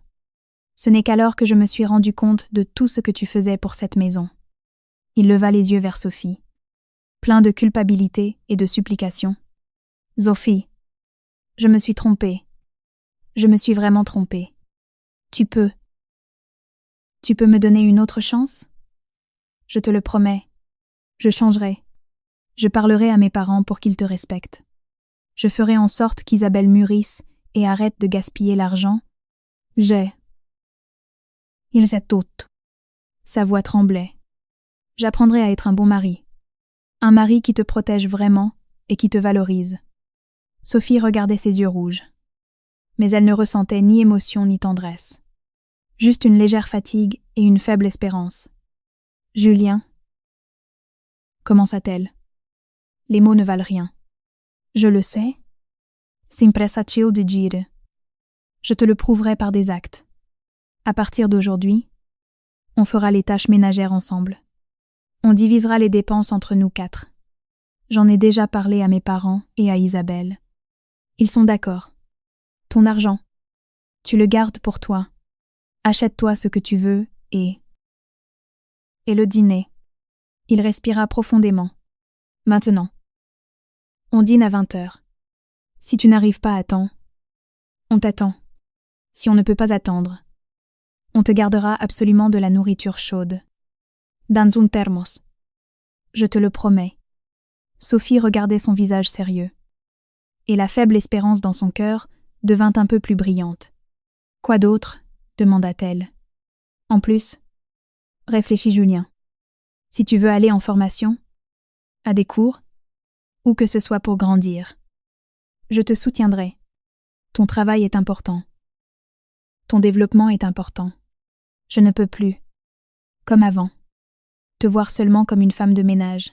Ce n'est qu'alors que je me suis rendu compte de tout ce que tu faisais pour cette maison. Il leva les yeux vers Sophie, plein de culpabilité et de supplication. Sophie, je me suis trompée. Je me suis vraiment trompée. Tu peux me donner une autre chance? Je te le promets. Je changerai. Je parlerai à mes parents pour qu'ils te respectent. Je ferai en sorte qu'Isabelle mûrisse et arrête de gaspiller l'argent. Il sait tout. Sa voix tremblait. J'apprendrai à être un bon mari. Un mari qui te protège vraiment et qui te valorise. Sophie regardait ses yeux rouges. Mais elle ne ressentait ni émotion ni tendresse. Juste une légère fatigue et une faible espérance. Julien, commença-t-elle. Les mots ne valent rien. Je le sais. Sempre facile de dire. Je te le prouverai par des actes. À partir d'aujourd'hui, on fera les tâches ménagères ensemble. On divisera les dépenses entre nous 4. J'en ai déjà parlé à mes parents et à Isabelle. Ils sont d'accord. Ton argent, tu le gardes pour toi. Achète-toi ce que tu veux et le dîner. Il respira profondément. Maintenant. On dîne à 20h. Si tu n'arrives pas à temps, on t'attend. Si on ne peut pas attendre, on te gardera absolument de la nourriture chaude. Dans un thermos. Je te le promets. Sophie regardait son visage sérieux. Et la faible espérance dans son cœur devint un peu plus brillante. « Quoi d'autre » demanda-t-elle. « En plus, réfléchit Julien. Si tu veux aller en formation, à des cours, ou que ce soit pour grandir, je te soutiendrai. Ton travail est important. Ton développement est important. Je ne peux plus, comme avant, te voir seulement comme une femme de ménage. »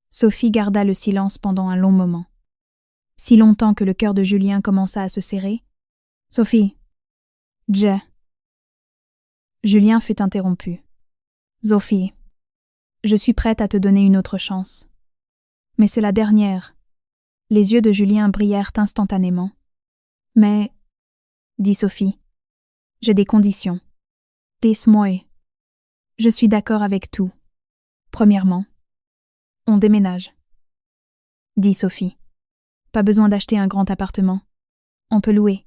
Sophie garda le silence pendant un long moment. Si longtemps que le cœur de Julien commença à se serrer. « Sophie. Julien fut interrompu. « Sophie, je suis prête à te donner une autre chance. Mais c'est la dernière. » Les yeux de Julien brillèrent instantanément. « Mais, dit Sophie, j'ai des conditions. Dis-moi. Je suis d'accord avec tout. Premièrement, on déménage. dit Sophie. Pas besoin d'acheter un grand appartement. On peut louer.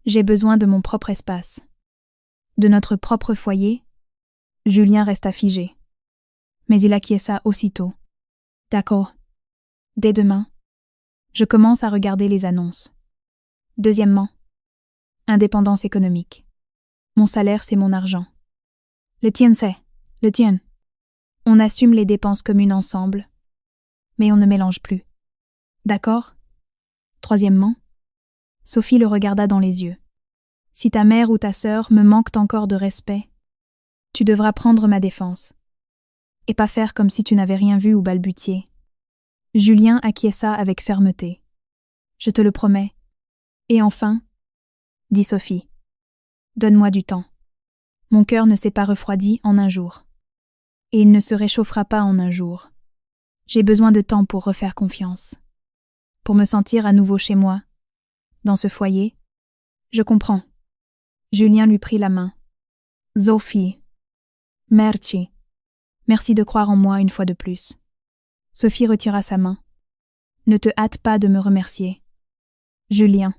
J'ai besoin de mon propre espace. De notre propre foyer. Julien resta figé. Mais il acquiesça aussitôt. D'accord. Dès demain, je commence à regarder les annonces. Deuxièmement, indépendance économique. Mon salaire, c'est mon argent. Le tien, c'est le tien. On assume les dépenses communes ensemble, mais on ne mélange plus. D'accord? Troisièmement, Sophie le regarda dans les yeux. Si ta mère ou ta sœur me manquent encore de respect, tu devras prendre ma défense, et pas faire comme si tu n'avais rien vu ou balbutié. Julien acquiesça avec fermeté. Je te le promets. Et enfin, dit Sophie, donne-moi du temps. Mon cœur ne s'est pas refroidi en un jour. Et il ne se réchauffera pas en un jour. J'ai besoin de temps pour refaire confiance. Pour me sentir à nouveau chez moi, dans ce foyer. Je comprends. Julien lui prit la main. Sophie. Merci. Merci de croire en moi une fois de plus. Sophie retira sa main. Ne te hâte pas de me remercier. Julien,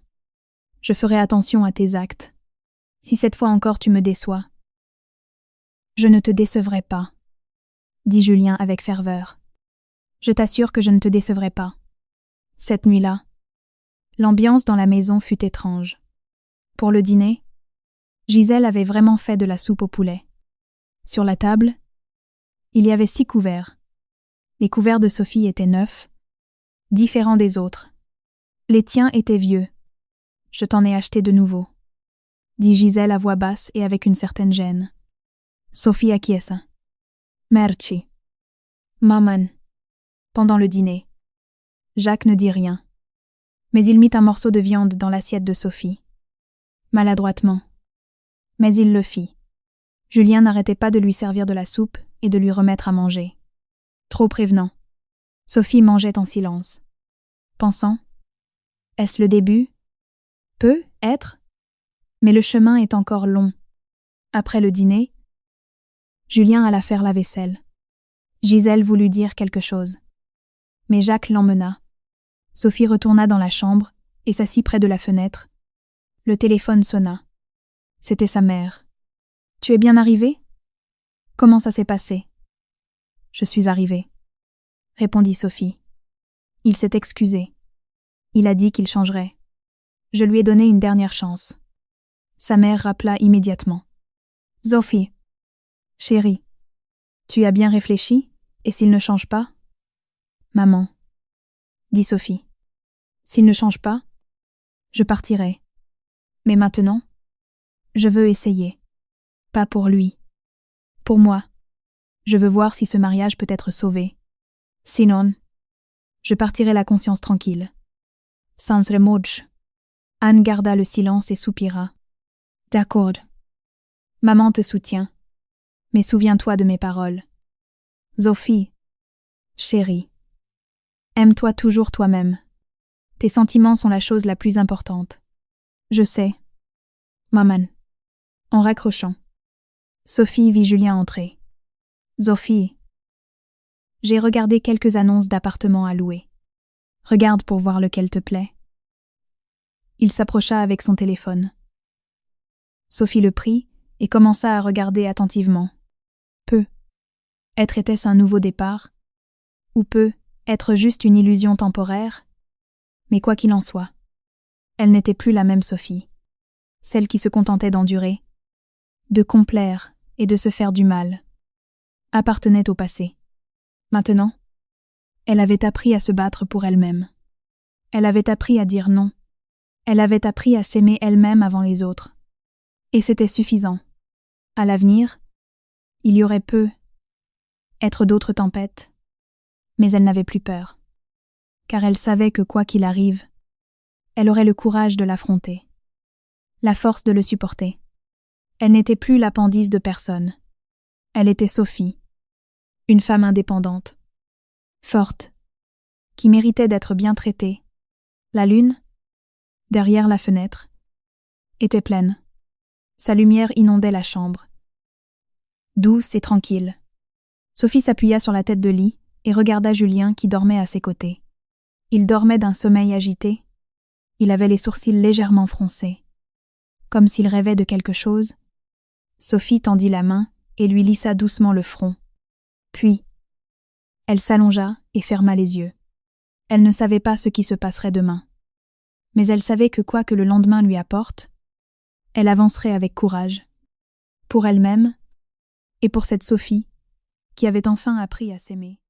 je ferai attention à tes actes. Si cette fois encore tu me déçois. Je ne te décevrai pas, dit Julien avec ferveur. Je t'assure que je ne te décevrai pas. Cette nuit-là, l'ambiance dans la maison fut étrange. Pour le dîner, Gisèle avait vraiment fait de la soupe au poulet. Sur la table, il y avait 6 couverts. Les couverts de Sophie étaient neufs, différents des autres. Les tiens étaient vieux. Je t'en ai acheté de nouveaux, dit Gisèle à voix basse et avec une certaine gêne. Sophie acquiesça. Merci. Maman. Pendant le dîner, Jacques ne dit rien, mais il mit un morceau de viande dans l'assiette de Sophie. Maladroitement. Mais il le fit. Julien n'arrêtait pas de lui servir de la soupe et de lui remettre à manger. Trop prévenant. Sophie mangeait en silence, pensant « Est-ce le début? Peut être, mais le chemin est encore long. » Après le dîner, Julien alla faire la vaisselle. Gisèle voulut dire quelque chose, mais Jacques l'emmena. Sophie retourna dans la chambre et s'assit près de la fenêtre. Le téléphone sonna. C'était sa mère. « Tu es bien arrivé? Comment ça s'est passé? » « Je suis arrivée, » répondit Sophie. Il s'est excusé. Il a dit qu'il changerait. Je lui ai donné une dernière chance. Sa mère rappela immédiatement. « Sophie, chérie, tu as bien réfléchi, et s'il ne change pas ?»« Maman, » dit Sophie, « s'il ne change pas, je partirai. Mais maintenant, je veux essayer. Pas pour lui. Pour moi. Je veux voir si ce mariage peut être sauvé. Sinon, je partirai la conscience tranquille. » Sans remords. Anne garda le silence et soupira. « D'accord. Maman te soutient. Mais souviens-toi de mes paroles. Sophie, chérie, aime-toi toujours toi-même. Tes sentiments sont la chose la plus importante. Je sais. Maman. » En raccrochant, Sophie vit Julien entrer. « Sophie, j'ai regardé quelques annonces d'appartements à louer. Regarde pour voir lequel te plaît. » Il s'approcha avec son téléphone. Sophie le prit et commença à regarder attentivement. Peu. Être était-ce un nouveau départ? Ou peu être juste une illusion temporaire? Mais quoi qu'il en soit, elle n'était plus la même Sophie, celle qui se contentait d'endurer, de complaire et de se faire du mal, appartenait au passé. Maintenant, elle avait appris à se battre pour elle-même. Elle avait appris à dire non. Elle avait appris à s'aimer elle-même avant les autres. Et c'était suffisant. À l'avenir, il y aurait être d'autres tempêtes, mais elle n'avait plus peur, car elle savait que quoi qu'il arrive, elle aurait le courage de l'affronter, la force de le supporter. Elle n'était plus l'appendice de personne. Elle était Sophie, une femme indépendante, forte, qui méritait d'être bien traitée. La lune, derrière la fenêtre, était pleine. Sa lumière inondait la chambre. Douce et tranquille. Sophie s'appuya sur la tête de lit et regarda Julien qui dormait à ses côtés. Il dormait d'un sommeil agité. Il avait les sourcils légèrement froncés. Comme s'il rêvait de quelque chose, Sophie tendit la main et lui lissa doucement le front. Puis, elle s'allongea et ferma les yeux. Elle ne savait pas ce qui se passerait demain. Mais elle savait que quoi que le lendemain lui apporte, elle avancerait avec courage. Pour elle-même et pour cette Sophie qui avait enfin appris à s'aimer.